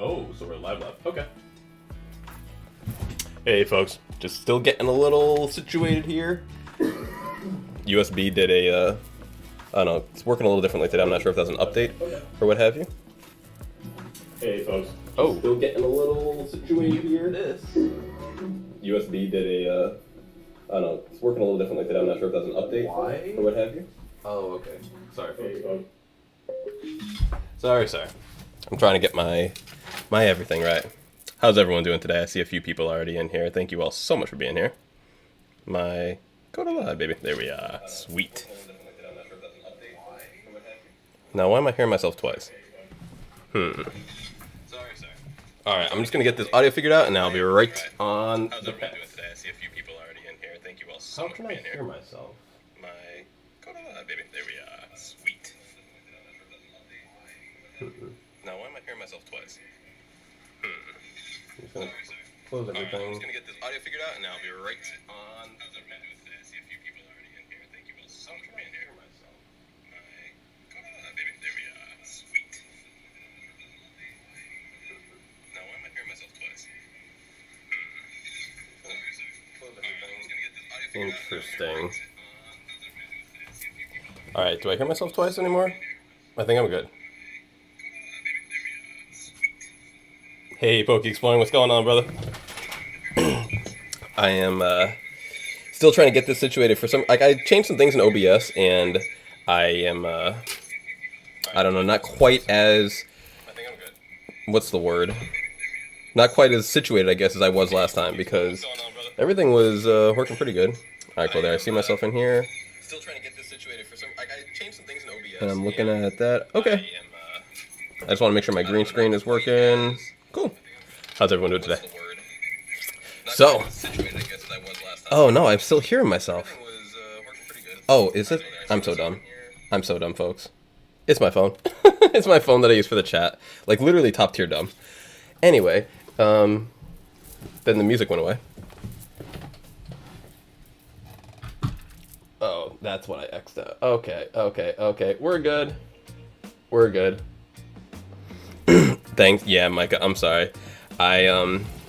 Oh, so we're live. Okay. Hey folks, just still getting a little situated here. USB did a, I don't know, it's working a little differently today. I'm not sure if that's an update or what have you. Hey folks. Oh. Still getting a little situated here. This. USB did a, I don't know, it's working a little differently today. I'm not sure if that's an update or what have you. Oh, okay. Sorry folks. Sorry. I'm trying to get my everything right. How's everyone doing today? I see a few people already in here. Thank you all so much for being here. Go to live, baby. There we are. Sweet. Now, why am I hearing myself twice? Alright, I'm just going to get this audio figured out, and I'll be right on the path. I see a few people already in here. Thank you all so much for being here. How can I hear myself? Go to live, baby. There we are. Sweet. Now, why am I hearing myself twice? I'm just gonna close everything. Right, I'm just gonna get this audio figured out, and I'll be right on. How's everyone doing today? I see a few people already in here. Thank you all so much for being here. Go to live, baby. There we are. Sweet. Now, why am I hearing myself twice? Close everything. I'm just gonna get this audio figured out. Interesting. All right, do I hear myself twice anymore? I think I'm good. Hey, Pokey Exploring, what's going on, brother? I am still trying to get this situated for some. Like, I changed some things in OBS, and I am I don't know, not quite as. I think I'm good. What's the word? Not quite as situated, I guess, as I was last time, because everything was working pretty good. All right, cool. There, I see myself in here. Still trying to get this situated for some. Like, I changed some things in OBS, and I'm looking at that. Okay. I just want to make sure my green screen is working. Cool. How's everyone doing today? So, oh no, I'm still hearing myself. Oh, is it? I'm so dumb. I'm so dumb, folks. It's my phone. It's my phone that I use for the chat. Like, literally top tier dumb. Anyway, then the music went away. Oh, that's what I X'd out. Okay. We're good. Thanks. Yeah, Micah, I'm sorry. I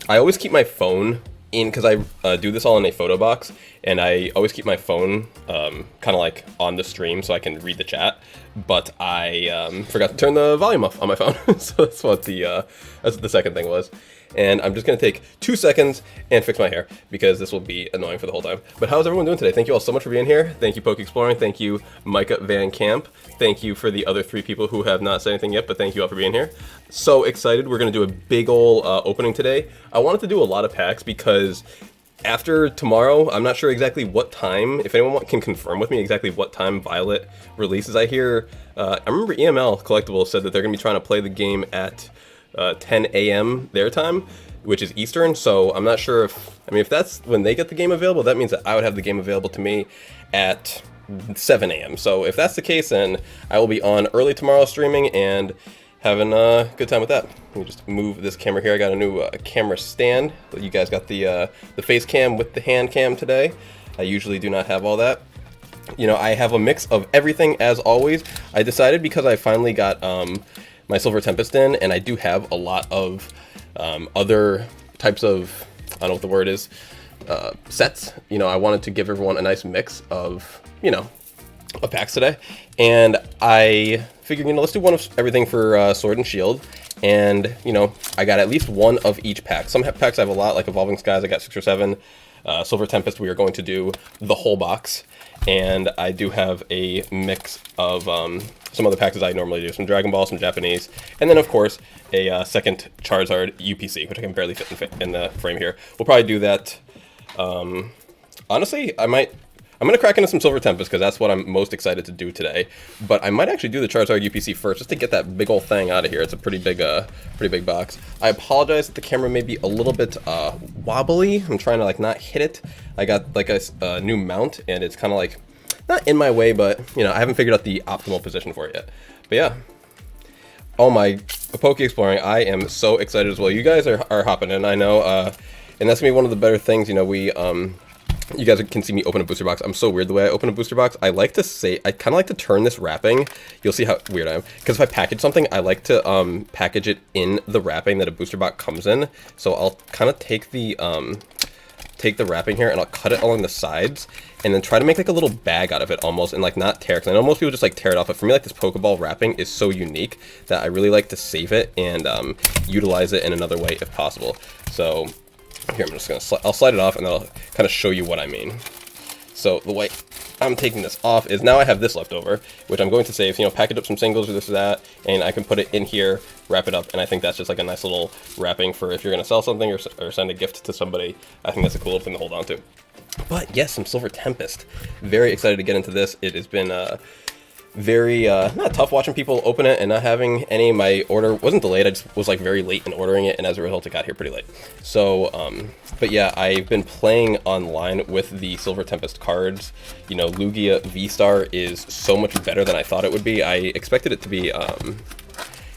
always keep my phone in, because I do this all in a photo box, and I always keep my phone kind of like on the stream so I can read the chat, but I forgot to turn the volume off on my phone. So that's what the second thing was. And I'm just going to take 2 seconds and fix my hair, because this will be annoying for the whole time. But how's everyone doing today? Thank you all so much for being here. Thank you, Poke Exploring. Thank you, Micah Van Camp. Thank you for the other 3 people who have not said anything yet, but thank you all for being here. So excited. We're going to do a big ol' opening today. I wanted to do a lot of packs because after tomorrow, I'm not sure exactly what time. If anyone can confirm with me exactly what time Violet releases. I hear, I remember EML Collectibles said that they're going to be trying to play the game at 10 a.m. their time, which is Eastern, so I'm not sure if that's when they get the game available, that means that I would have the game available to me at 7 a.m. So if that's the case, then I will be on early tomorrow streaming and having a good time with that. Let me just move this camera here. I got a new camera stand. You guys got the face cam with the hand cam today. I usually do not have all that. You know, I have a mix of everything as always. I decided, because I finally got my Silver Tempest in, and I do have a lot of other types of, I don't know what the word is, sets. You know, I wanted to give everyone a nice mix of, you know, of packs today. And I figured, you know, let's do one of everything for Sword and Shield. And, you know, I got at least one of each pack. Some packs I have a lot, like Evolving Skies, I got 6 or 7. Silver Tempest, we are going to do the whole box. And I do have a mix of some other packs as I normally do. Some Dragon Ball, some Japanese, and then of course a second Charizard UPC, which I can barely fit in the frame here. We'll probably do that. Honestly, I'm gonna crack into some Silver Tempest, because that's what I'm most excited to do today. But I might actually do the Charizard UPC first, just to get that big old thing out of here. It's a pretty big box. I apologize that the camera may be a little bit wobbly. I'm trying to like not hit it. I got like a new mount, and it's kind of like not in my way, but you know, I haven't figured out the optimal position for it yet. But yeah. Oh my, Poke Exploring, I am so excited as well. You guys are hopping in, I know, and that's gonna be one of the better things. You know, we you guys can see me open a booster box. I'm so weird the way I open a booster box. I like to say, I kind of like to turn this wrapping. You'll see how weird I am. Because if I package something, I like to package it in the wrapping that a booster box comes in. So I'll kind of take the wrapping here and I'll cut it along the sides and then try to make like a little bag out of it almost, and like not tear, because I know most people just like tear it off, but for me, like, this Pokeball wrapping is so unique that I really like to save it and utilize it in another way if possible. So here, I'm just gonna I'll slide it off and then I'll kind of show you what I mean. So the way I'm taking this off is now I have this left over, which I'm going to save, you know, package up some singles or this or that, and I can put it in here, wrap it up, and I think that's just like a nice little wrapping for if you're going to sell something or send a gift to somebody. I think that's a cool thing to hold on to. But yes, some Silver Tempest. Very excited to get into this. It has been very not tough watching people open it and not having any. My order wasn't delayed, I just was like very late in ordering it, and as a result it got here pretty late. So but yeah, I've been playing online with the Silver Tempest cards. You know, Lugia V-Star is so much better than I thought it would be. I expected it to be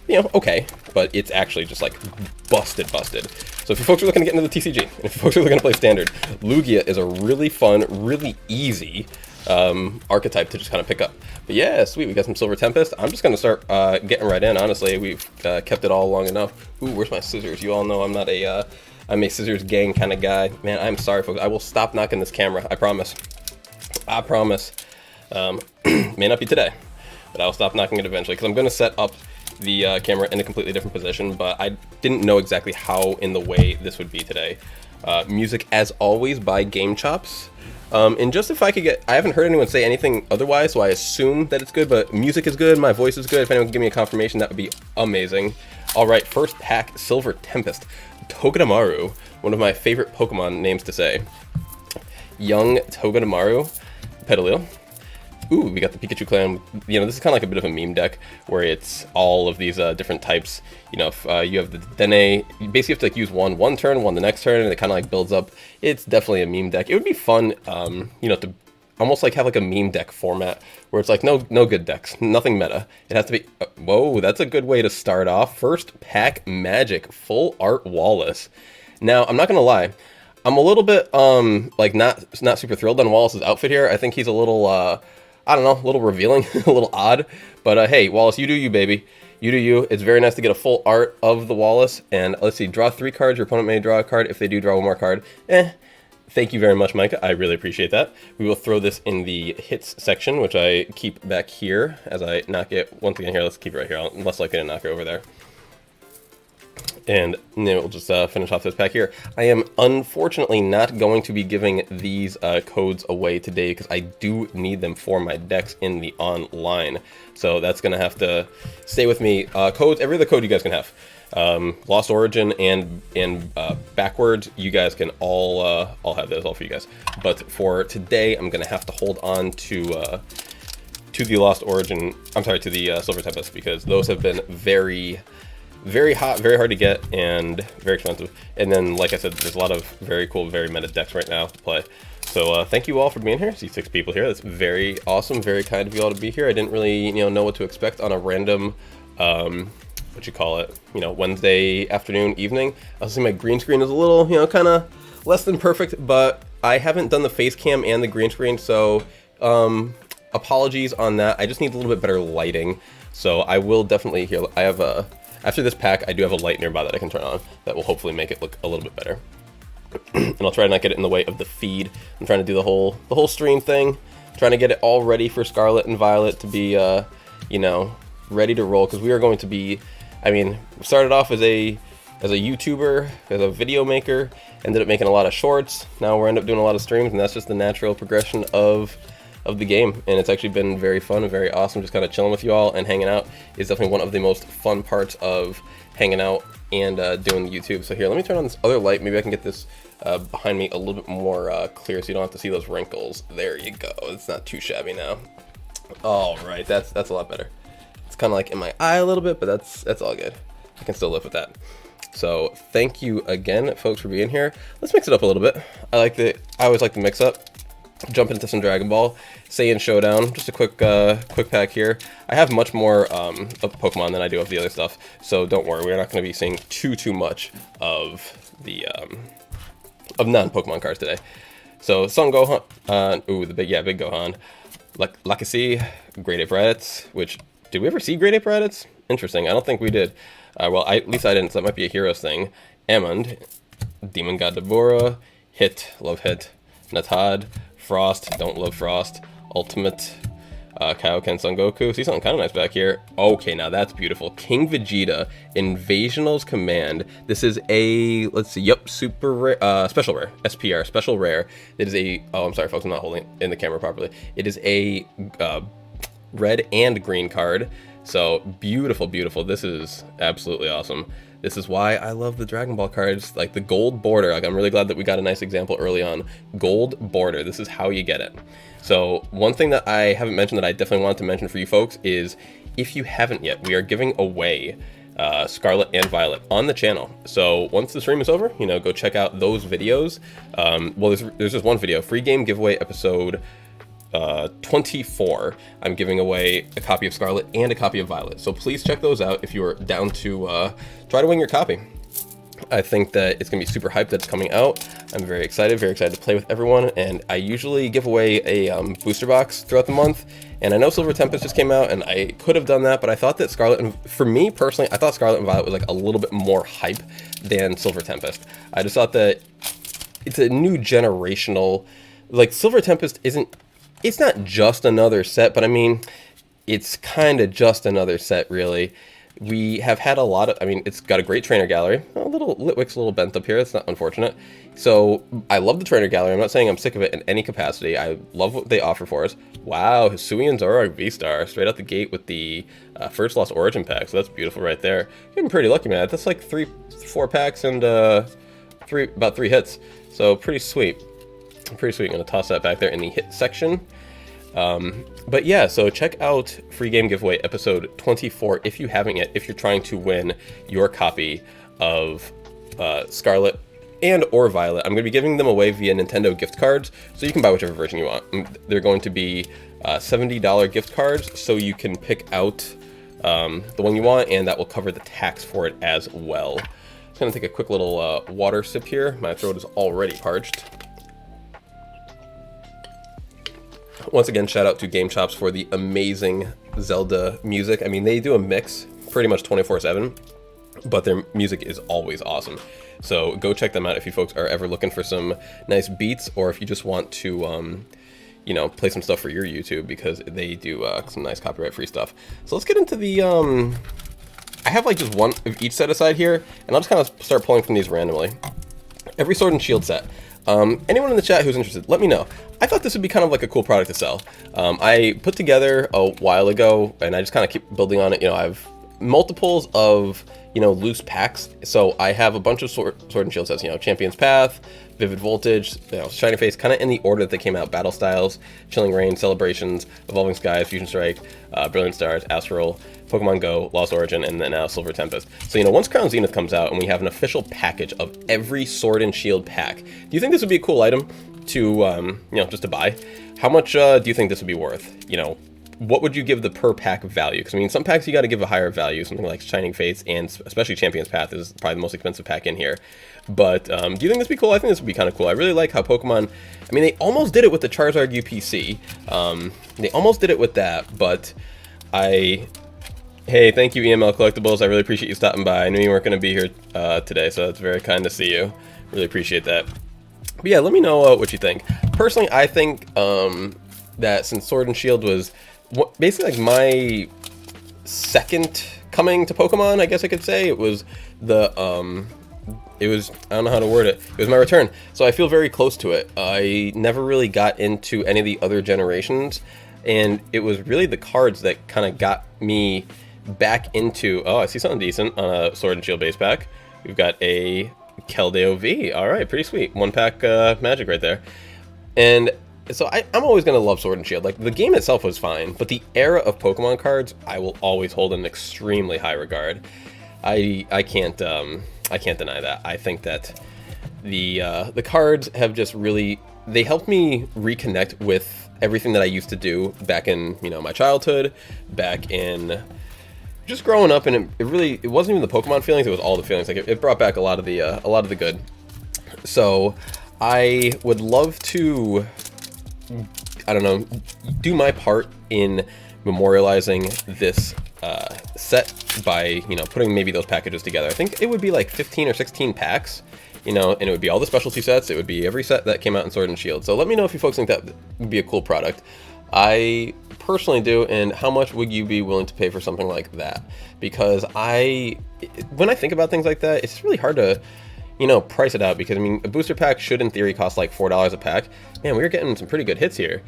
you know, okay, but it's actually just like busted. So if you folks are looking to get into the TCG, and if you folks are looking to play Standard, Lugia is a really fun, really easy archetype to just kind of pick up. But yeah, sweet, we got some Silver Tempest. I'm just gonna start getting right in, honestly. We've kept it all long enough. Ooh, where's my scissors? You all know I'm not a, I'm a scissors gang kind of guy. Man, I'm sorry, folks. I will stop knocking this camera, I promise. I promise. May not be today, but I'll stop knocking it eventually, because I'm gonna set up the camera in a completely different position, but I didn't know exactly how in the way this would be today. Music, as always, by Game Chops. And just if I could get, I haven't heard anyone say anything otherwise, so I assume that it's good, but music is good, my voice is good. If anyone can give me a confirmation, that would be amazing. All right, first pack, Silver Tempest. Togedemaru, one of my favorite Pokemon names to say. Young Togedemaru, Petalil. Ooh, we got the Pikachu clan. You know, this is kind of like a bit of a meme deck where it's all of these different types. You know, if you have the Dene, you basically have to like use one turn, one the next turn, and it kind of like builds up. It's definitely a meme deck. It would be fun, you know, to almost like have like a meme deck format where it's like no good decks, nothing meta. It has to be. Whoa, that's a good way to start off. First pack, Magic Full Art Wallace. Now, I'm not gonna lie, I'm a little bit like not super thrilled on Wallace's outfit here. I think he's a little I don't know, a little revealing, a little odd, but hey, Wallace, you do you, baby. You do you. It's very nice to get a full art of the Wallace, and let's see, draw 3 cards, your opponent may draw a card. If they do draw one more card, thank you very much, Micah, I really appreciate that. We will throw this in the hits section, which I keep back here as I knock it. Once again here, let's keep it right here, I'm less likely to knock it over there. And then we'll just finish off this pack here. I am unfortunately not going to be giving these codes away today because I do need them for my decks in the online. So that's going to have to stay with me. Codes, every other code you guys can have. Lost Origin and Backwards, you guys can all have those all for you guys. But for today, I'm going to have to hold on to the Lost Origin, I'm sorry, to the Silver Tempest, because those have been very hot, very hard to get, and very expensive. And then, like I said, there's a lot of very cool, very meta decks right now to play. So thank you all for being here. I see 6 people here. That's very awesome, very kind of you all to be here. I didn't really, know what to expect on a random, what you call it, Wednesday afternoon, evening. I was seeing my green screen is a little, kind of less than perfect, but I haven't done the face cam and the green screen, so apologies on that. I just need a little bit better lighting. So I will definitely here. I have a. After this pack, I do have a light nearby that I can turn on that will hopefully make it look a little bit better. And I'll try to not get it in the way of the feed. I'm trying to do the whole stream thing, trying to get it all ready for Scarlet and Violet to be, ready to roll, because we are going to be. I mean, started off as a YouTuber, as a video maker, ended up making a lot of shorts. Now we're end up doing a lot of streams, and that's just the natural progression of the game, and it's actually been very fun and very awesome just kind of chilling with you all and hanging out. Is definitely one of the most fun parts of hanging out and doing YouTube. So here, let me turn on this other light. Maybe I can get this behind me a little bit more clear so you don't have to see those wrinkles. There you go. It's not too shabby now. All right, that's a lot better. It's kind of like in my eye a little bit, but that's all good. I can still live with that. So thank you again, folks, for being here. Let's mix it up a little bit. I always like to mix up. Jump into some Dragon Ball, Saiyan Showdown, just a quick pack here. I have much more of Pokemon than I do of the other stuff, so don't worry, we're not going to be seeing too much of the of non-Pokemon cards today. So Son Gohan, ooh, the big Gohan. Lakasi, Great Ape Raditz, which, did we ever see Great Ape Raditz? Interesting, I don't think we did. Well, at least I didn't, so that might be a Heroes thing. Amund, Demon God Deborah, Hit, love Hit, Natad, Frost, don't love Frost, Ultimate, Kaioken Son Goku. See something kind of nice back here. Okay, now that's beautiful. King Vegeta, Invasional's Command. This is a, let's see, yep, super rare, special rare, SPR, special rare. It is a, oh, I'm sorry folks, I'm not holding in the camera properly. It is a red and green card. So beautiful, beautiful. This is absolutely awesome. This is why I love the Dragon Ball cards, like the gold border. Like, I'm really glad that we got a nice example early on. Gold border, this is how you get it. So one thing that I haven't mentioned that I definitely wanted to mention for you folks is, if you haven't yet, we are giving away Scarlet and Violet on the channel. So once the stream is over, you know, go check out those videos. Well, there's just one video, free game giveaway episode 24. I'm giving away a copy of Scarlet and a copy of Violet. So please check those out if you are down to try to win your copy. I think that it's going to be super hyped that it's coming out. I'm very excited to play with everyone, and I usually give away a booster box throughout the month, and I know Silver Tempest just came out, and I could have done that, but I thought that Scarlet, and for me personally, I thought Scarlet and Violet was like a little bit more hype than Silver Tempest. I just thought that it's a new generational, like Silver Tempest isn't, it's not just another set, but I mean, it's kind of just another set, really. We have had a lot of, I mean, it's got a great trainer gallery. A little, Litwick's a little bent up here. It's not unfortunate. So I love the trainer gallery. I'm not saying I'm sick of it in any capacity. I love what they offer for us. Wow, Hisui and Zoro V-Star straight out the gate with the first Lost Origin pack. So that's beautiful right there. You're getting pretty lucky, man. That's like 4 packs and about 3 hits. So pretty sweet. Pretty sweet. I'm going to toss that back there in the hit section. But yeah, so check out free game giveaway episode 24 if you haven't yet, if you're trying to win your copy of Scarlet and or Violet. I'm going to be giving them away via Nintendo gift cards, so you can buy whichever version you want. They're going to be $70 gift cards, so you can pick out the one you want, and that will cover the tax for it as well. Just going to take a quick little water sip here. My throat is already parched. Once again, shout out to Game Chops for the amazing Zelda music. I mean, they do a mix pretty much 24/7, but their music is always awesome. So go check them out if you folks are ever looking for some nice beats, or if you just want to, you know, play some stuff for your YouTube, because they do some nice copyright-free stuff. So let's get into the, I have like just one of each set aside here, and I'll just kind of start pulling from these randomly. Every Sword and Shield set. Anyone in the chat who's interested, let me know. I thought this would be kind of like a cool product to sell. I put together a while ago, and I just kind of keep building on it. You know, I have multiples of, you know, loose packs. So I have a bunch of Sword and Shield sets, you know, Champion's Path, Vivid Voltage, you know, Shining Face, kind of in the order that they came out. Battle Styles, Chilling Reign, Celebrations, Evolving Skies, Fusion Strike, Brilliant Stars, Astral, Pokemon Go, Lost Origin, and then now Silver Tempest. So, you know, once Crown Zenith comes out and we have an official package of every Sword and Shield pack, do you think this would be a cool item to, you know, just to buy? How much do you think this would be worth? You know, what would you give the per pack value? Because, I mean, some packs you got to give a higher value, something like Shining Fates, and especially Champion's Path is probably the most expensive pack in here. But do you think this would be cool? I think this would be kind of cool. I really like how Pokemon, I mean, they almost did it with the Charizard UPC. They almost did it with that, but hey, thank you, EML Collectibles. I really appreciate you stopping by. I knew you weren't going to be here today, so it's very kind to see you. Really appreciate that. But yeah, let me know what you think. Personally, I think that since Sword and Shield was basically like my second coming to Pokemon, I guess I could say, it was the it was, I don't know how to word it, it was my return. So I feel very close to it. I never really got into any of the other generations, and it was really the cards that kind of got me back into, oh, I see something decent on a Sword and Shield base pack. We've got a Keldeo V. All right, pretty sweet. 1-pack magic right there. And so I'm always going to love Sword and Shield. Like, the game itself was fine, but the era of Pokemon cards, I will always hold in extremely high regard. I can't deny that. I think that the cards have just really, they helped me reconnect with everything that I used to do back in, you know, my childhood, back in just growing up, and it wasn't even the Pokemon feelings, it was all the feelings. Like, it brought back a lot of the good. So I would love to, I don't know, do my part in memorializing this set by, you know, putting maybe those packages together. I think it would be like 15 or 16 packs, you know, and it would be all the specialty sets. It would be every set that came out in Sword and Shield. So let me know if you folks think that would be a cool product. I personally do, and how much would you be willing to pay for something like that? Because when I think about things like that, it's really hard to, you know, price it out, because I mean, a booster pack should in theory cost like $4 a pack. Man, we were getting some pretty good hits here.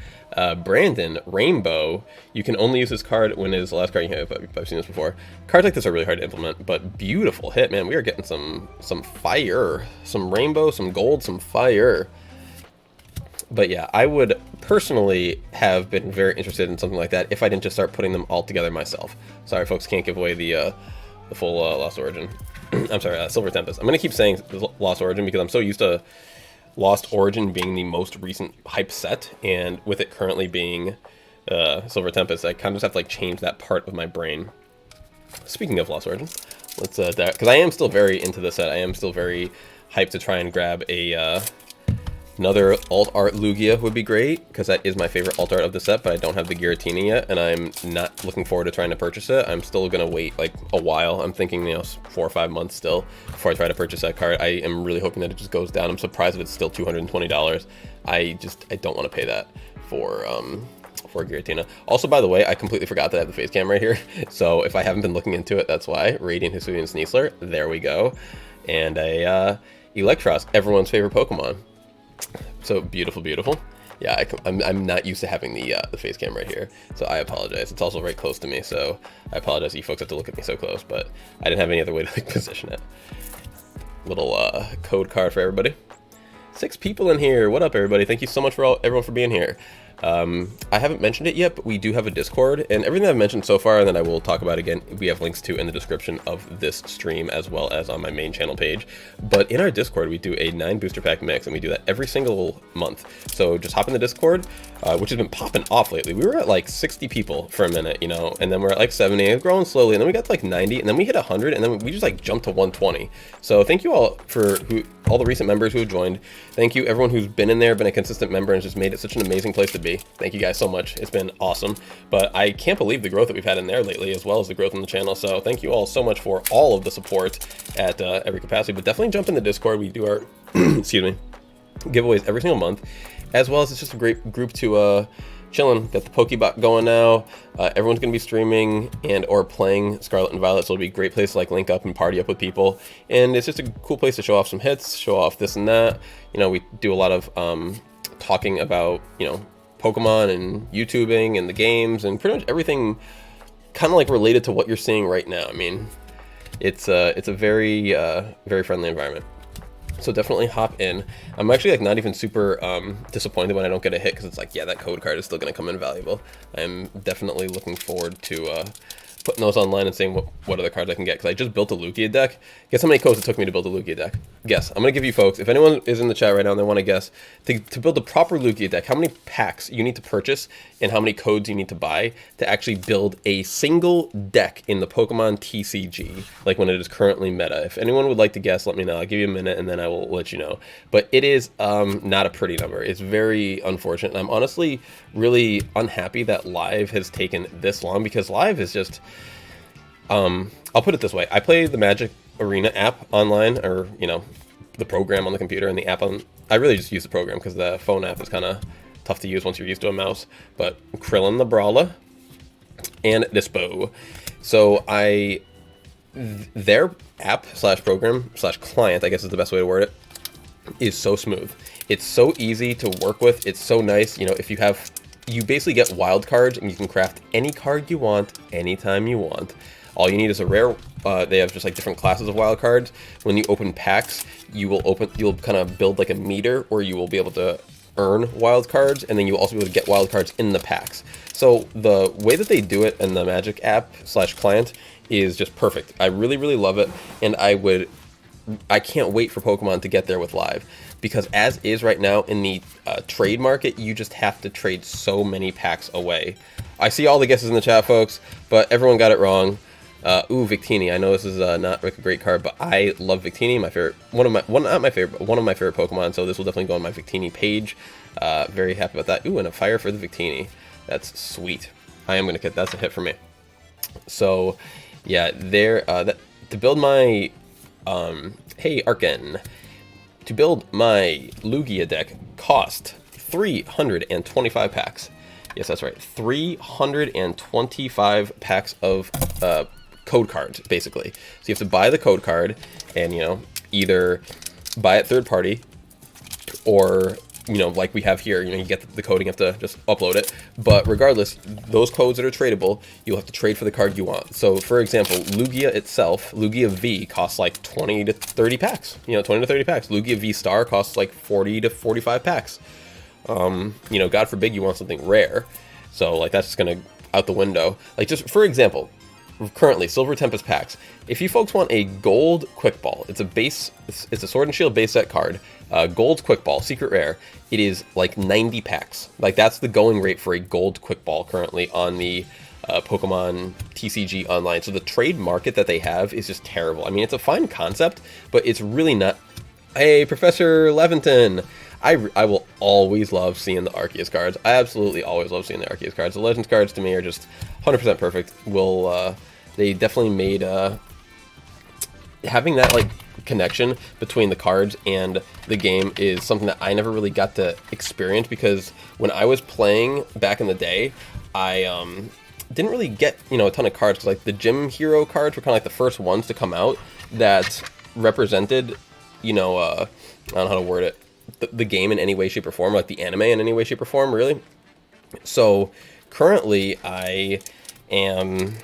Brandon, Rainbow, you can only use this card when it is the last card you have. I've seen this before. Cards like this are really hard to implement, but beautiful hit, man. We are getting some fire, some rainbow, some gold, some fire. But yeah, I would personally have been very interested in something like that if I didn't just start putting them all together myself. Sorry, folks, can't give away the full Lost Origin. I'm sorry, Silver Tempest. I'm going to keep saying Lost Origin because I'm so used to Lost Origin being the most recent hype set, and with it currently being Silver Tempest, I kind of just have to like change that part of my brain. Speaking of Lost Origin, let's because I am still very into the set. I am still very hyped to try and grab a another alt art Lugia would be great, because that is my favorite alt art of the set, but I don't have the Giratina yet, and I'm not looking forward to trying to purchase it. I'm still going to wait like a while. I'm thinking, you know, 4 or 5 months still before I try to purchase that card. I am really hoping that it just goes down. I'm surprised if it's still $220. I don't want to pay that for Giratina. Also, by the way, I completely forgot that I have the face cam right here, so if I haven't been looking into it, that's why. Radiant Hisuian Sneasler, there we go. And a Electros, everyone's favorite Pokemon. So beautiful, beautiful. Yeah, I'm not used to having the face cam right here, so I apologize. It's also very close to me, so I apologize. You folks have to look at me so close, but I didn't have any other way to like position it. Little code card for everybody. 6 people in here. What up, everybody? Thank you so much for everyone for being here. I haven't mentioned it yet, but we do have a Discord, and everything I've mentioned so far, and then I will talk about again, we have links to in the description of this stream, as well as on my main channel page. But in our Discord, we do a 9 booster pack mix, and we do that every single month. So just hop in the Discord, which has been popping off lately. We were at like 60 people for a minute, you know, and then we're at like 70, growing slowly, and then we got to like 90, and then we hit 100, and then we just like jumped to 120. So thank you all for all the recent members who have joined. Thank you everyone who's been in there, been a consistent member, and just made it such an amazing place to be. Thank you guys so much. It's been awesome. But I can't believe the growth that we've had in there lately, as well as the growth on the channel. So thank you all so much for all of the support at every capacity. But definitely jump in the Discord. We do our excuse me, giveaways every single month, as well as it's just a great group to chilling. Got the Pokebot going now. Everyone's gonna be streaming and or playing Scarlet and Violet, so it'll be a great place to like link up and party up with people. And it's just a cool place to show off some hits, show off this and that. You know, we do a lot of talking about, you know, Pokemon and YouTubing and the games and pretty much everything kind of like related to what you're seeing right now. I mean, it's a very very friendly environment. So definitely hop in. I'm actually like not even super disappointed when I don't get a hit, because it's like, yeah, that code card is still going to come in valuable. I'm definitely looking forward to putting those online and seeing what other cards I can get, because I just built a Lugia deck. Guess how many codes it took me to build a Lugia deck? Guess. I'm going to give you folks, if anyone is in the chat right now and they want to guess, to build a proper Lugia deck, how many packs you need to purchase and how many codes you need to buy to actually build a single deck in the Pokemon TCG, like when it is currently meta. If anyone would like to guess, let me know. I'll give you a minute and then I will let you know. But it is not a pretty number. It's very unfortunate. And I'm honestly really unhappy that Live has taken this long, because Live is just... I'll put it this way. I play the Magic Arena app online, or, you know, the program on the computer, and the app on... I really just use the program because the phone app is kind of tough to use once you're used to a mouse. But Krillin the Brawler and Dispo. So their app slash program slash client, I guess is the best way to word it, is so smooth. It's so easy to work with. It's so nice. You know, if you basically get wild cards and you can craft any card you want anytime you want. All you need is a rare. They have just like different classes of wild cards. When you open packs, you'll kind of build like a meter where you will be able to earn wild cards, and then you'll also be able to get wild cards in the packs. So the way that they do it in the Magic app slash client is just perfect. I really, really love it, and I can't wait for Pokemon to get there with Live, because as is right now in the trade market, you just have to trade so many packs away. I see all the guesses in the chat, folks, but everyone got it wrong. Ooh, Victini. I know this is not like a great card, but I love Victini. My favorite, not my favorite, but one of my favorite Pokemon. So this will definitely go on my Victini page. Very happy about that. Ooh, and a fire for the Victini. That's sweet. I am gonna get, that's a hit for me. So, yeah, to build my, hey Arken, to build my Lugia deck cost 325 packs. Yes, that's right, 325 packs of code cards, basically. So you have to buy the code card, and either buy it third party, or like we have here, you get the code, you have to just upload it. But regardless, those codes that are tradable, you'll have to trade for the card you want. So for example, Lugia itself, Lugia V costs like 20 to 30 packs. 20 to 30 packs. Lugia V Star costs like 40 to 45 packs. God forbid you want something rare. So like that's just gonna out the window. Like just for example, currently Silver Tempest packs. If you folks want a gold quick ball, it's a Sword and Shield base set card. Gold quick ball, secret rare. It is like 90 packs. Like that's the going rate for a gold quick ball currently on the Pokemon TCG Online. So the trade market that they have is just terrible. I mean, it's a fine concept, but it's really not. Hey, Professor Levinton. I will always love seeing the Arceus cards. I absolutely always love seeing the Arceus cards. The Legends cards to me are just 100% perfect. They definitely made having that like connection between the cards and the game is something that I never really got to experience, because when I was playing back in the day, I didn't really get a ton of cards, because like the Gym Hero cards were kind of like the first ones to come out that represented I don't know how to word it, the game in any way, shape, or form, like the anime in any way, shape, or form, really. So currently I am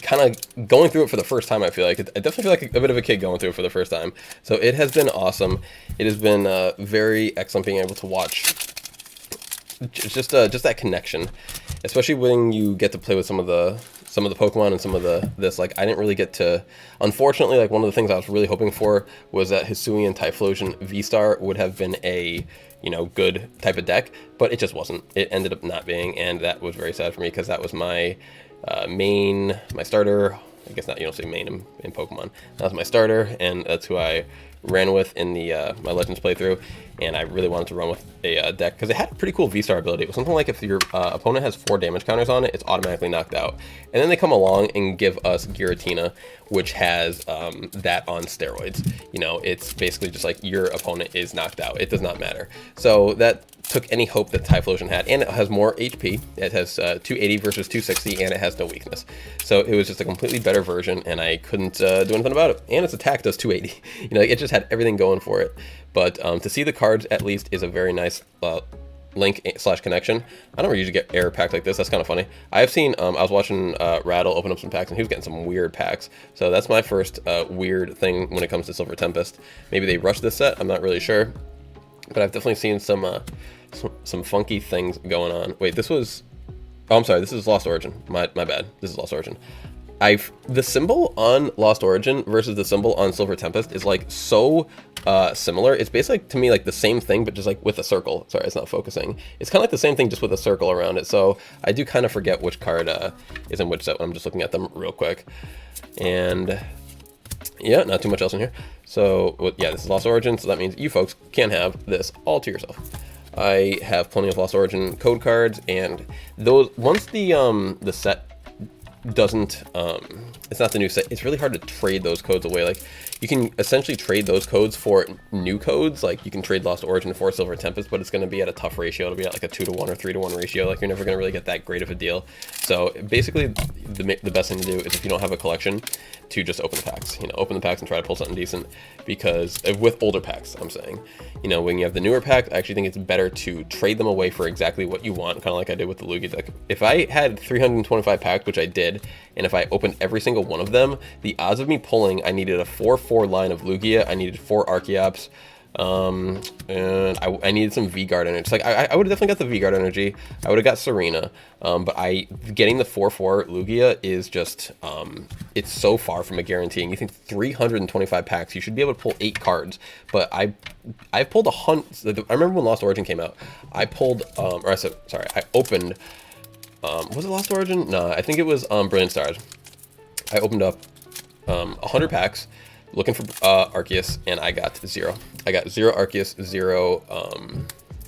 kind of going through it for the first time. I feel like I definitely feel like a bit of a kid going through it for the first time. So it has been awesome. It has been very excellent being able to watch just that connection, especially when you get to play with some of the Pokemon and some of this. Like I didn't really get to, unfortunately, like one of the things I was really hoping for was that Hisuian Typhlosion V-Star would have been a good type of deck, but it just wasn't. It ended up not being, and that was very sad for me, because that was my my starter. I guess not, you don't say main in Pokemon. That was my starter, and that's who I ran with in the my Legends playthrough, and I really wanted to run with a deck because it had a pretty cool V-Star ability. It was something like if your opponent has 4 damage counters on it, it's automatically knocked out. And then they come along and give us Giratina, which has that on steroids. It's basically just like your opponent is knocked out. It does not matter. So that took any hope that Typhlosion had, and it has more HP. It has 280 versus 260, and it has no weakness. So it was just a completely better version, and I couldn't do anything about it. And its attack does 280. It just had everything going for it. But to see the cards at least is a very nice link/connection. I don't usually get error pack like this. That's kind of funny. I've seen, I was watching Rattle open up some packs, and he was getting some weird packs. So that's my first weird thing when it comes to Silver Tempest. Maybe they rushed this set. I'm not really sure. But I've definitely seen some funky things going on. Wait, this was... Oh, I'm sorry. This is Lost Origin. My bad. This is Lost Origin. The symbol on Lost Origin versus the symbol on Silver Tempest is like so similar. It's basically to me like the same thing, but just like with a circle. Sorry, it's not focusing. It's kind of like the same thing, just with a circle around it. So I do kind of forget which card is in which set when I'm just looking at them real quick. And yeah, not too much else in here. So well, yeah, this is Lost Origin, so that means you folks can have this all to yourself. I have plenty of Lost Origin code cards, and those once the set doesn't it's not the new set, it's really hard to trade those codes away. Like you can essentially trade those codes for new codes. Like you can trade Lost Origin for Silver Tempest, but it's going to be at a tough ratio. It'll be at like a 2-to-1 or 3-to-1 ratio. Like you're never going to really get that great of a deal. So basically the best thing to do is, if you don't have a collection, to just open the packs. Open the packs and try to pull something decent, because with older packs, I'm saying, when you have the newer pack, I actually think it's better to trade them away for exactly what you want, kind of like I did with the Lugia deck. If I had 325 packs, which I did, and if I opened every single one of them, the odds of me pulling, I needed a 4/4 line of Lugia, I needed 4 Archeops, and I needed some V-Guard energy. It's like I would have definitely got the V-Guard energy. I would have got Serena, but getting the 4/4 Lugia is just it's so far from a guarantee. And you think 325 packs, you should be able to pull 8 cards, but I've pulled 100. I remember when Lost Origin came out, I pulled I opened was it Lost Origin? No, I think it was Brilliant Stars. I opened up 100 packs looking for Arceus, and I got 0. I got 0 Arceus, 0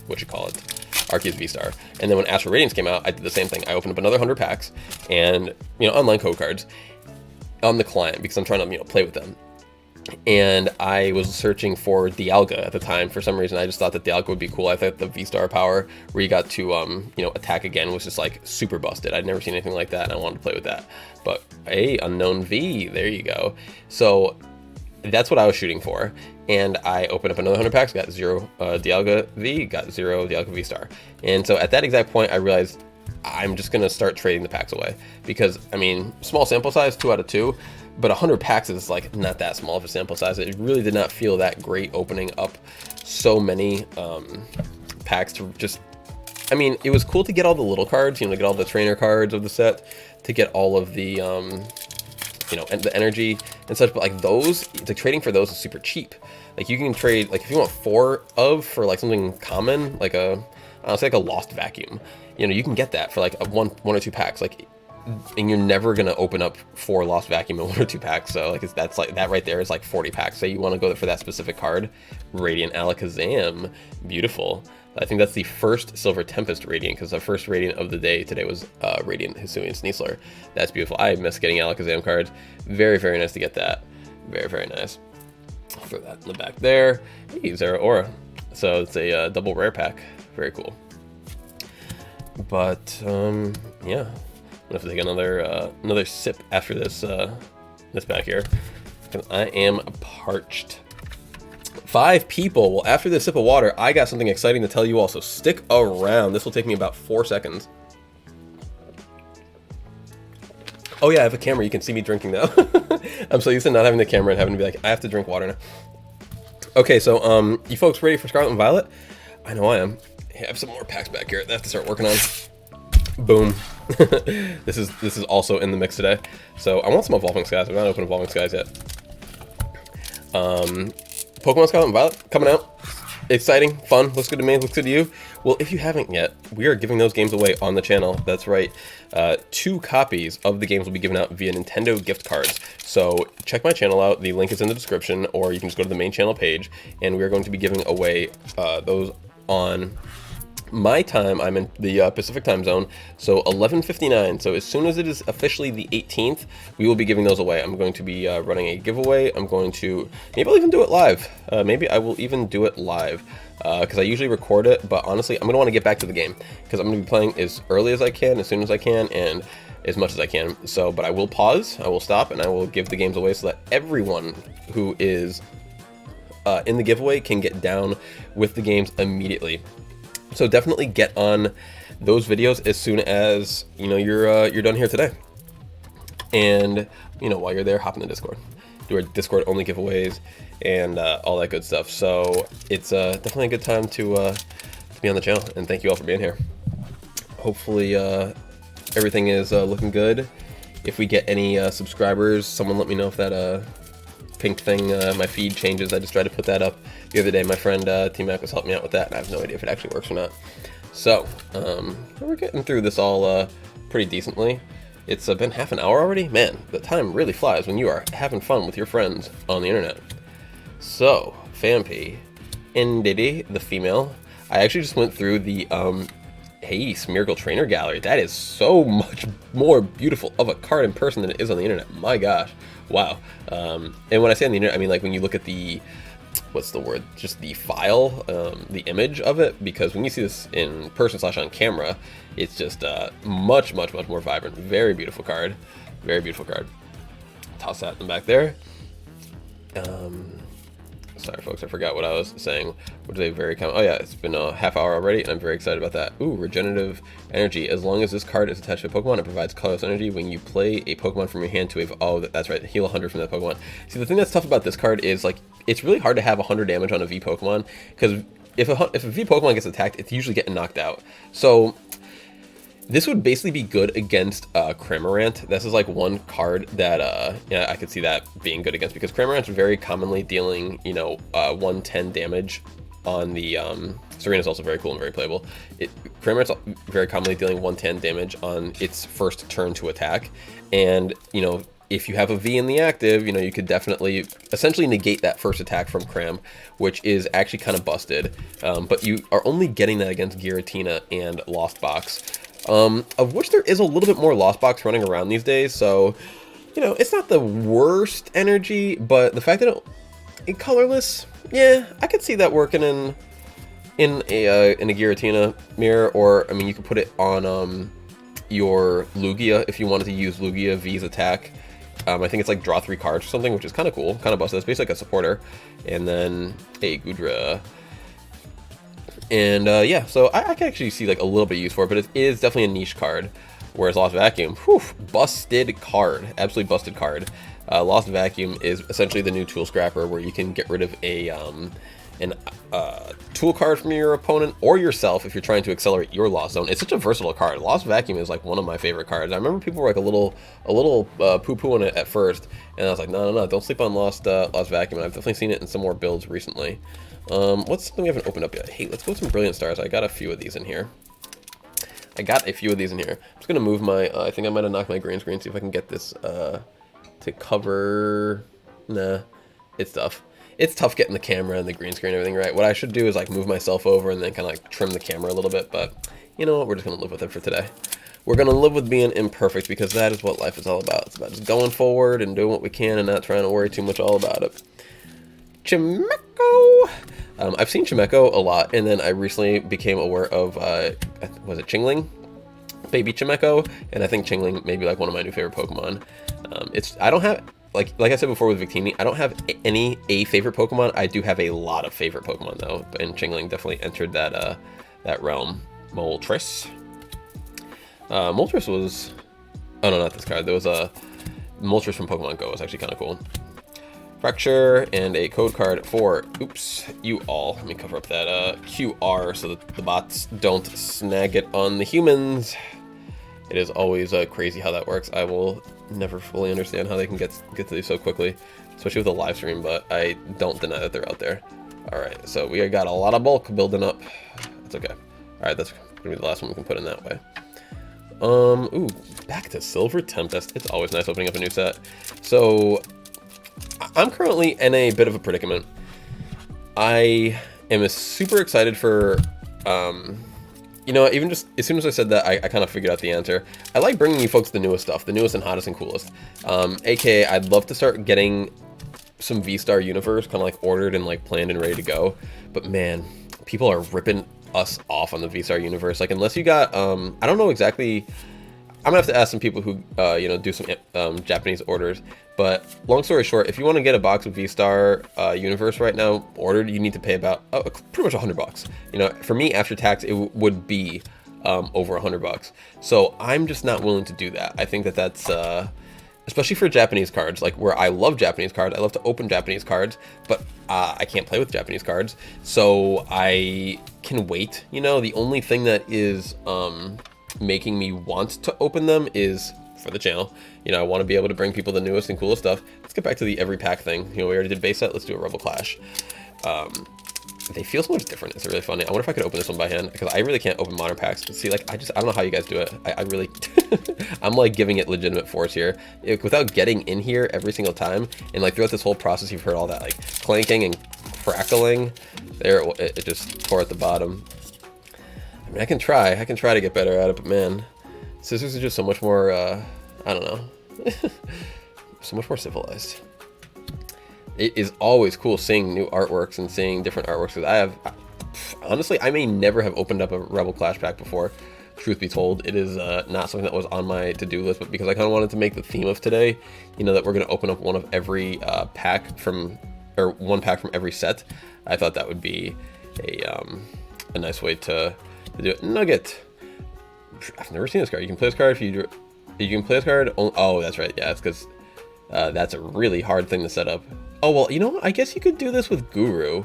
Arceus V-Star. And then when Astral Radiance came out, I did the same thing. I opened up another 100 packs, and online code cards on the client because I'm trying to play with them. And I was searching for Dialga at the time. For some reason, I just thought that Dialga would be cool. I thought the V-Star power, where you got to, attack again, was just like super busted. I'd never seen anything like that, and I wanted to play with that. But hey, Unknown V, there you go. So that's what I was shooting for. And I opened up another 100 packs, got 0 Dialga V, got 0 Dialga V-Star. And so at that exact point, I realized I'm just going to start trading the packs away. Because, small sample size, 2 out of 2. But 100 packs is like not that small of a sample size. It really did not feel that great opening up so many packs to just, it was cool to get all the little cards, to get all the trainer cards of the set, to get all of the, and the energy and such. But like those, like trading for those is super cheap. Like you can trade, like if you want 4 of for like something common, like say like a Lost Vacuum, you can get that for like one or 2 packs. Like, and you're never gonna open up 4 Lost Vacuum in 1 or 2 packs. So like that's like that right there is like 40 packs. So you want to go for that specific card. Radiant Alakazam, beautiful. I think that's the first Silver Tempest Radiant, because the first Radiant of the day today was Radiant Hisuian Sneasler. That's beautiful. I miss getting Alakazam cards. Very, very nice to get that. Very, very nice. I'll throw that in the back there. Hey, Zeraora. So it's a double rare pack. Very cool. But yeah. I'm gonna have to take another sip after this this back here, because I am parched. 5 people. Well, after this sip of water, I got something exciting to tell you all, so stick around. This will take me about 4 seconds. Oh yeah, I have a camera. You can see me drinking now. I'm so used to not having the camera and having to be like, I have to drink water now. Okay, so you folks ready for Scarlet and Violet? I know I am. I have some more packs back here that I have to start working on. Boom. This is also in the mix today. So I want some Evolving Skies. I've not opened Evolving Skies yet. Pokemon Scarlet and Violet coming out. Exciting, fun, looks good to me, looks good to you. Well, if you haven't yet, we are giving those games away on the channel. That's right. 2 copies of the games will be given out via Nintendo gift cards. So check my channel out. The link is in the description, or you can just go to the main channel page, and we are going to be giving away those on my time. I'm in the Pacific time zone, so 11:59. So as soon as it is officially the 18th, we will be giving those away. I'm going to be running a giveaway. I'm going to, maybe I'll even do it live. Maybe I will even do it live, because I usually record it, but honestly, I'm going to want to get back to the game, because I'm going to be playing as early as I can, as soon as I can, and as much as I can. So, but I will pause, I will stop, and I will give the games away so that everyone who is in the giveaway can get down with the games immediately. So definitely get on those videos as soon as you're done here today. And while you're there, hop in the Discord. Do our Discord only giveaways and all that good stuff. So it's definitely a good time to be on the channel. And thank you all for being here. Hopefully everything is looking good. If we get any subscribers, someone let me know if that pink thing, my feed changes. I just tried to put that up the other day. My friend T-Mac was helping me out with that, and I have no idea if it actually works or not. So we're getting through this all pretty decently. It's been half an hour already. Man, the time really flies when you are having fun with your friends on the internet. So Fampi, Ndidi, the female. I actually just went through the hey, Smeargle Trainer Gallery. That is so much more beautiful of a card in person than it is on the internet. My gosh. Wow. And when I say on the internet, I mean like when you look at the, what's the word? Just the file, the image of it, because when you see this in person / on camera, it's just much more vibrant. Very beautiful card. Very beautiful card. Toss that in the back there. Sorry, folks, I forgot what I was saying. What is a very common? Oh yeah, it's been a half hour already, and I'm very excited about that. Ooh, regenerative energy. As long as this card is attached to a Pokemon, it provides colorless energy when you play a Pokemon from your hand to a. Oh, that's right. Heal 100 from that Pokemon. See, the thing that's tough about this card is like it's really hard to have 100 damage on a V Pokemon, because if a V Pokemon gets attacked, it's usually getting knocked out. So this would basically be good against Cramorant. This is like one card that yeah, I could see that being good against, because Cramorant's very commonly dealing 110 damage on the Serena's also very cool and very playable. Cramorant's very commonly dealing 110 damage on its first turn to attack, and if you have a V in the active, you know, you could definitely essentially negate that first attack from Cram, which is actually kind of busted. But you are only getting that against Giratina and Lost Box, of which there is a little bit more Lost Box running around these days. So, you know, it's not the worst energy, but the fact that it's colorless, yeah, I could see that working in a Giratina mirror, or I mean, you could put it on your Lugia if you wanted to use Lugia V's attack. I think it's like draw 3 cards or something, which is kind of cool, kind of busted. It's basically like a supporter, and then a Gudra. And yeah, so I can actually see like a little bit of use for it, but it is definitely a niche card. Whereas Lost Vacuum, whew, busted card, absolutely busted card. Lost Vacuum is essentially the new Tool Scrapper, where you can get rid of a tool card from your opponent or yourself if you're trying to accelerate your Lost Zone. It's such a versatile card. Lost Vacuum is like one of my favorite cards. I remember people were like a little poo-poo on it at first, and I was like, no, don't sleep on Lost Vacuum. And I've definitely seen it in some more builds recently. What's something we haven't opened up yet? Hey, let's go with some Brilliant Stars. I got a few of these in here. I'm just gonna move my. I think I might have knocked my green screen. See if I can get this to cover. Nah, it's tough. It's tough getting the camera and the green screen and everything right. What I should do is like move myself over and then kind of like trim the camera a little bit. But you know what? We're just gonna live with it for today. We're gonna live with being imperfect, because that is what life is all about. It's about just going forward and doing what we can and not trying to worry too much all about it. Chimecho. I've seen Chimecho a lot, and then I recently became aware of, was it Chingling? Baby Chimecho, and I think Chingling may be like one of my new favorite Pokemon. I don't have, like I said before with Victini, I don't have a favorite Pokemon. I do have a lot of favorite Pokemon though, and Chingling definitely entered that realm. Moltres. Moltres was, oh no, not this card. There was a Moltres from Pokemon Go. It was actually kind of cool. Fracture, and a code card for, oops, you all. Let me cover up that QR so that the bots don't snag it on the humans. It is always crazy how that works. I will never fully understand how they can get to these so quickly, especially with a live stream, but I don't deny that they're out there. Alright, so we got a lot of bulk building up. That's okay. Alright, that's gonna be the last one we can put in that way. Ooh, back to Silver Tempest. It's always nice opening up a new set. So I'm currently in a bit of a predicament. I am super excited for, you know, even just as soon as I said that, I kind of figured out the answer. I like bringing you folks the newest stuff, the newest and hottest and coolest. AKA, I'd love to start getting some V-Star Universe kind of like ordered and like planned and ready to go. But man, people are ripping us off on the V-Star Universe. Like, unless you got, I don't know exactly. I'm gonna have to ask some people who, you know, do some Japanese orders. But long story short, if you want to get a box of V-Star Universe right now ordered, you need to pay about pretty much $100. You know, for me after tax, it would be over $100. So I'm just not willing to do that. I think that that's especially for Japanese cards, like where I love Japanese cards, I love to open Japanese cards, but I can't play with Japanese cards, so I can wait. You know, the only thing that is making me want to open them is for the channel. You know, I want to be able to bring people the newest and coolest stuff. Let's get back to the every pack thing. You know, we already did base set. Let's do a Rebel Clash. They feel so much different. It's really funny. I wonder if I could open this one by hand, because I really can't open modern packs. See, like, I don't know how you guys do it. I really, I'm like giving it legitimate force here. Without getting in here every single time, and like throughout this whole process, you've heard all that like clanking and crackling. There, it just tore at the bottom. I mean, I can try to get better at it, but man, scissors are just so much more, I don't know, so much more civilized. It is always cool seeing new artworks and seeing different artworks, because honestly, I may never have opened up a Rebel Clash pack before, truth be told. It is not something that was on my to-do list, but because I kind of wanted to make the theme of today, you know, that we're going to open up one of every pack from, or one pack from every set, I thought that would be a nice way to do it. Nugget. I've never seen this card. You can play this card if you can play this card. Oh, that's right. Yeah, it's because that's a really hard thing to set up. Oh, well, you know what? I guess you could do this with Guru,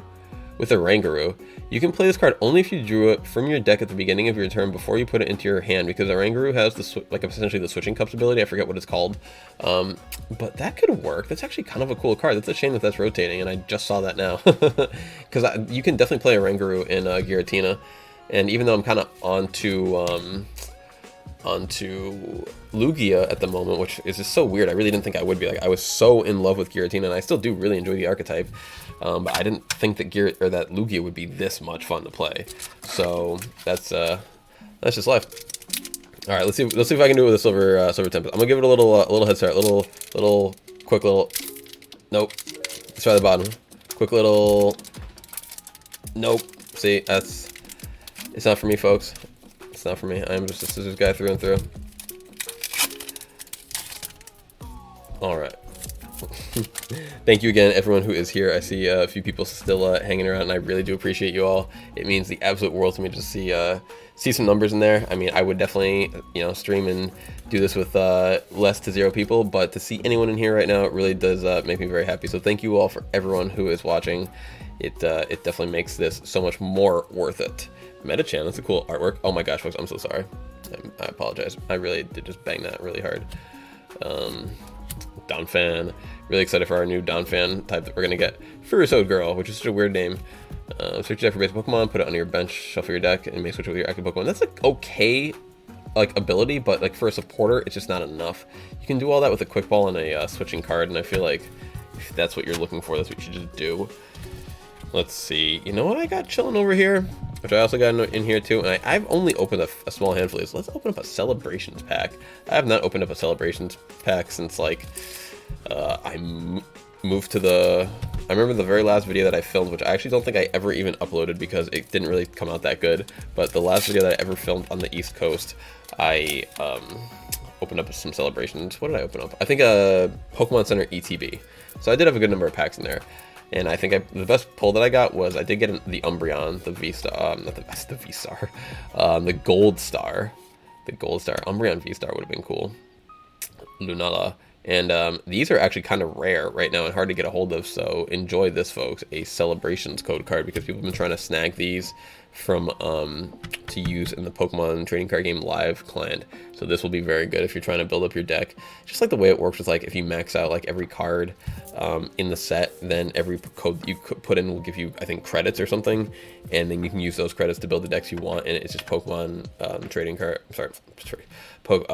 with a Rangaroo. You can play this card only if you drew it from your deck at the beginning of your turn before you put it into your hand, because a Rangaroo has the like essentially the switching cups ability. I forget what it's called, but that could work. That's actually kind of a cool card. That's a shame that that's rotating, and I just saw that now, because you can definitely play a Rangaroo in Giratina. And even though I'm kind of onto onto Lugia at the moment, which is just so weird. I really didn't think I would be. Like, I was so in love with Giratina, and I still do really enjoy the archetype, but I didn't think that that Lugia would be this much fun to play. So that's just life. All right, let's see if I can do it with a silver Tempest. I'm gonna give it a little head start, quick little. Nope. Let's try the bottom. Quick little. Nope. See, it's not for me, folks. It's not for me. I'm just a scissors guy through and through. All right. Thank you again, everyone who is here. I see a few people still hanging around, and I really do appreciate you all. It means the absolute world to me to see some numbers in there. I mean, I would definitely, stream and do this with less to 0 people, but to see anyone in here right now, it really does make me very happy. So thank you all for everyone who is watching. It definitely makes this so much more worth it. Meta-chan, that's a cool artwork. Oh my gosh, folks, I'm so sorry. I apologize. I really did just bang that really hard. Donphan. Really excited for our new Donphan type that we're going to get. Furusode Girl, which is such a weird name. Search your deck for basic Pokemon, put it on your bench, shuffle your deck, and you may switch with your active Pokemon. That's like okay ability, but like for a supporter, it's just not enough. You can do all that with a quick ball and a switching card, and I feel like if that's what you're looking for, that's what you should just do. Let's see. You know what I got chilling over here? Which I also got in here too, and I've only opened a small handful of these. Let's open up a Celebrations pack. I have not opened up a Celebrations pack since like I moved to I remember the very last video that I filmed, which I actually don't think I ever even uploaded because it didn't really come out that good. But the last video that I ever filmed on the East Coast, I opened up some Celebrations. What did I open up? I think a Pokemon Center ETB. So I did have a good number of packs in there. And I think the best pull that I got was I did get the Umbreon, the V-Star, not the V-Star, the Gold Star. The Gold Star. Umbreon V-Star would have been cool. Lunala. And these are actually kind of rare right now and hard to get a hold of, so enjoy this, folks. A Celebrations code card, because people have been trying to snag these from to use in the Pokemon trading card game live client. So this will be very good if you're trying to build up your deck. Just like the way it works with like if you max out like every card in the set, then every code that you put in will give you, I think, credits or something, and then you can use those credits to build the decks you want. And it's just Pokemon trading card.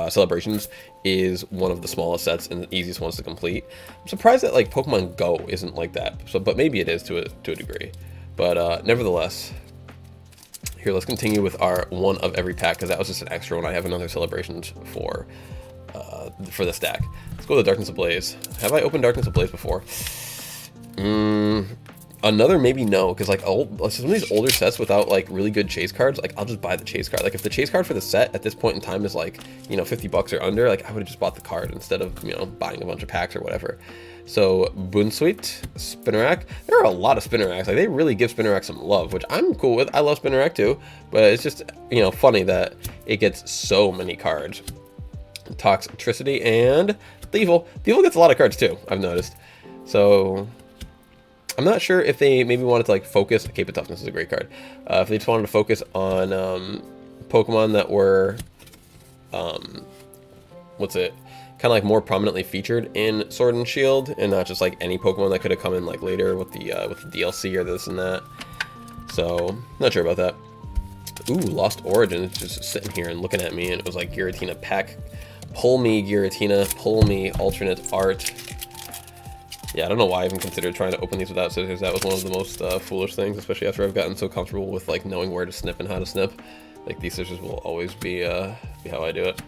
Celebrations is one of the smallest sets and the easiest ones to complete. I'm surprised that like Pokemon Go isn't like that. So, but maybe it is to a degree. But nevertheless. Here, let's continue with our one of every pack, because that was just an extra one. I have another Celebrations for the stack. Let's go to Darkness Ablaze. Have I opened Darkness Ablaze before? Another maybe no, because like some of these older sets without like really good chase cards, like I'll just buy the chase card. Like if the chase card for the set at this point in time is like, $50 or under, like I would have just bought the card instead of, buying a bunch of packs or whatever. So Boonsuit, Spinnerack. There are a lot of Spinneracks. Like they really give Spinnerack some love, which I'm cool with. I love Spinnerack too, but it's just funny that it gets so many cards. Toxtricity and Thievul. Thievul gets a lot of cards too, I've noticed. So I'm not sure if they maybe wanted to like focus. Cape of Toughness is a great card. If they just wanted to focus on Pokemon that were kind of like more prominently featured in Sword and Shield, and not just like any Pokemon that could have come in like later with the DLC or this and that. So not sure about that. Ooh, Lost Origin is just sitting here and looking at me, and it was like Giratina pack. Pull me Giratina, pull me alternate art. Yeah, I don't know why I even considered trying to open these without scissors. That was one of the most foolish things, especially after I've gotten so comfortable with like knowing where to snip and how to snip. Like these scissors will always be how I do it.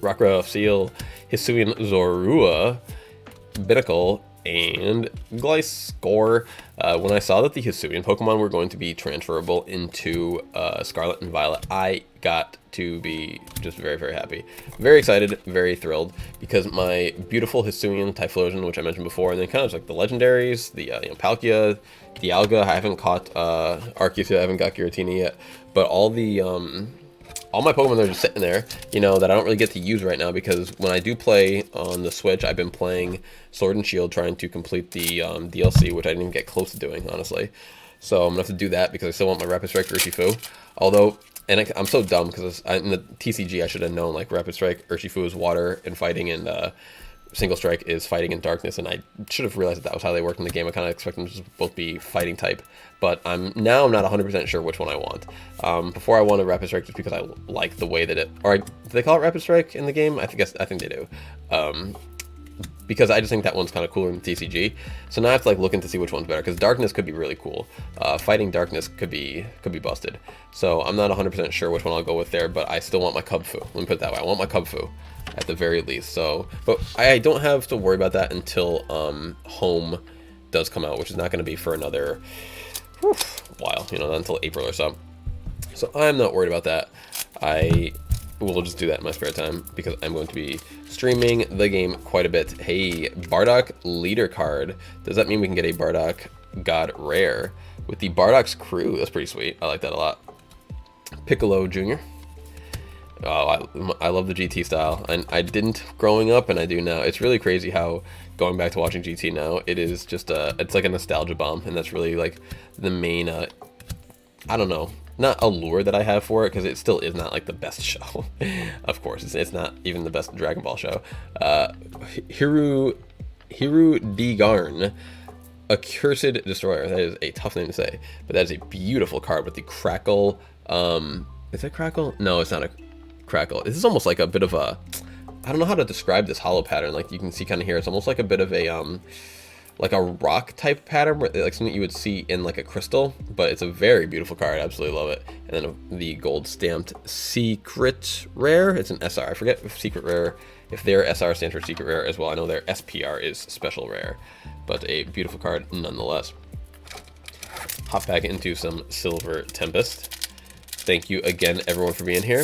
Rockruff, Seal, Hisuian Zorua, Binnacle, and Gliscor. When I saw that the Hisuian Pokemon were going to be transferable into Scarlet and Violet, I got to be just very, very happy. Very excited, very thrilled, because my beautiful Hisuian Typhlosion, which I mentioned before, and then kind of like the legendaries, the Palkia, Dialga. I haven't caught Arceus, I haven't got Giratina yet, but all my Pokemon are just sitting there, that I don't really get to use right now, because when I do play on the Switch, I've been playing Sword and Shield, trying to complete the DLC, which I didn't even get close to doing, honestly. So I'm gonna have to do that, because I still want my Rapid Strike Urshifu. Although, and I'm so dumb, because in the TCG I should have known, like, Rapid Strike Urshifu is water and fighting, and Single Strike is fighting and darkness, and I should have realized that was how they worked in the game. I kind of expect them to just both be fighting type, but I'm not 100% sure which one I want. Before I wanted Rapid Strike just because I like the way that it, do they call it Rapid Strike in the game? I think they do. Because I just think that one's kind of cooler than TCG. So now I have to like look into see which one's better, because Darkness could be really cool. Fighting Darkness could be busted. So I'm not 100% sure which one I'll go with there, but I still want my Cub Fu. Let me put it that way. I want my Cub Fu at the very least. So, but I don't have to worry about that until Home does come out, which is not going to be for another while, you know, not until April or so. So I'm not worried about that. I will just do that in my spare time because I'm going to be streaming the game quite a bit. Hey, Bardock leader card. Does that mean we can get a Bardock God rare with the Bardock's crew? That's pretty sweet. I like that a lot. Piccolo Jr. Oh, I love the GT style, and I didn't growing up, and I do now. It's really crazy how going back to watching GT now, it is just it's like a nostalgia bomb, and that's really like the main I don't know, not allure that I have for it, because it still is not like the best show. Of course, it's not even the best Dragon Ball show. Hiru D. Garn, Accursed Destroyer. That is a tough name to say, but that is a beautiful card with the Crackle. Is that Crackle? No, it's not a Crackle. This is almost like a bit of a, I don't know how to describe this hollow pattern. Like you can see kind of here, it's almost like a bit of a like a rock type pattern, where, like something you would see in like a crystal, but it's a very beautiful card. I absolutely love it. And then the gold stamped secret rare. It's an SR. I forget if secret rare, if their SR stands for secret rare as well. I know their SPR is special rare, but a beautiful card nonetheless. Hop back into some Silver Tempest. Thank you again, everyone, for being here.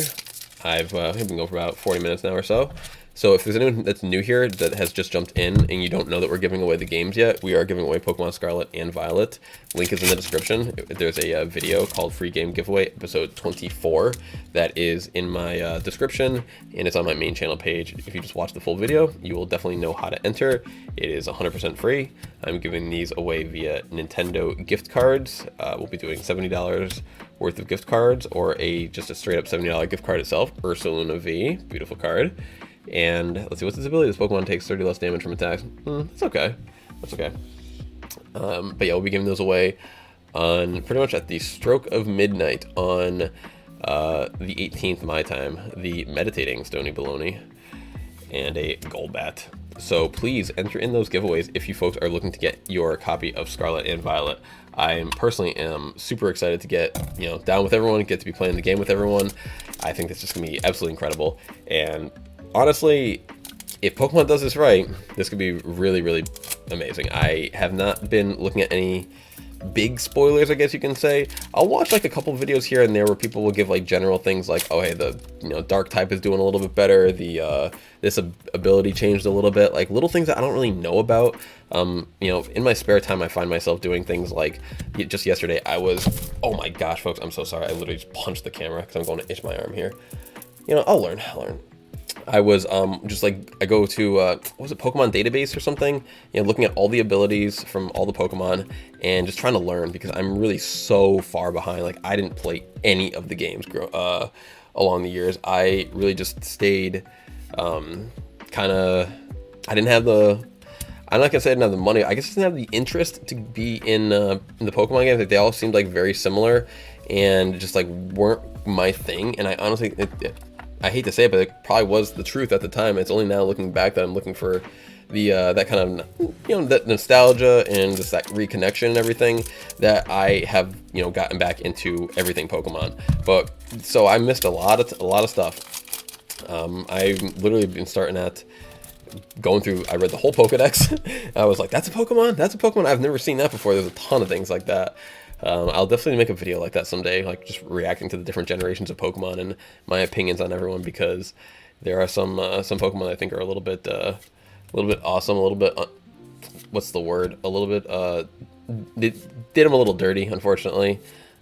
I've been going for about 40 minutes now or so. So if there's anyone that's new here that has just jumped in and you don't know that we're giving away the games yet, we are giving away Pokemon Scarlet and Violet. Link is in the description. There's a video called Free Game Giveaway, episode 24, that is in my description, and it's on my main channel page. If you just watch the full video, you will definitely know how to enter. It is 100% free. I'm giving these away via Nintendo gift cards. We'll be doing $70 worth of gift cards, or just a straight up $70 gift card itself. Ursaluna V, beautiful card. And let's see, what's this ability? This Pokemon takes 30 less damage from attacks. That's okay. That's okay. But yeah, we'll be giving those away on pretty much at the stroke of midnight on the 18th my time. The Meditating Stony Baloney and a Golbat. So please enter in those giveaways if you folks are looking to get your copy of Scarlet and Violet. I personally am super excited to get, down with everyone, get to be playing the game with everyone. I think this is going to be absolutely incredible. And honestly, if Pokemon does this right, this could be really, really amazing. I have not been looking at any big spoilers, I guess you can say. I'll watch like a couple videos here and there where people will give like general things like, oh hey, the dark type is doing a little bit better, the this ability changed a little bit, like little things that I don't really know about. In my spare time I find myself doing things like, just yesterday I was, oh my gosh folks, I'm so sorry, I literally just punched the camera because I'm going to itch my arm here. I'll learn. I was just like, I go to what was it, Pokemon database or something, looking at all the abilities from all the Pokemon and just trying to learn, because I'm really so far behind. Like I didn't play any of the games along the years. I really just stayed kind of, I'm not gonna say I didn't have the money, I guess I didn't have the interest to be in the Pokemon games. Like they all seemed like very similar and just like weren't my thing. And I honestly, I hate to say it, but it probably was the truth at the time. It's only now looking back that I'm looking for the that kind of that nostalgia and just that reconnection and everything, that I have gotten back into everything Pokemon. But so I missed a lot of stuff. I've literally been starting at going through. I read the whole Pokedex. I was like, that's a Pokemon. That's a Pokemon. I've never seen that before. There's a ton of things like that. I'll definitely make a video like that someday, like just reacting to the different generations of Pokemon and my opinions on everyone, because there are some Pokemon I think are a little bit awesome, a little bit what's the word? A little bit they did them a little dirty, unfortunately.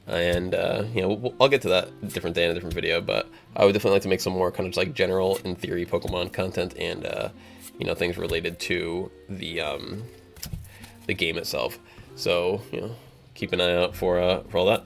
And I'll get to that a different day in a different video, but I would definitely like to make some more kind of just like general, in theory, Pokemon content and things related to the game itself. So keep an eye out for all that.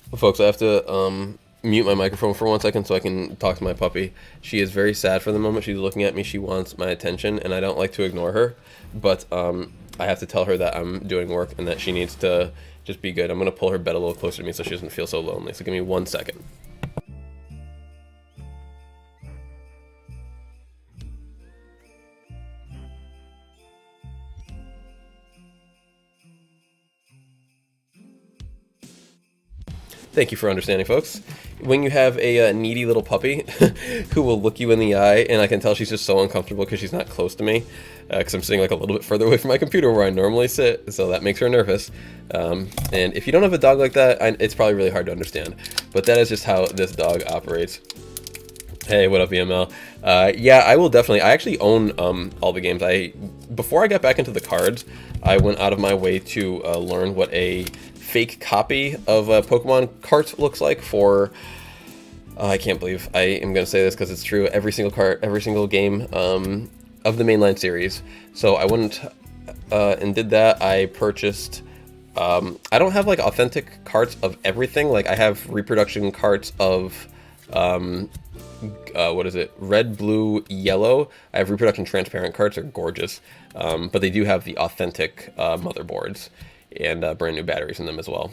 Well, folks, I have to mute my microphone for 1 second so I can talk to my puppy. She is very sad for the moment. She's looking at me. She wants my attention, and I don't like to ignore her. But I have to tell her that I'm doing work and that she needs to just be good. I'm going to pull her bed a little closer to me so she doesn't feel so lonely. So give me 1 second. Thank you for understanding, folks. When you have a needy little puppy who will look you in the eye, and I can tell she's just so uncomfortable because she's not close to me, because I'm sitting like a little bit further away from my computer where I normally sit, so that makes her nervous. And if you don't have a dog like that, it's probably really hard to understand. But that is just how this dog operates. Hey, what up, EML? Yeah, I will definitely. I actually own all the games. Before I got back into the cards, I went out of my way to learn what a fake copy of a Pokemon cart looks like for. I can't believe I am going to say this because it's true. Every single cart, every single game of the mainline series. So I went and did that. I purchased. I don't have like authentic carts of everything. Like I have reproduction carts of. What is it? Red, blue, yellow. I have reproduction transparent carts. They're gorgeous, but they do have the authentic motherboards and brand new batteries in them as well.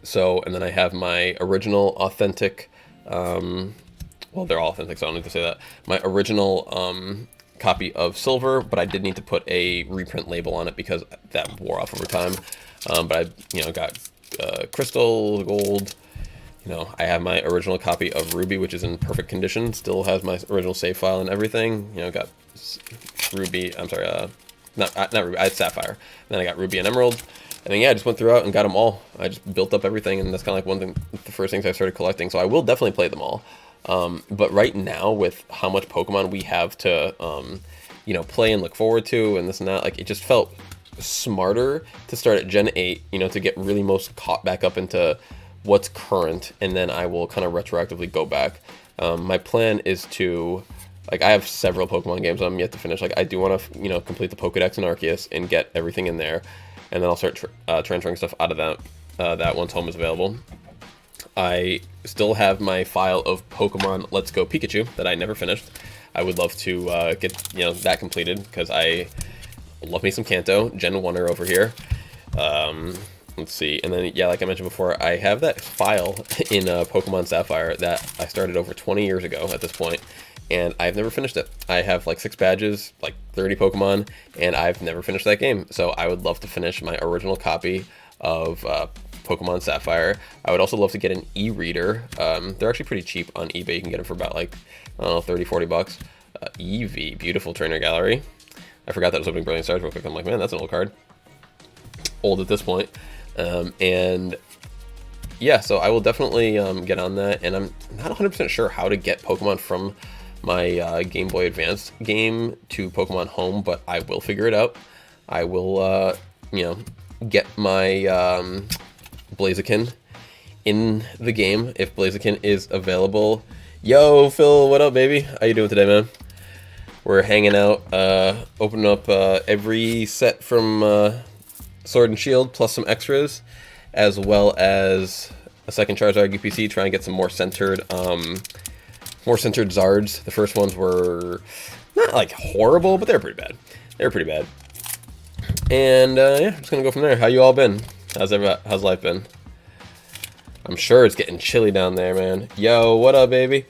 So, and then I have my original authentic. Well, they're all authentic, so I don't need to say that. My original copy of silver, but I did need to put a reprint label on it because that wore off over time. But I, got crystal, gold. I have my original copy of Ruby, which is in perfect condition. Still has my original save file and everything. Got Ruby. I'm sorry, not Ruby. I had Sapphire. And then I got Ruby and Emerald. And then yeah, I just went throughout and got them all. I just built up everything, and that's kind of like the first things I started collecting. So I will definitely play them all. But right now, with how much Pokemon we have to, play and look forward to, and this and that, like it just felt smarter to start at Gen 8. To get really most caught back up into what's current, and then I will kind of retroactively go back. My plan is to, I have several Pokemon games I'm yet to finish. I do want to, complete the Pokedex and Arceus and get everything in there, and then I'll start transferring stuff out of that once home is available. I still have my file of Pokemon Let's Go Pikachu that I never finished. I would love to get that completed because I love me some Kanto. Gen 1er over here. Let's see, and then yeah, like I mentioned before, I have that file in Pokemon Sapphire that I started over 20 years ago at this point, and I've never finished it. I have like 6 badges, like 30 Pokemon, and I've never finished that game. So I would love to finish my original copy of Pokemon Sapphire. I would also love to get an e-reader. They're actually pretty cheap on eBay. You can get them for about like, I don't know, 30, 40 bucks. Eevee, beautiful trainer gallery. I forgot that was opening Brilliant Stars real quick. I'm like, man, that's an old card. Old at this point. And yeah, so I will definitely get on that, and I'm not 100% sure how to get Pokemon from my Game Boy Advance game to Pokemon Home, but I will figure it out. I will, get my Blaziken in the game if Blaziken is available. Yo, Phil, what up, baby? How you doing today, man? We're hanging out, opening up every set from Sword and Shield plus some extras, as well as a second Charizard UPC, trying to get some more centered Zards. The first ones were not like horrible, but they're pretty bad. And yeah, I'm just gonna go from there. How you all been? How's life been? I'm sure it's getting chilly down there, man. Yo, what up, baby?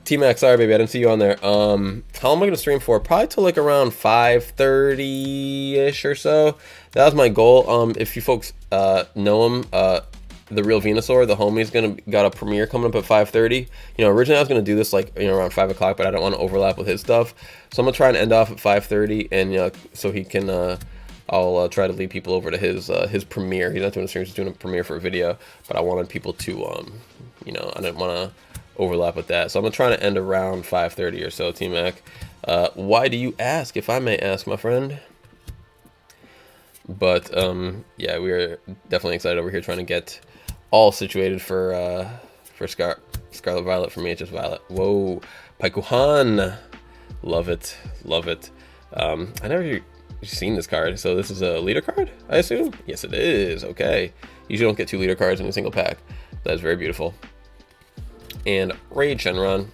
T-Max, sorry, baby, I didn't see you on there. How long am I gonna stream for? Probably till like around 5:30-ish or so. That was my goal. If you folks know him, the Real Venusaur, the homie's got a premiere coming up at 5:30. Originally I was gonna do this like around 5 o'clock, but I don't want to overlap with his stuff, so I'm gonna try and end off at 5:30, and so he can. I'll try to lead people over to his premiere. He's not doing a stream; he's doing a premiere for a video. But I wanted people to, I didn't want to overlap with that, so I'm gonna try to end around 5:30 or so. T-Mac, why do you ask? If I may ask, my friend. But yeah, we are definitely excited over here trying to get all situated for Scarlet Violet. For me, it's just Violet. Whoa, Paikuhan, love it. I never seen this card, so this is a leader card, I assume. Yes, it is. Okay, usually don't get 2 leader cards in a single pack. That is very beautiful. and Rage Shenron.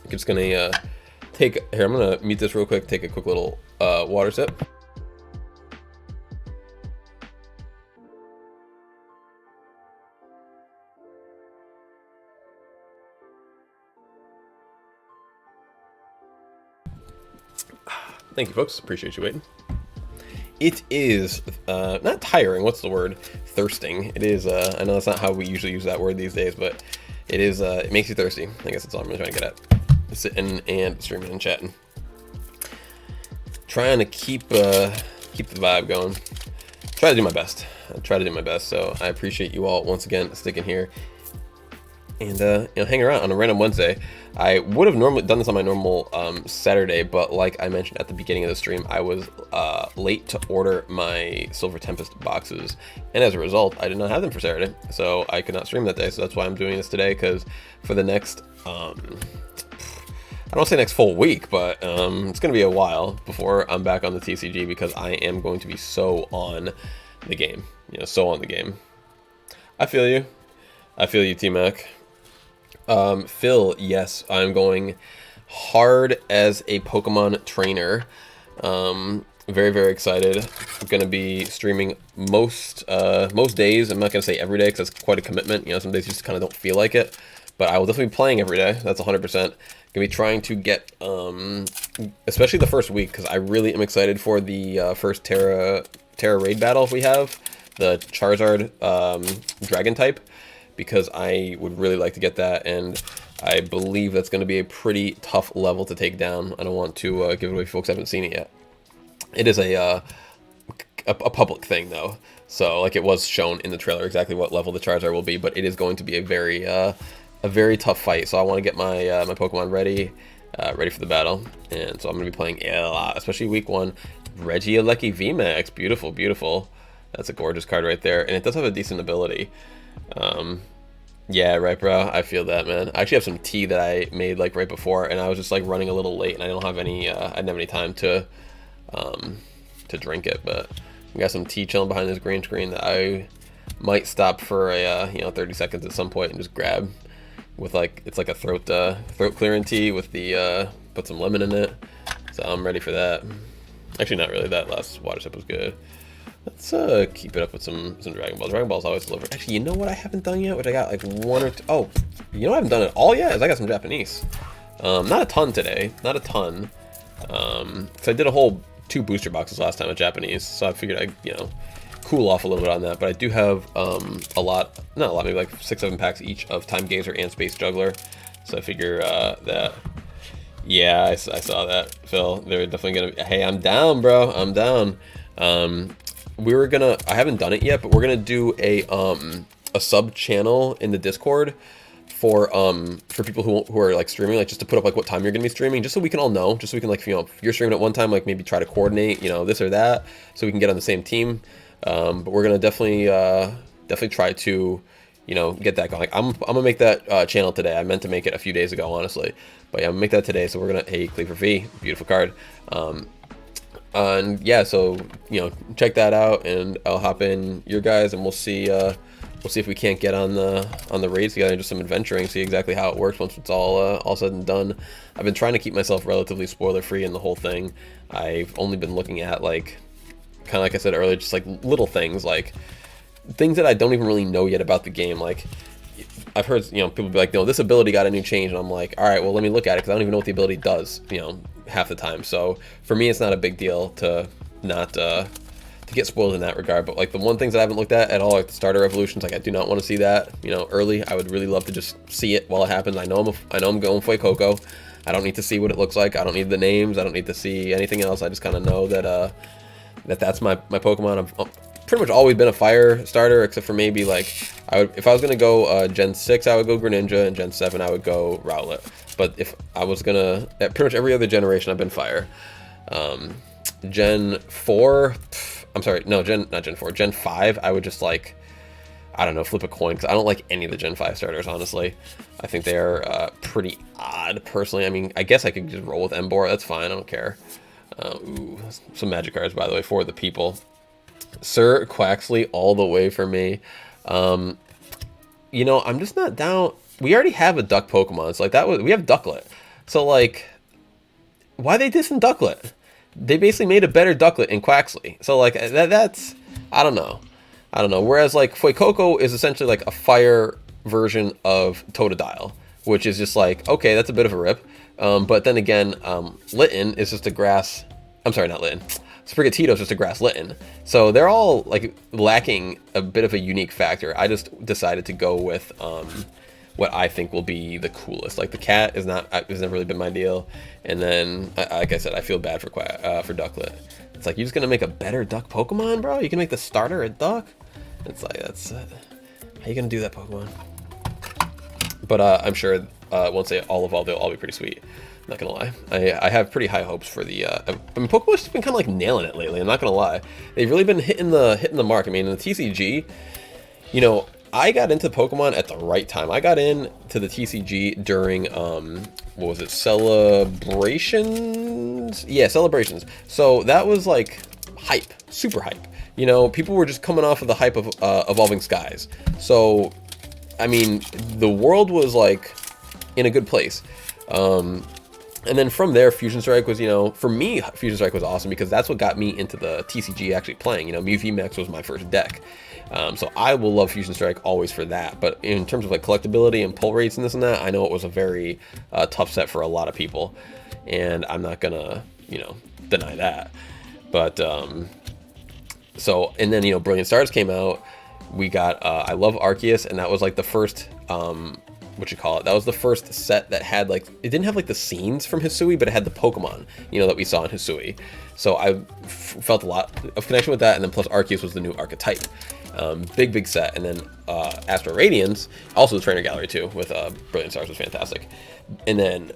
I'm just gonna I'm gonna mute this real quick, take a quick little water sip. Thank you, folks. Appreciate you waiting. It is not tiring. What's the word? Thirsting. It is. I know that's not how we usually use that word these days, but it is. It makes you thirsty. I guess that's all I'm really trying to get at. Sitting and streaming and chatting, trying to keep the vibe going. Try to do my best. I try to do my best. So I appreciate you all once again sticking here and hang around on a random Wednesday. I would have normally done this on my normal Saturday, but like I mentioned at the beginning of the stream, I was late to order my Silver Tempest boxes, and as a result, I did not have them for Saturday, so I could not stream that day. So that's why I'm doing this today, because for the next, I don't say next full week, but it's going to be a while before I'm back on the TCG, because I am going to be so on the game, so on the game. I feel you, T-Mac. Phil, yes, I'm going hard as a Pokemon trainer. Very, very excited. I'm going to be streaming most days. I'm not going to say every day, because that's quite a commitment. Some days you just kind of don't feel like it. But I will definitely be playing every day. That's 100%. Going to be trying to get, especially the first week, because I really am excited for the first Terra raid battle we have. The Charizard Dragon type. Because I would really like to get that, and I believe that's going to be a pretty tough level to take down. I don't want to give it away if folks haven't seen it yet. It is a public thing, though, so like it was shown in the trailer exactly what level the Charizard will be, but it is going to be a very tough fight. So I want to get my my Pokemon ready for the battle, and so I'm going to be playing a lot, especially week 1. Regieleki VMAX, beautiful, beautiful. That's a gorgeous card right there, and it does have a decent ability. Yeah, right, bro. I feel that, man. I actually have some tea that I made like right before, and I was just like running a little late, and I don't have any. I didn't have any time to drink it, but we got some tea chilling behind this green screen that I might stop for a 30 seconds at some point and just grab with like it's like a throat clearing tea with the put some lemon in it. So I'm ready for that. Actually, not really. That last water sip was good. Let's keep it up with some Dragon Balls. Dragon Balls always deliver. Actually, you know what I haven't done yet? Which I got like 1 or 2. Oh, you know what I haven't done it all yet? Is I got some Japanese. Not a ton today. Not a ton. Because I did a whole 2 booster boxes last time of Japanese. So I figured I'd, cool off a little bit on that. But I do have a lot, not a lot, maybe like 6-7 packs each of Time Gazer and Space Juggler. So I figure that... Yeah, I saw that, Phil. They're definitely going to... Hey, I'm down, bro. I'm down. I haven't done it yet, but we're gonna do a sub channel in the Discord for people who are like streaming, like just to put up like what time you're gonna be streaming, just so we can all know, just so we can like if you're streaming at one time, like maybe try to coordinate this or that, so we can get on the same team. But we're gonna definitely try to get that going. Like, I'm gonna make that channel today. I meant to make it a few days ago, honestly, but yeah, I'm gonna make that today. So we're gonna Cleaver V, beautiful card. And yeah, so check that out, and I'll hop in your guys, and we'll see if we can't get on the raids together and just some adventuring, see exactly how it works once it's all said and done. I've been trying to keep myself relatively spoiler free in the whole thing. I've only been looking at like kind of like I said earlier, just like little things, like things that I don't even really know yet about the game. Like I've heard people be like, no, this ability got a new change, and I'm like, all right, well, let me look at it, because I don't even know what the ability does half the time. So for me, it's not a big deal to not to get spoiled in that regard. But like the one things that I haven't looked at all, like the starter evolutions, like I do not want to see that early. I would really love to just see it while it happens. I know I'm going for Coco. I don't need to see what it looks like. I don't need the names. I don't need to see anything else. I just kind of know that that's my Pokemon. I've pretty much always been a fire starter, except for maybe like if I was gonna go Gen 6, I would go Greninja, and Gen 7 I would go Rowlet. But if I was gonna, at pretty much every other generation, I've been fire. Gen 4, I'm sorry, no, not Gen 4, Gen 5, I would just like, I don't know, flip a coin, because I don't like any of the Gen 5 starters, honestly. I think they are pretty odd, personally. I mean, I guess I could just roll with Emboar, that's fine, I don't care. Ooh, some magic cards, by the way, for the people. Sir Quaxley all the way for me. you know, I'm just not down. We already have a duck Pokemon. So like we have Ducklet. So like, why they dissing Ducklet? They basically made a better Ducklet in Quaxley. So like that's, I don't know. Whereas like Fuecoco is essentially like a fire version of Totodile, which is just like, okay, that's a bit of a rip. But then again, Litten is just a grass. I'm sorry, not Litten. Sprigatito is just a grass Litten. So they're all like lacking a bit of a unique factor. I just decided to go with what I think will be the coolest. Like the cat has never really been my deal. And then, like I said, I feel bad for Ducklet. It's like, you're just gonna make a better duck Pokemon, bro? You can make the starter a duck? It's like, that's how you gonna do that, Pokemon? But I'm sure once they all evolve, they'll all be pretty sweet. Not gonna lie, I have pretty high hopes for the. I mean, Pokemon's just been kind of like nailing it lately. I'm not gonna lie, they've really been hitting the mark. I mean, in the TCG, you know, I got into Pokemon at the right time. I got into the TCG during what was it? Celebrations? Yeah, Celebrations. So that was like hype, super hype. You know, people were just coming off of the hype of Evolving Skies. So, I mean, the world was like in a good place. And then from there, Fusion Strike was, you know, for me, Fusion Strike was awesome because that's what got me into the TCG actually playing. You know, Mew VMAX was my first deck. So I will love Fusion Strike always for that. But in terms of like collectability and pull rates and this and that, I know it was a very tough set for a lot of people. And I'm not gonna, you know, deny that. But, so, and then, you know, Brilliant Stars came out. We got, I love Arceus, and that was like the first, that was the first set that had like, it didn't have like the scenes from Hisui, but it had the Pokemon, you know, that we saw in Hisui. So I felt a lot of connection with that, and then plus Arceus was the new archetype. Big set. And then Astro Radiance, also the trainer gallery too, with Brilliant Stars was fantastic. And then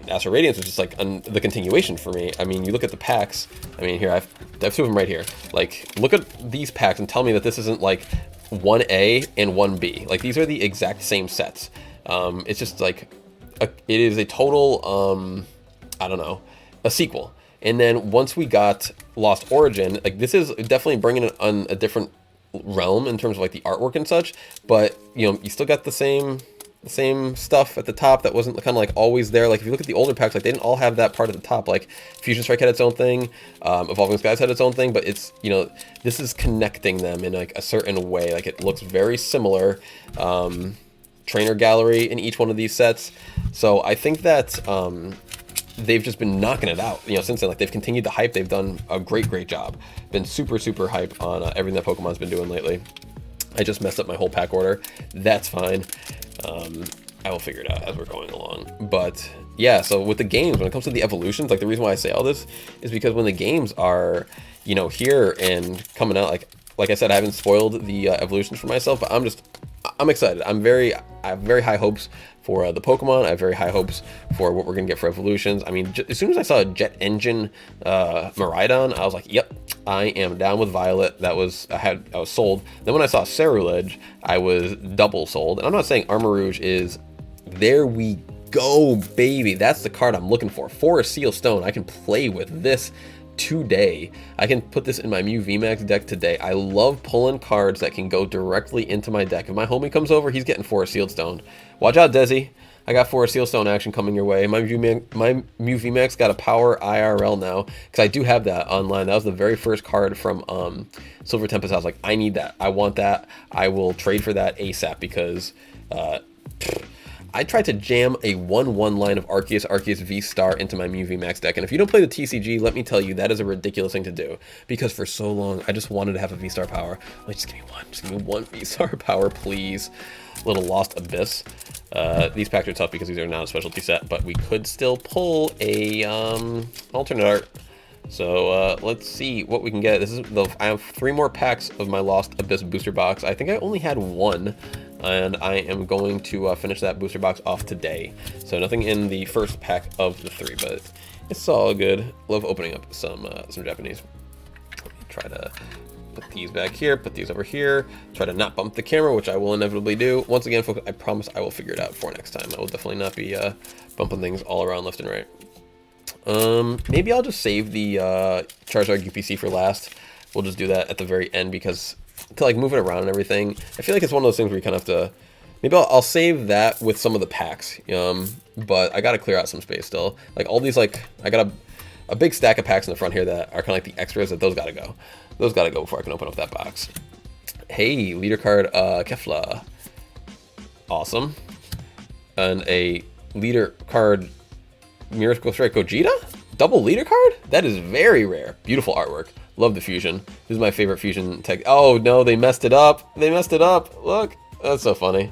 Astro Radiance was just like the continuation for me. I mean, you look at the packs. I mean, here I have two of them right here. Like, look at these packs and tell me that this isn't like 1A and 1B. Like, these are the exact same sets. It's just like it is a total I don't know, a sequel. And then once we got Lost Origin, like, this is definitely bringing it on a different realm in terms of like the artwork and such, but you know, you still got the same stuff at the top that wasn't kind of like always there. Like, if you look at the older packs, like, they didn't all have that part at the top. Like, Fusion Strike had its own thing, Evolving Skies had its own thing, but it's, you know, this is connecting them in like a certain way. Like, it looks very similar. Trainer gallery in each one of these sets. So I think that they've just been knocking it out, you know, since then. Like, they've continued the hype. They've done a great job. Been super hype on everything that Pokemon's been doing lately. I just messed up my whole pack order. That's fine. I will figure it out as we're going along. But yeah, so with the games, when it comes to the evolutions, like, the reason why I say all this is because when the games are, you know, here and coming out, like I said, I haven't spoiled the evolutions for myself, but I'm excited. I have very high hopes for the Pokemon. I have very high hopes for what we're gonna get for evolutions. I mean, as soon as I saw a Jet Engine Miraidon, I was like, yep, I am down with Violet. I was sold. Then when I saw Ceruledge, I was double sold. And I'm not saying Armarouge is, there we go, baby. That's the card I'm looking for. For a Seal Stone, I can play with this today. I can put this in my Mew VMAX deck today. I love pulling cards that can go directly into my deck. If my homie comes over, he's getting Forest Sealed Stone. Watch out, Desi. I got Forest Sealed Stone action coming your way. My Mew VMAX got a power IRL now, because I do have that online. That was the very first card from Silver Tempest. I was like, I need that. I want that. I will trade for that ASAP, because I tried to jam a 1/1 line of Arceus V-Star into my Mew VMAX deck, and if you don't play the TCG, let me tell you, that is a ridiculous thing to do, because for so long, I just wanted to have a V-Star power. Like, just give me one V-Star power, please. Little Lost Abyss. These packs are tough because these are not a specialty set, but we could still pull a alternate art. So let's see what we can get. I have 3 more packs of my Lost Abyss booster box. I think I only had 1. And I am going to finish that booster box off today. So nothing in the first pack of the 3, but it's all good. Love opening up some Japanese. Try to put these back here, put these over here. Try to not bump the camera, which I will inevitably do. Once again, folks, I promise I will figure it out for next time. I will definitely not be bumping things all around left and right. Maybe I'll just save the Charizard UPC for last. We'll just do that at the very end, because to like move it around and everything, I feel like it's one of those things where you kind of have to Maybe I'll save that with some of the packs. But I gotta clear out some space still. Like all these, like I got a big stack of packs in the front here that are kind of like the extras. That those gotta go. Those gotta go before I can open up that box. Hey, leader card, Kefla. Awesome. And a leader card, Miracle Strike Gogeta? Double leader card? That is very rare. Beautiful artwork. Love the fusion. This is my favorite fusion tech. Oh no, they messed it up. They messed it up. Look, that's so funny.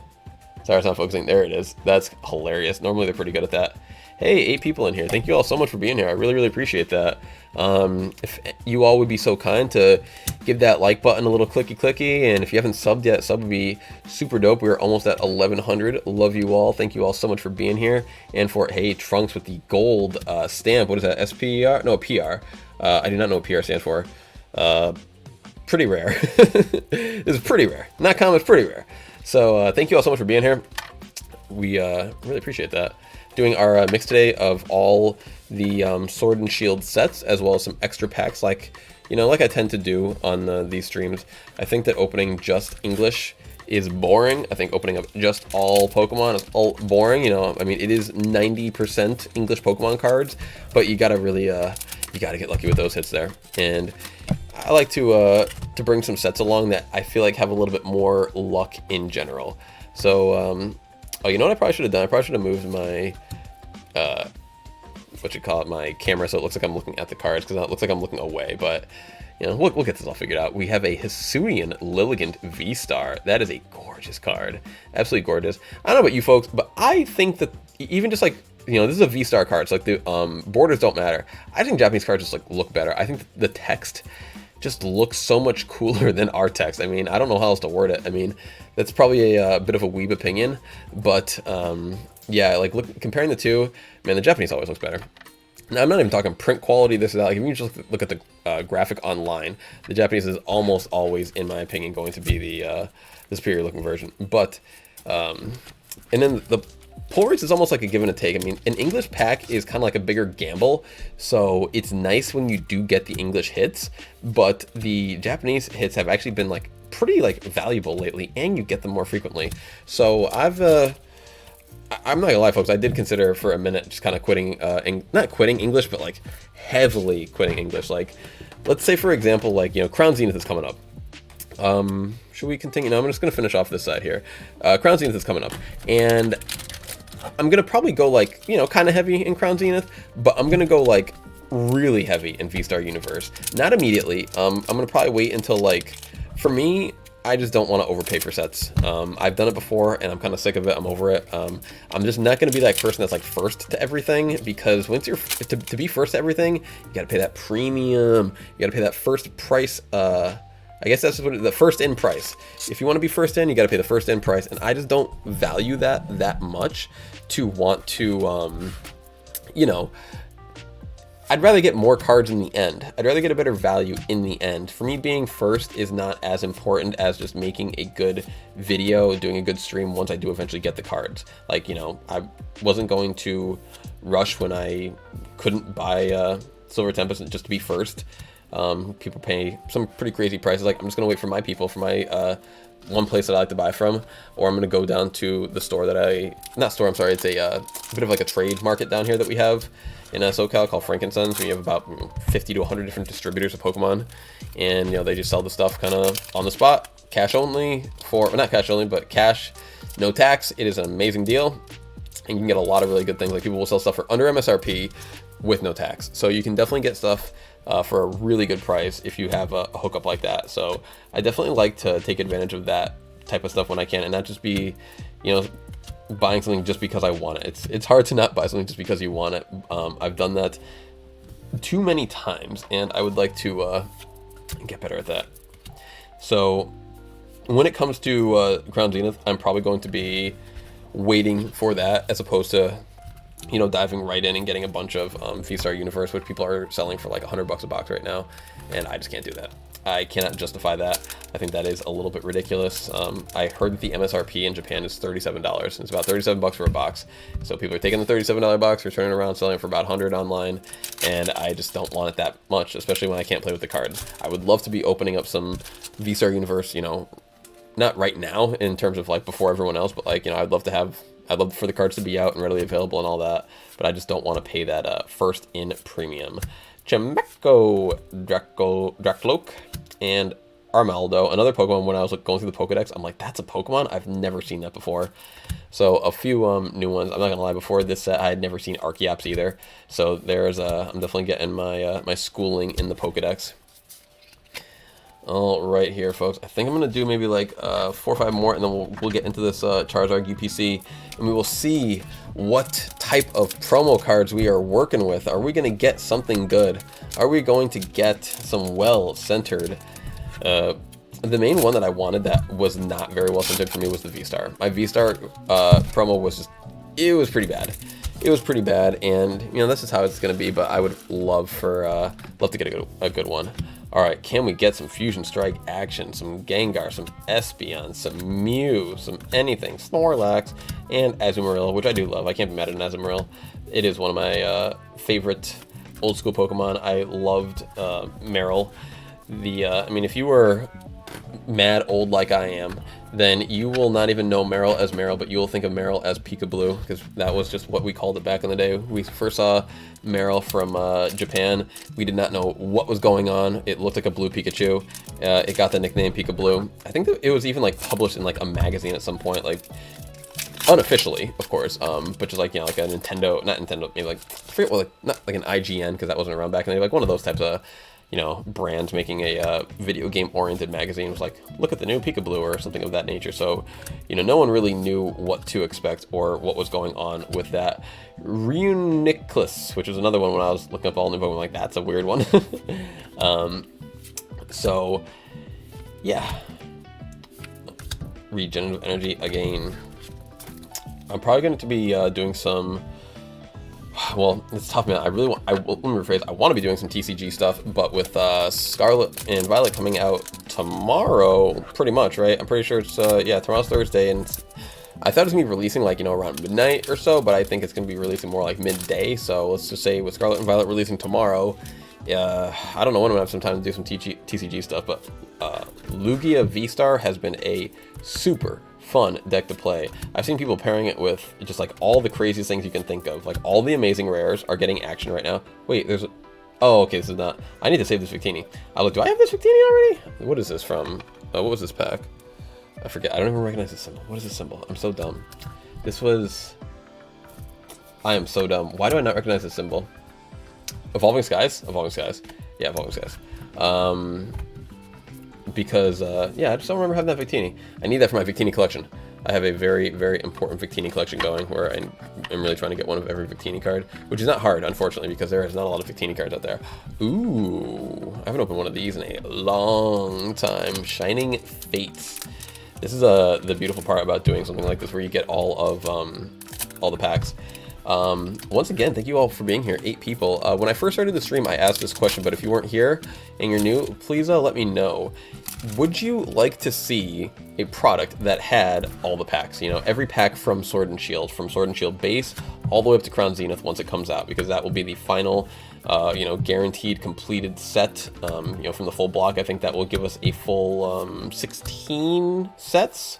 Sorry, it's not focusing. There it is. That's hilarious. Normally they're pretty good at that. Hey, 8 people in here. Thank you all so much for being here. I really, really appreciate that. If you all would be so kind to give that like button a little clicky, and if you haven't subbed yet, sub would be super dope. We're almost at 1100. Love you all. Thank you all so much for being here, and for, hey, Trunks with the gold stamp. What is that? SPR? No, PR. I do not know what PR stands for. Pretty rare. This is pretty rare. Not common, it's pretty rare. So thank you all so much for being here. We really appreciate that. Doing our mix today of all the Sword and Shield sets, as well as some extra packs, like I tend to do on these streams. I think that opening just English is boring. I think opening up just all Pokemon is all boring. I mean, it is 90% English Pokemon cards, but you gotta really you gotta get lucky with those hits there. And I like to bring some sets along that I feel like have a little bit more luck in general. So oh, you know what I probably should have done? I probably should have moved my, my camera so it looks like I'm looking at the cards, because it looks like I'm looking away, but, we'll get this all figured out. We have a Hisuian Lilligant V-Star. That is a gorgeous card. Absolutely gorgeous. I don't know about you folks, but I think that even just like, this is a V-Star card, so like the borders don't matter. I think Japanese cards just like look better. I think the text just looks so much cooler than our text. I mean, I don't know how else to word it. I mean, that's probably a bit of a weeb opinion, but yeah, like comparing the two, man, the Japanese always looks better. Now, I'm not even talking print quality, this or that. Like, if you just look at the graphic online, the Japanese is almost always, in my opinion, going to be the superior looking version. But and then the pull rates is almost like a give and a take. I mean, an English pack is kind of like a bigger gamble, so it's nice when you do get the English hits, but the Japanese hits have actually been like pretty like valuable lately, and you get them more frequently. So I'm not gonna lie, folks, I did consider for a minute just kind of quitting, not quitting English, but like heavily quitting English. Like, let's say for example, like, Crown Zenith is coming up. Should we continue? No, I'm just gonna finish off this side here. Crown Zenith is coming up, and I'm gonna probably go like, kind of heavy in Crown Zenith, but I'm gonna go like really heavy in V-Star Universe. Not immediately. I'm gonna probably wait until, like, for me, I just don't want to overpay for sets. I've done it before, and I'm kind of sick of it. I'm over it. I'm just not going to be that person that's like first to everything, because once you're to be first to everything, you got to pay that premium. You got to pay that first price. I guess that's what the first in price. If you want to be first in, you got to pay the first in price, and I just don't value that much to want to, I'd rather get more cards in the end. I'd rather get a better value in the end. For me, being first is not as important as just making a good video, doing a good stream once I do eventually get the cards. Like, I wasn't going to rush when I couldn't buy Silver Tempest just to be first. People pay some pretty crazy prices. Like, I'm just gonna wait for my people, for my one place that I like to buy from, or I'm gonna go down to the store that it's a bit of like a trade market down here that we have in SoCal called Frankensons. We have about 50 to 100 different distributors of Pokemon, and they just sell the stuff kind of on the spot, cash only, not cash only, but cash, no tax. It is an amazing deal, and you can get a lot of really good things. Like, people will sell stuff for under MSRP with no tax, so you can definitely get stuff for a really good price if you have a hookup like that. So I definitely like to take advantage of that type of stuff when I can, and not just be, buying something just because I want it. It's hard to not buy something just because you want it. I've done that too many times, and I would like to get better at that. So when it comes to Crown Zenith, I'm probably going to be waiting for that, as opposed to diving right in and getting a bunch of V-Star Universe, which people are selling for like $100 a box right now, and I just can't do that. I cannot justify that. I think that is a little bit ridiculous. I heard that the MSRP in Japan is $37. It's about $37 for a box. So people are taking the $37 box, returning it around, selling it for about $100 online, and I just don't want it that much, especially when I can't play with the cards. I would love to be opening up some V-Star Universe, not right now in terms of like before everyone else, but like, you know, I'd love for the cards to be out and readily available and all that, but I just don't want to pay that first in premium. Chimecho, Dracloak, and Armaldo, another Pokemon. When I was going through the Pokedex, I'm like, that's a Pokemon? I've never seen that before. So a few new ones. I'm not gonna lie, before this set I had never seen Archeops either. So there's I'm definitely getting my my schooling in the Pokedex. All right, here, folks. I think I'm gonna do maybe like 4 or 5 more, and then we'll get into this Charizard UPC, and we will see what type of promo cards we are working with. Are we gonna get something good? Are we going to get some well-centered? The main one that I wanted that was not very well centered for me was the V-Star. My V-Star promo was just, it was pretty bad. It was pretty bad, and you know, this is how it's gonna be. But I would love to get a good one. All right, can we get some Fusion Strike action, some Gengar, some Espeon, some Mew, some anything, Snorlax, and Azumarill, which I do love. I can't be mad at an Azumarill. It is one of my favorite old school Pokemon. I loved Marill. I mean, if you were mad old like I am, then you will not even know Marill as Marill, but you will think of Marill as Peekaboo, because that was just what we called it back in the day. We first saw Marill from Japan. We did not know what was going on. It looked like a blue Pikachu. It got the nickname Peekaboo. I think that it was even like published in like a magazine at some point, like unofficially, of course, but just like, you know, like a not Nintendo, maybe like, I forget what, like, not like an IGN, because that wasn't around back in the day, like one of those types of, you know, brands making a video game oriented magazine was like, look at the new Peekaboo or something of that nature. So, you know, no one really knew what to expect or what was going on with that. Reuniclus, which was another one when I was looking up all new Pokemon, like, that's a weird one. So yeah, regenerative energy again. I'm probably going to be doing some, well, it's tough, man. Let me rephrase. I want to be doing some TCG stuff, but with Scarlet and Violet coming out tomorrow, pretty much, right? I'm pretty sure it's, yeah, tomorrow's Thursday, and I thought it was going to be releasing, like, you know, around midnight or so, but I think it's going to be releasing more like midday. So let's just say with Scarlet and Violet releasing tomorrow, I don't know when I'm going to have some time to do some TCG stuff, but Lugia V-Star has been a super fun deck to play. I've seen people pairing it with just like all the craziest things you can think of. Like all the amazing rares are getting action right now. Wait, there's a, oh, okay, this is not, I need to save this Victini. Do I have this Victini already? What is this from? What was this pack? I forget. I don't even recognize this symbol. What is this symbol? I'm so dumb. This was, I am so dumb. Why do I not recognize this symbol? Evolving Skies? Evolving Skies. Yeah, Evolving Skies. Because, yeah, I just don't remember having that Victini. I need that for my Victini collection. I have a very, very important Victini collection going where I'm really trying to get one of every Victini card, which is not hard, unfortunately, because there is not a lot of Victini cards out there. Ooh, I haven't opened one of these in a long time. Shining Fates. This is the beautiful part about doing something like this, where you get all of all the packs. Once again, thank you all for being here. 8 people. When I first started the stream, I asked this question, but if you weren't here and you're new, please let me know. Would you like to see a product that had all the packs? You know, every pack from Sword and Shield base all the way up to Crown Zenith once it comes out, because that will be the final, you know, guaranteed completed set. You know, from the full block, I think that will give us a full 16 sets.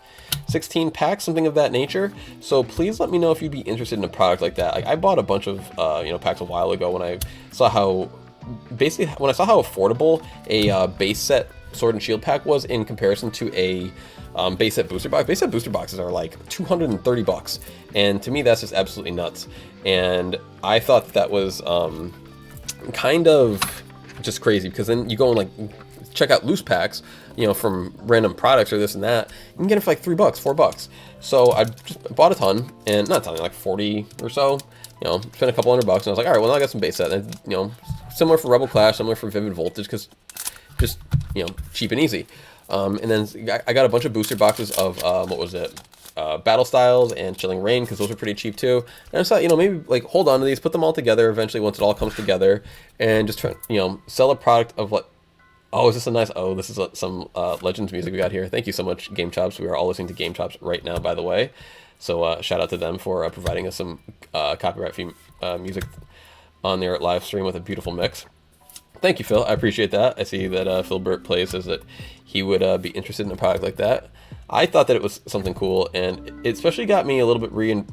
16 packs, something of that nature. So please let me know if you'd be interested in a product like that. Like, I bought a bunch of you know, packs a while ago when I saw how affordable a base set Sword and Shield pack was in comparison to a base set booster box. Base set booster boxes are like $230, and to me that's just absolutely nuts. And I thought that was kind of just crazy, because then you go and like check out loose packs, you know, from random products or this and that, you can get it for like $3, $4. So I just bought a ton, and not a ton, like 40 or so, you know, spent a couple $100, and I was like, all right, well, now I got some base set, and, you know, similar for Rebel Clash, similar for Vivid Voltage, because just, you know, cheap and easy. And then I got a bunch of booster boxes of, what was it? Battle Styles and Chilling Reign, because those are pretty cheap too. And I thought, you know, maybe like hold on to these, put them all together eventually once it all comes together, and just try, you know, sell a product of what. Oh, is this a nice... Oh, this is some Legends music we got here. Thank you so much, Game Chops. We are all listening to Game Chops right now, by the way. So shout out to them for providing us some copyright-free music on their live stream with a beautiful mix. thank you, Phil. I appreciate that. I see that Phil Burt Plays says that he would be interested in a product like that. I thought that it was something cool, and it especially got me a little bit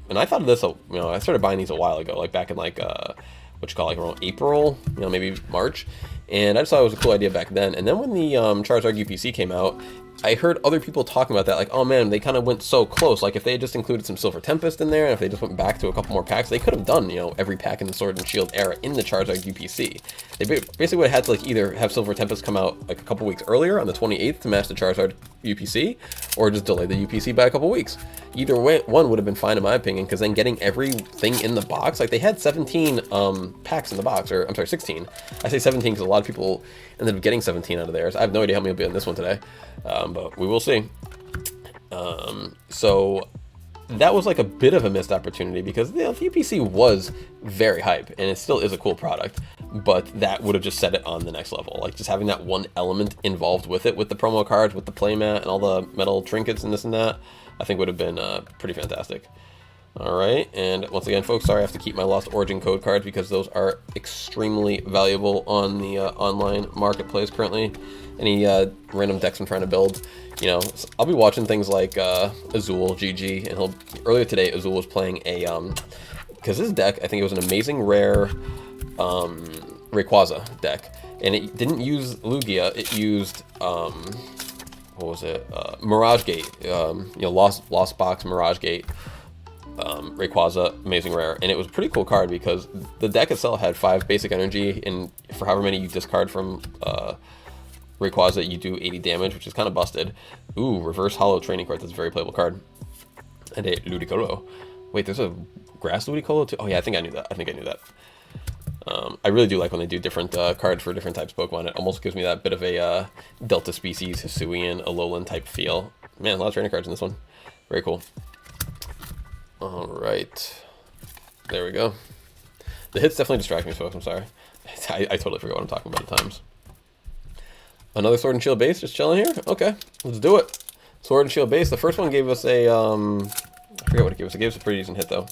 and I thought of this, I started buying these a while ago, like back in like, around April, maybe March. And I just thought it was a cool idea back then. And then when the Charizard UPC came out, I heard other people talking about that, like, oh man, they kind of went so close. Like, if they had just included some Silver Tempest in there, and if they just went back to a couple more packs, they could have done, every pack in the Sword and Shield era in the Charizard UPC. They basically would have had to, like, either have Silver Tempest come out, like, a couple weeks earlier on the 28th to match the Charizard UPC, or just delay the UPC by a couple weeks. Either way, one would have been fine in my opinion, because then getting everything in the box, like, they had 17 packs in the box, or, I'm sorry, 16. I say 17 because a lot of people ended up getting 17 out of theirs. I have no idea how many will be on this one today. But we will see. So that was like a bit of a missed opportunity because the UPC was very hype and it still is a cool product, but that would have just set it on the next level. Like just having that one element involved with it, with the promo cards, with the playmat and all the metal trinkets and this and that, I think would have been pretty fantastic. All right, and once again, folks, sorry I have to keep my Lost Origin code cards because those are extremely valuable on the online marketplace currently. Any random decks I'm trying to build, I'll be watching things like Azul GG, and earlier today Azul was playing a because his deck, I think it was an amazing rare Rayquaza deck, and it didn't use Lugia, it used what was it, Mirage Gate, Lost Box Mirage Gate. Rayquaza, amazing rare, and it was a pretty cool card because the deck itself had 5 basic energy, and for however many you discard from Rayquaza, you do 80 damage, which is kind of busted. Ooh, reverse hollow training card, that's a very playable card. And a Ludicolo. Wait, there's a grass Ludicolo too? Oh yeah, I think I knew that. I really do like when they do different cards for different types of Pokemon. It almost gives me that bit of a Delta Species, Hisuian, Alolan type feel. Man, a lot of training cards in this one. Very cool. All right, there we go. The hits definitely distract me, folks. I'm sorry. I totally forgot what I'm talking about at times. Another Sword and Shield base just chilling here. Okay, let's do it. Sword and Shield base. The first one gave us a I forget what it gave us. It gave us a pretty decent hit though.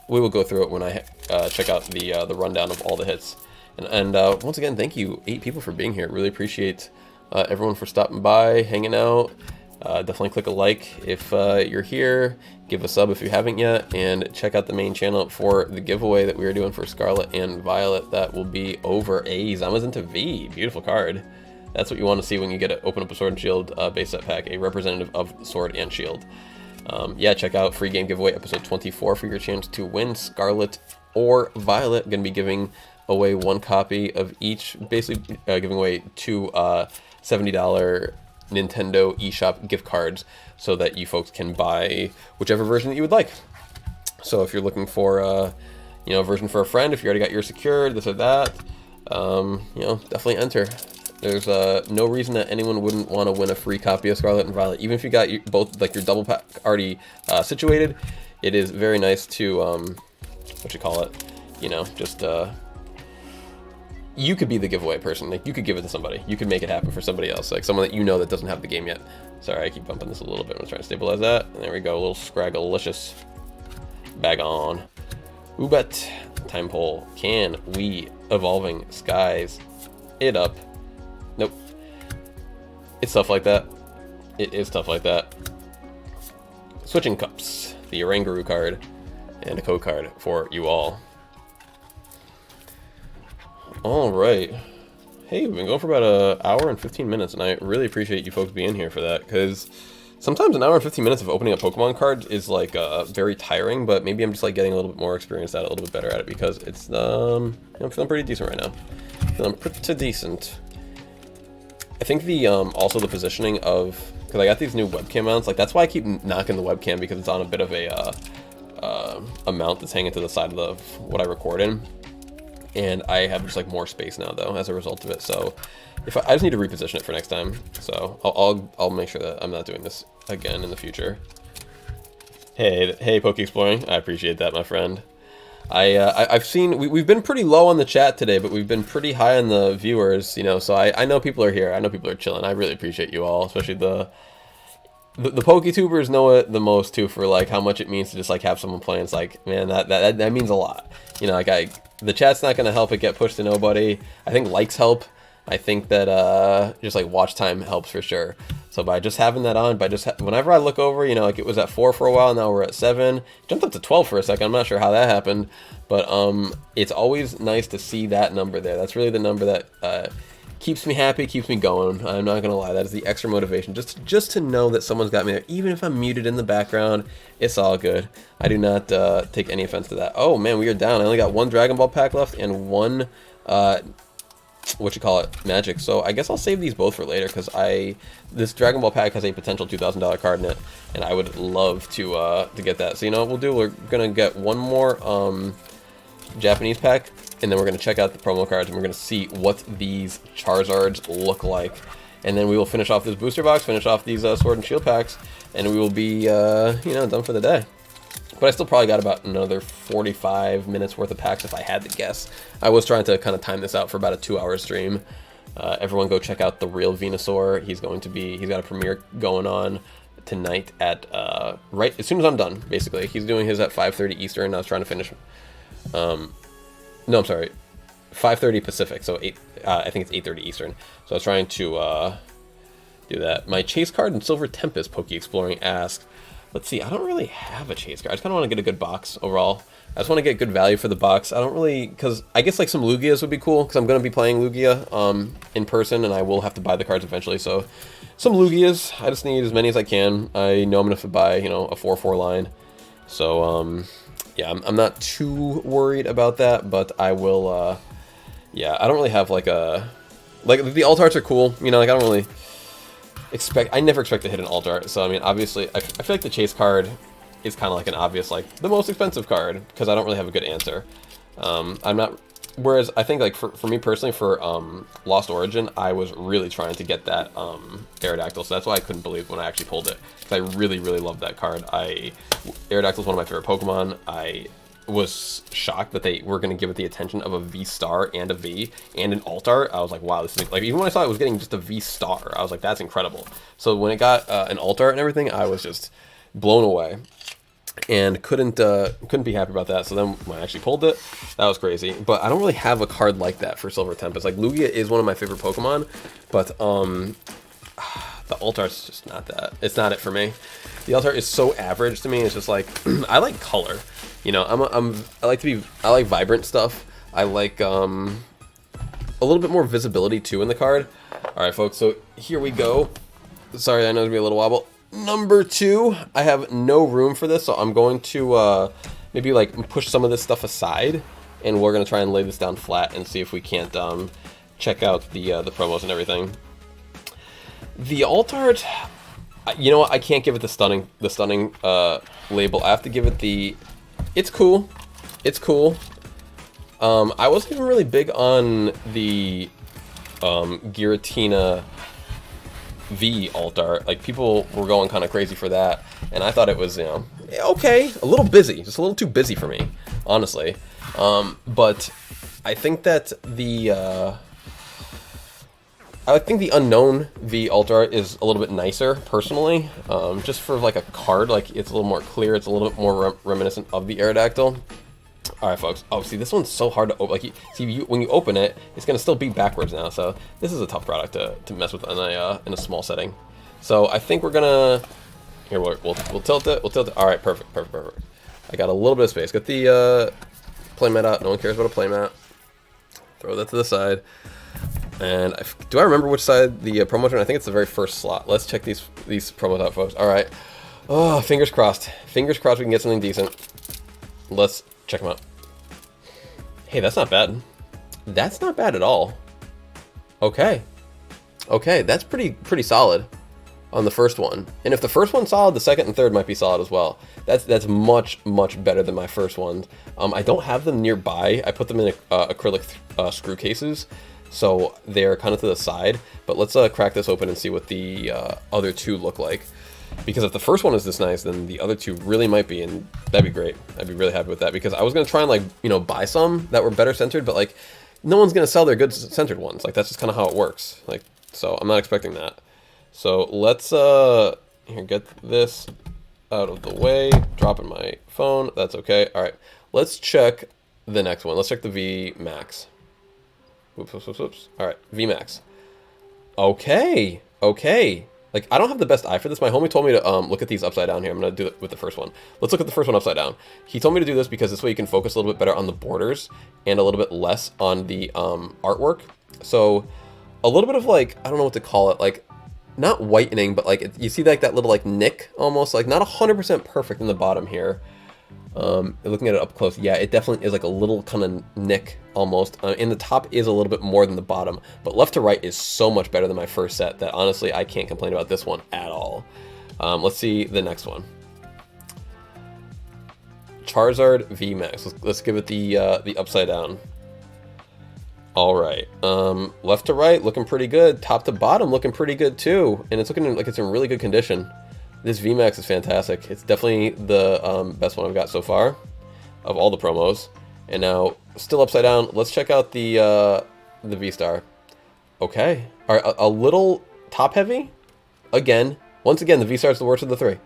We will go through it when I check out the rundown of all the hits. And once again, thank you 8 people for being here. Really appreciate everyone for stopping by, hanging out. Definitely click a like if you're here. Give a sub if you haven't yet, and check out the main channel for the giveaway that we are doing for Scarlet and Violet. That will be over a Zamazenta V. Beautiful card. That's what you want to see when you get to open up a Sword and Shield base set pack, a representative of Sword and Shield. Yeah, check out free game giveaway episode 24 for your chance to win Scarlet or Violet. I'm going to be giving away 1 copy of each, basically giving away 2 $70 Nintendo eShop gift cards so that you folks can buy whichever version that you would like. So if you're looking for a version for a friend, if you already got yours secured, this or that, definitely enter. There's no reason that anyone wouldn't want to win a free copy of Scarlet and Violet, even if you got both, like your double pack already situated. It is very nice to you could be the giveaway person. Like, you could give it to somebody. You could make it happen for somebody else, like someone that that doesn't have the game yet. Sorry, I keep bumping this a little bit. I'm trying to stabilize that. And there we go, a little Scragglicious. Bag on. Ubat. Time poll. Can we Evolving Skies it up? Nope. It's tough like that. It is tough like that. Switching Cups. The Oranguru card. And a code card for you all. Alright. Hey, we've been going for about an hour and 15 minutes, and I really appreciate you folks being here for that, because sometimes an hour and 15 minutes of opening up Pokemon cards is like very tiring, but maybe I'm just like getting a little bit more experience at it, a little bit better at it, because it's, I'm feeling pretty decent right now. Feeling pretty decent. I think the, also the positioning of, because I got these new webcam mounts, like that's why I keep knocking the webcam, because it's on a bit of a mount that's hanging to the side of what I record in. And I have just like more space now though as a result of it. So if I just need to reposition it for next time. So I'll make sure that I'm not doing this again in the future. Hey, Poke Exploring, I appreciate that, my friend. I've seen we've been pretty low on the chat today, but we've been pretty high on the viewers, so I know people are here. I know people are chilling. I really appreciate you all, especially the PokeTubers know it the most too, for like how much it means to just like have someone playing. It's like, man, that means a lot. The chat's not gonna help it get pushed to nobody. I think likes help. I think that just like watch time helps for sure. So by just having that on, whenever I look over, you know, like it was at 4 for a while, now we're at 7. Jumped up to 12 for a second. I'm not sure how that happened, but it's always nice to see that number there. That's really the number that keeps me happy, keeps me going. I'm not gonna lie, that is the extra motivation. Just to know that someone's got me there, even if I'm muted in the background, it's all good. I do not take any offense to that. Oh man, we are down. I only got 1 Dragon Ball pack left and 1 Magic. So I guess I'll save these both for later, because this Dragon Ball pack has a potential $2,000 card in it, and I would love to get that. So you know what we'll do? We're gonna get 1 more Japanese pack, and then we're gonna check out the promo cards, and we're gonna see what these Charizards look like, and then we will finish off this booster box, finish off these Sword and Shield packs, and we will be you know, done for the day. But I still probably got about another 45 minutes worth of packs if I had to guess. I was trying to kind of time this out for about a 2-hour stream. Everyone go check out the real Venusaur. He's got a premiere going on tonight at right as soon as I'm done, basically. He's doing his at 5:30 Eastern. I was trying to finish no, I'm sorry, 5:30 Pacific, so I think it's 8:30 Eastern. So I was trying to do that. My chase card in Silver Tempest, Poke Exploring asks. Let's see, I don't really have a chase card. I just kind of want to get a good box overall. I just want to get good value for the box. I don't really, because I guess like some Lugias would be cool, because I'm going to be playing Lugia in person, and I will have to buy the cards eventually. So some Lugias, I just need as many as I can. I know I'm going to have to buy, you know, a 4/4 line. So yeah, I'm not too worried about that, but I will, yeah, I don't really have like the alt arts are cool, you know, like I don't really I never expect to hit an alt art, so I mean, obviously, I feel like the chase card is kind of like an obvious, like, the most expensive card, because I don't really have a good answer. I'm not, whereas I think, like, for me personally, for Lost Origin, I was really trying to get that Aerodactyl, so that's why I couldn't believe when I actually pulled it, because I really, really loved that card. Aerodactyl is one of my favorite Pokemon. I was shocked that they were going to give it the attention of a V-Star and a V and an alt art. I was like, wow, this is like, even when I saw it was getting just a V-Star, I was like, that's incredible. So when it got an alt art and everything, I was just blown away and couldn't be happy about that. So then when I actually pulled it, that was crazy. But I don't really have a card like that for Silver Tempest. Like, Lugia is one of my favorite Pokemon, but the alt art's just not that. It's not it for me. The alt art is so average to me. It's just like, I like color. You know, I like vibrant stuff. I like a little bit more visibility too in the card. All right, folks. So here we go. Sorry, I know it's gonna be a little wobble. Number 2. I have no room for this, so I'm going to maybe like push some of this stuff aside, and we're gonna try and lay this down flat and see if we can't check out the promos and everything. The alt art, you know what? I can't give it the stunning label. I have to give it the. It's cool. It's cool. I wasn't even really big on the Giratina V alt art. Like, people were going kind of crazy for that, and I thought it was, you know, okay, a little busy, just a little too busy for me, honestly. But I think that the unknown V alt art is a little bit nicer, personally. Just for like a card, like, it's a little more clear, it's a little bit more reminiscent of the Aerodactyl. Alright, folks. Oh, see, this one's so hard to open. Like, when you open it, it's going to still be backwards now, so this is a tough product to mess with in a small setting. So I think we're going to... Here, we'll tilt it. We'll tilt it. Alright, perfect. I got a little bit of space. Got the playmat out. No one cares about a playmat. Throw that to the side. And do I remember which side the promotion? I think it's the very first slot. Let's check these promos out, folks. All right. Oh, fingers crossed. Fingers crossed we can get something decent. Let's check them out. Hey, that's not bad. That's not bad at all. Okay. Okay, that's pretty solid on the first one. And if the first one's solid, the second and third might be solid as well. That's much better than my first ones. I don't have them nearby. I put them in acrylic screw cases, so they're kind of to the side. But let's crack this open and see what the other two look like. Because if the first one is this nice, then the other two really might be, and that'd be great. I'd be really happy with that, because I was gonna try and, like, you know, buy some that were better centered, but like, no one's gonna sell their good centered ones. Like, that's just kind of how it works. Like, so I'm not expecting that. So let's here, get this out of the way. Dropping my phone. That's okay. All right, let's check the next one. Let's check the V Max. Whoops. All right, VMAX. Okay. Like, I don't have the best eye for this. My homie told me to look at these upside down here. I'm going to do it with the first one. Let's look at the first one upside down. He told me to do this because this way you can focus a little bit better on the borders and a little bit less on the artwork. So a little bit of, like, I don't know what to call it, like, not whitening, but like you see like that little like nick almost, like not 100% perfect in the bottom here. Looking at it up close, yeah, it definitely is like a little kind of nick almost. In the top is a little bit more than the bottom, but left to right is so much better than my first set that honestly I can't complain about this one at all. Let's see the next one. Charizard VMAX. Let's give it the upside down. All right, left to right looking pretty good. Top to bottom looking pretty good too, and it's looking like it's in really good condition. This VMAX is fantastic. It's definitely the best one I've got so far of all the promos. And now, still upside down. Let's check out the V-Star. Okay, all right, a little top heavy. Once again, the V-Star is the worst of the three.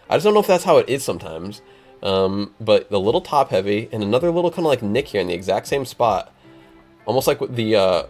I just don't know if that's how it is sometimes. But the little top heavy and another little kind of like nick here in the exact same spot. Almost like the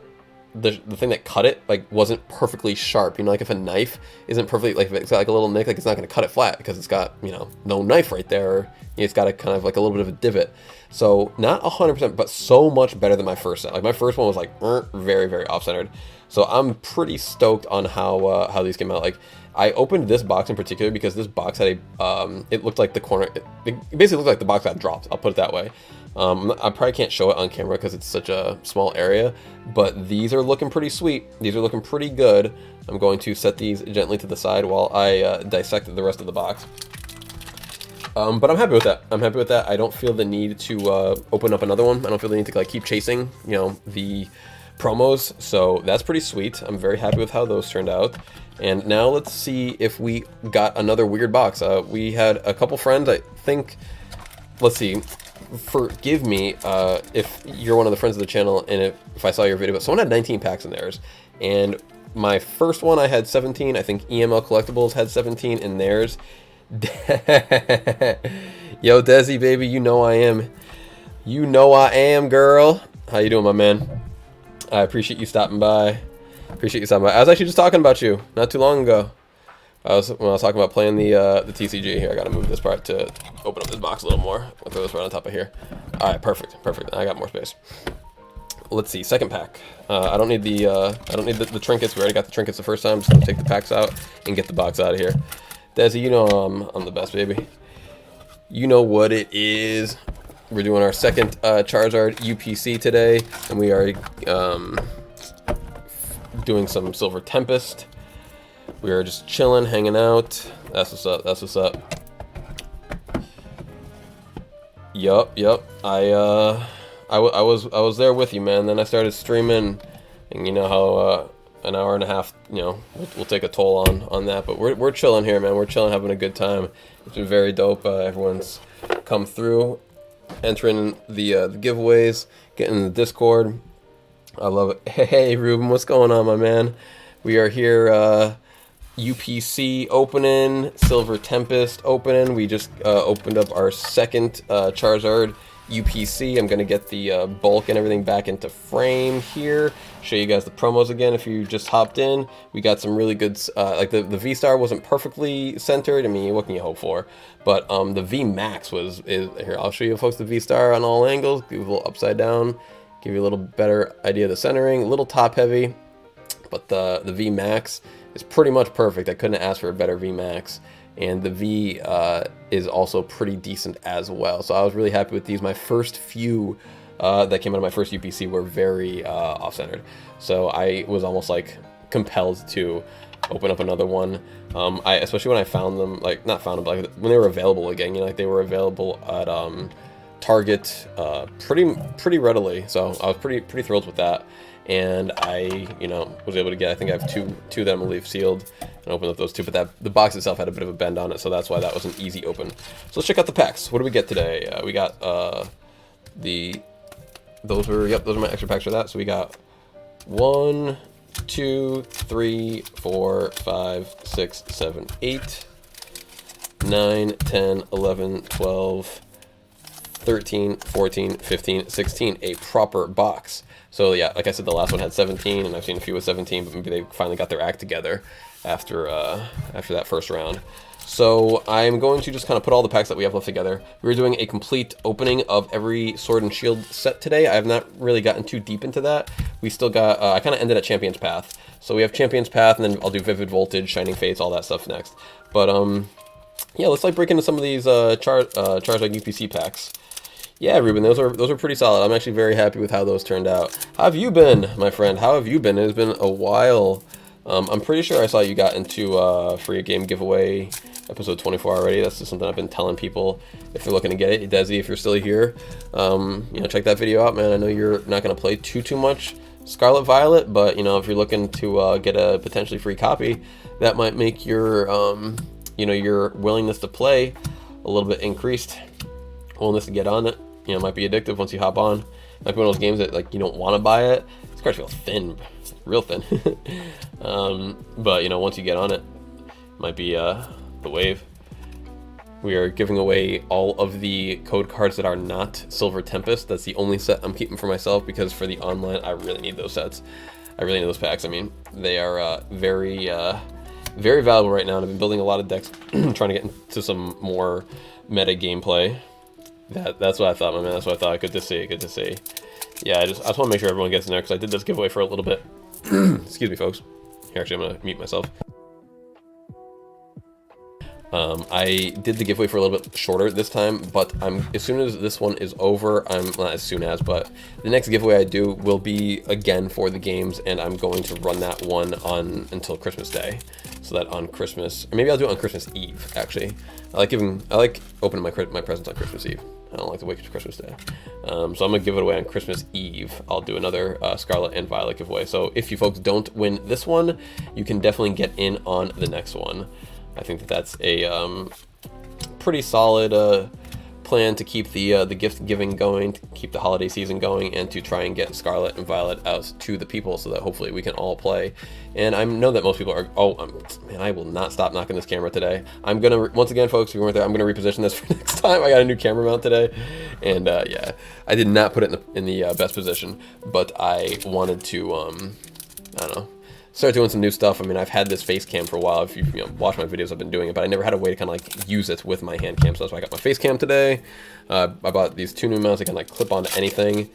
thing that cut it like wasn't perfectly sharp. You know, like if a knife isn't perfectly, like if it's got like a little nick, like it's not going to cut it flat because it's got, you know, no knife right there. Or, you know, it's got a kind of like a little bit of a divot. So not 100%, but so much better than my first set. Like my first one was like very, very off-centered. So I'm pretty stoked on how these came out. Like I opened this box in particular because this box had a, it looked like the corner, it basically looked like the box got dropped. I'll put it that way. I probably can't show it on camera because it's such a small area, but these are looking pretty sweet. These are looking pretty good. I'm going to set these gently to the side while I dissect the rest of the box. But I'm happy with that. I'm happy with that. I don't feel the need to open up another one. I don't feel the need to like keep chasing, you know, the promos. So that's pretty sweet. I'm very happy with how those turned out. And now let's see if we got another weird box. We had a couple friends, I think, let's see. Forgive me if you're one of the friends of the channel and if I saw your video, but someone had 19 packs in theirs. And my first one I had 17. I think EML Collectibles had 17 in theirs. Yo, Desi, baby, you know I am. You know I am, girl. How you doing, my man? I appreciate you stopping by. I was actually just talking about you not too long ago. When I was talking about playing the TCG here. I gotta move this part to open up this box a little more. I'll throw this right on top of here. All right, perfect. I got more space. Let's see, second pack. I don't need the trinkets. We already got the trinkets the first time. I'm just gonna take the packs out and get the box out of here. Desi, you know I'm the best, baby. You know what it is. We're doing our second Charizard UPC today, and we are doing some Silver Tempest. We are just chilling, hanging out. That's what's up. That's what's up. Yup. I was there with you, man. Then I started streaming, and you know how an hour and a half, you know, will take a toll on that. But we're chilling here, man. We're chilling, having a good time. It's been very dope. Everyone's come through, entering the giveaways, getting in the Discord. I love it. Hey, Ruben, what's going on, my man? We are here. UPC opening, Silver Tempest opening. We just opened up our second Charizard UPC. I'm gonna get the bulk and everything back into frame here. Show you guys the promos again if you just hopped in. We got some really good, like the V-Star wasn't perfectly centered. I mean, what can you hope for? But the V-Max is here. I'll show you folks the V-Star on all angles. Give it a little upside down. Give you a little better idea of the centering. A little top heavy, but the V-Max is pretty much perfect. I couldn't ask for a better VMAX, and the V is also pretty decent as well. So I was really happy with these. My first few that came out of my first UPC were very off-centered, so I was almost like compelled to open up another one. Especially when I found them, like not found them, but like when they were available again. You know, like they were available at Target pretty readily. So I was pretty thrilled with that. And I, you know, was able to get, I think I have two that I'm gonna leave sealed and open up those two, but the box itself had a bit of a bend on it, so that's why that was an easy open. So let's check out the packs. What do we get today? We got those are my extra packs for that. So we got 1, 2, 3, 4, 5, 6, 7, 8, 9, 10, 11, 12, 13, 14, 15, 16, a proper box. So yeah, like I said, the last one had 17, and I've seen a few with 17, but maybe they finally got their act together after after that first round. So I'm going to just kind of put all the packs that we have left together. We're doing a complete opening of every Sword and Shield set today. I have not really gotten too deep into that. We still got, I kind of ended at Champion's Path. So we have Champion's Path, and then I'll do Vivid Voltage, Shining Fates, all that stuff next. But yeah, let's like break into some of these Charizard UPC packs. Yeah, Ruben, those are pretty solid. I'm actually very happy with how those turned out. How have you been, my friend? How have you been? It has been a while. I'm pretty sure I saw you got into free game giveaway episode 24 already. That's just something I've been telling people if they're looking to get it. Desi, if you're still here, you know, check that video out, man. I know you're not going to play too much Scarlet Violet, but you know, if you're looking to get a potentially free copy, that might make your you know, your willingness to play a little bit increased. Willingness to get on it, you know, might be addictive once you hop on. Might be one of those games that like you don't want to buy it. These cards feel thin, real thin. But you know, once you get on it, might be the wave. We are giving away all of the code cards that are not Silver Tempest. That's the only set I'm keeping for myself, because for the online, I really need those sets. I really need those packs. I mean, they are very valuable right now, and I've been building a lot of decks, trying to get into some more meta gameplay. That's what I thought, my man. That's what I thought. Good to see. Good to see. Yeah, I just want to make sure everyone gets in there, because I did this giveaway for a little bit. Excuse me, folks. Here, actually, I'm gonna mute myself. I did the giveaway for a little bit shorter this time, but as soon as this one is over, not as soon as, but the next giveaway I do will be again for the games, and I'm going to run that one on until Christmas Day, so that on Christmas, or maybe I'll do it on Christmas Eve. Actually, I like opening my presents on Christmas Eve. I don't like to wait for Christmas Day, so I'm gonna give it away on Christmas Eve. I'll do another Scarlet and Violet giveaway. So if you folks don't win this one, you can definitely get in on the next one. I think that that's a pretty solid plan to keep the gift giving going, to keep the holiday season going, and to try and get Scarlet and Violet out to the people, so that hopefully we can all play. And I know that most people are. Man, I will not stop knocking this camera today. I'm gonna once again, folks, if you weren't there, I'm gonna reposition this for next time. I got a new camera mount today, and yeah, I did not put it in the best position, but I wanted to I don't know, start doing some new stuff. I mean, I've had this face cam for a while. If you watch my videos, I've been doing it, but I never had a way to kind of like use it with my hand cam. So that's why I got my face cam today. I bought these two new mounts that can like clip onto anything.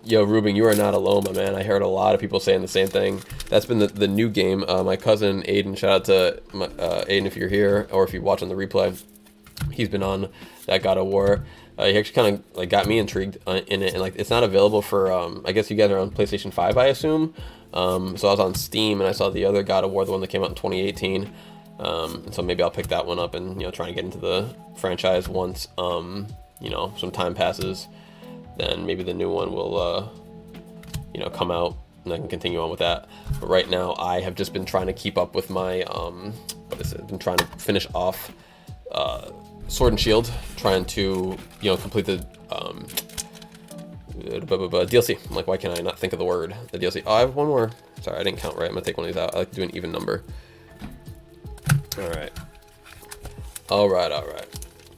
Yo, Ruben, you are not alone, my man. I heard a lot of people saying the same thing. That's been the new game. My cousin Aiden, shout out to Aiden if you're here, or if you watch on the replay. He's been on that God of War. He actually kind of like got me intrigued in it, and like it's not available for. I guess you guys are on PlayStation 5, I assume. So I was on Steam, and I saw the other God of War, the one that came out in 2018. And so maybe I'll pick that one up and try and get into the franchise once some time passes. Then maybe the new one will come out, and I can continue on with that. But right now, I have just been trying to keep up with my been trying to finish off Sword and Shield, trying to complete the DLC. I'm like, why can't I not think of the word? The DLC. Oh, I have one more. Sorry, I didn't count right. I'm gonna take one of these out. I like to do an even number. All right.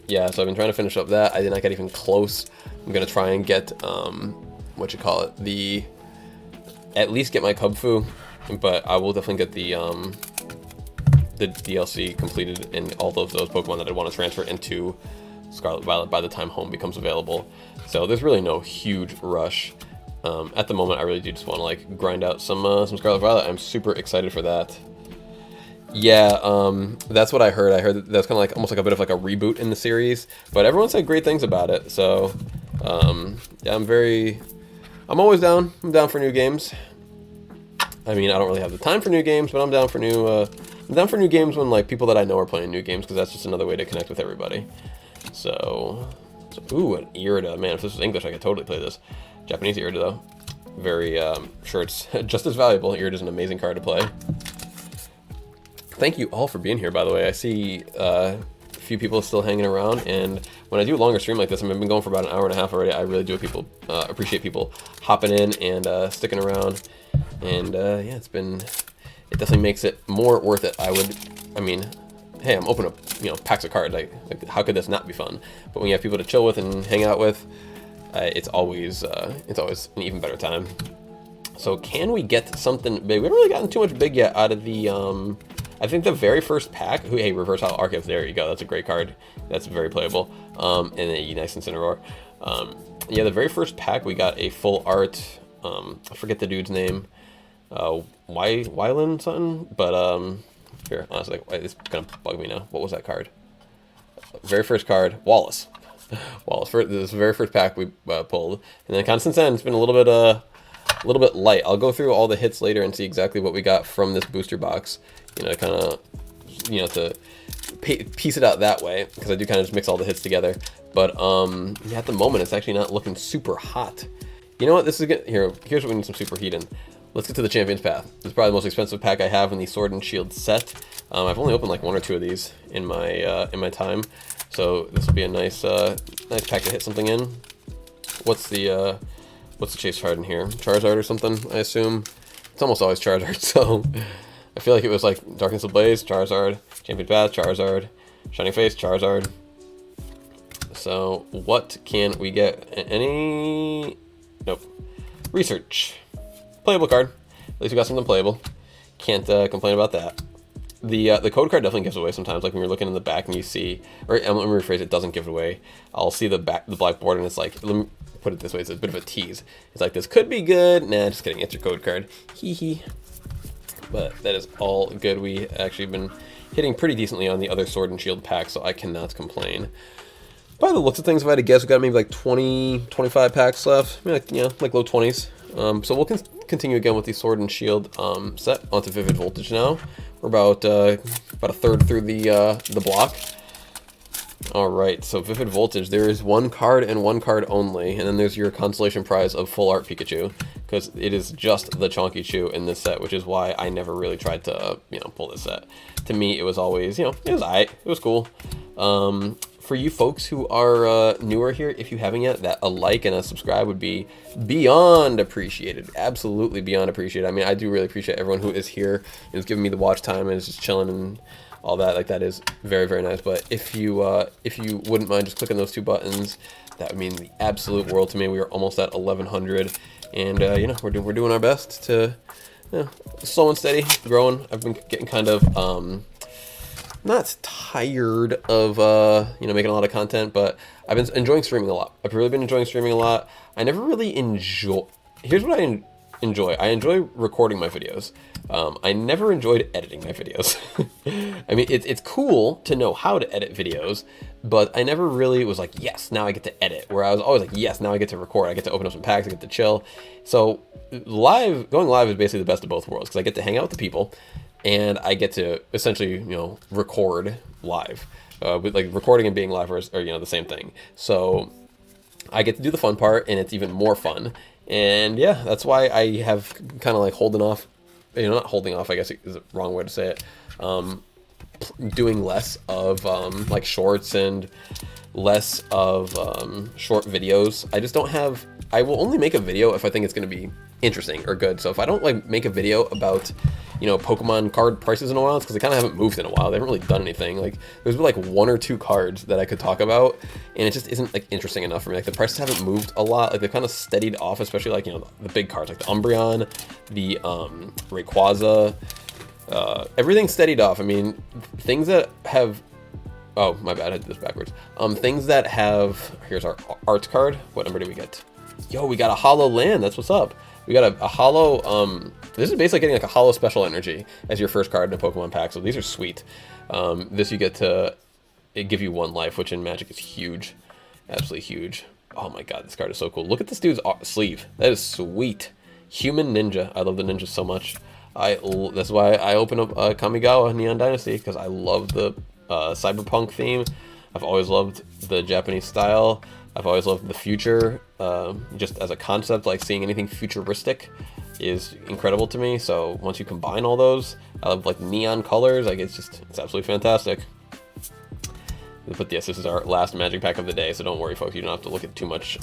Yeah, so I've been trying to finish up that. I did not get even close. I'm gonna try and get at least get my Cub Fu, but I will definitely get the DLC completed in all of those Pokemon that I want to transfer into Scarlet Violet by the time home becomes available. So there's really no huge rush. At the moment, I really do just want to like grind out some Scarlet Violet. I'm super excited for that. Yeah, that's what I heard. I heard that that's kind of like almost like a bit of like a reboot in the series, but everyone said great things about it. So yeah, I'm always down. I'm down for new games. I mean, I don't really have the time for new games, but I'm down for new games when like people that I know are playing new games, because that's just another way to connect with everybody. So ooh, an Irida. Man, if this was English, I could totally play this. Japanese Irida, though. Very sure it's just as valuable. Irida's an amazing card to play. Thank you all for being here, by the way. I see a few people still hanging around, and when I do a longer stream like this, I've been going for about an hour and a half already. I really do appreciate people hopping in and sticking around. And yeah, it definitely makes it more worth it. I mean, hey, I'm opening up packs of cards. Like how could this not be fun? But when you have people to chill with and hang out with, it's always an even better time. So can we get something big? We haven't really gotten too much big yet out of the, I think the very first pack, hey, Reverse Hollow Arceus, there you go, that's a great card. That's very playable. And a nice Incineroar. Yeah, the very first pack we got a full art, I forget the dude's name, Wylan something, but here, honestly, it's gonna bug me now. What was that card? Very first card, Wallace. Wallace, this is the very first pack we pulled, and then kind of since then it's been a little bit light. I'll go through all the hits later and see exactly what we got from this booster box, you know, kind of, you know, to piece it out that way, because I do kind of just mix all the hits together. But yeah, at the moment it's actually not looking super hot. You know what, this is good. Here's what we need some super heat in. Let's get to the Champion's Path. This is probably the most expensive pack I have in the Sword and Shield set. I've only opened like 1 or 2 of these in my time, so this will be a nice nice pack to hit something in. What's the chase card in here? Charizard or something, I assume. It's almost always Charizard, so I feel like it was like Darkness Ablaze, Charizard, Champion's Path, Charizard, Shining Face, Charizard. So what can we get? Any? Nope. Research. Playable card. At least we got something playable. Can't complain about that. The code card definitely gives away sometimes. Like when you're looking in the back and you see, or let me rephrase, it doesn't give it away. I'll see the black board and it's like, let me put it this way, it's a bit of a tease. It's like, this could be good. Nah, just kidding. It's your code card. Hee hee. But that is all good. We actually been hitting pretty decently on the other Sword and Shield pack, so I cannot complain. By the looks of things, if I had to guess, we got maybe like 20, 25 packs left. I mean, like, you know, like low 20s. So we'll continue again with the Sword and Shield set onto Vivid Voltage now. We're about a third through the block. All right, so Vivid Voltage. There is 1 card and 1 card only, and then there's your consolation prize of full art Pikachu, because it is just the Chonky Chew in this set, which is why I never really tried to pull this set. To me, it was always, it was alright, it was cool. For you folks who are newer here, if you haven't yet, that a like and a subscribe would be beyond appreciated. Absolutely beyond appreciated. I mean, I do really appreciate everyone who is here and is giving me the watch time and is just chilling and all that. Like, that is very, very nice. But if you wouldn't mind just clicking those 2 buttons, that would mean the absolute world to me. We are almost at 1,100, and you know, we're doing our best to, slow and steady, growing. I've been getting kind of not tired of making a lot of content, but I've been enjoying streaming a lot. I've really been enjoying streaming a lot. I never really enjoy. Here's what I enjoy. I enjoy recording my videos. I never enjoyed editing my videos. I mean, it's cool to know how to edit videos, but I never really was like, yes, now I get to edit. Where I was always like, yes, now I get to record. I get to open up some packs. I get to chill. So going live is basically the best of both worlds, because I get to hang out with the people, and I get to essentially, record live. With like recording and being live are the same thing. So I get to do the fun part, and it's even more fun. And yeah, that's why I have kind of like holding off, not holding off, I guess is the wrong way to say it. Doing less of like shorts and less of short videos. I just don't have, I will only make a video if I think it's going to be interesting or good. So if I don't like make a video about, Pokemon card prices in a while, it's because they kind of haven't moved in a while. They haven't really done anything. Like, there's been like 1 or 2 cards that I could talk about, and it just isn't like interesting enough for me. Like, the prices haven't moved a lot. Like, they've kind of steadied off, especially like, the big cards like the Umbreon, the Rayquaza, everything steadied off. I mean, things that have, oh my bad, I did this backwards. Things that have, here's our arts card. What number do we get? Yo, we got a Hollow Land. That's what's up. We got a Hollow, this is basically getting like a Hollow Special Energy as your first card in a Pokemon pack, so these are sweet. This you get to, it give you 1 life, which in Magic is huge. Absolutely huge. Oh my god, this card is so cool. Look at this dude's sleeve. That is sweet. Human Ninja. I love the ninjas so much. That's why I open up Kamigawa Neon Dynasty, because I love the cyberpunk theme. I've always loved the Japanese style. I've always loved the future, just as a concept, like seeing anything futuristic is incredible to me. So once you combine all those, I love like neon colors, like it's absolutely fantastic. But yes, this is our last magic pack of the day, so don't worry folks, you don't have to look at too much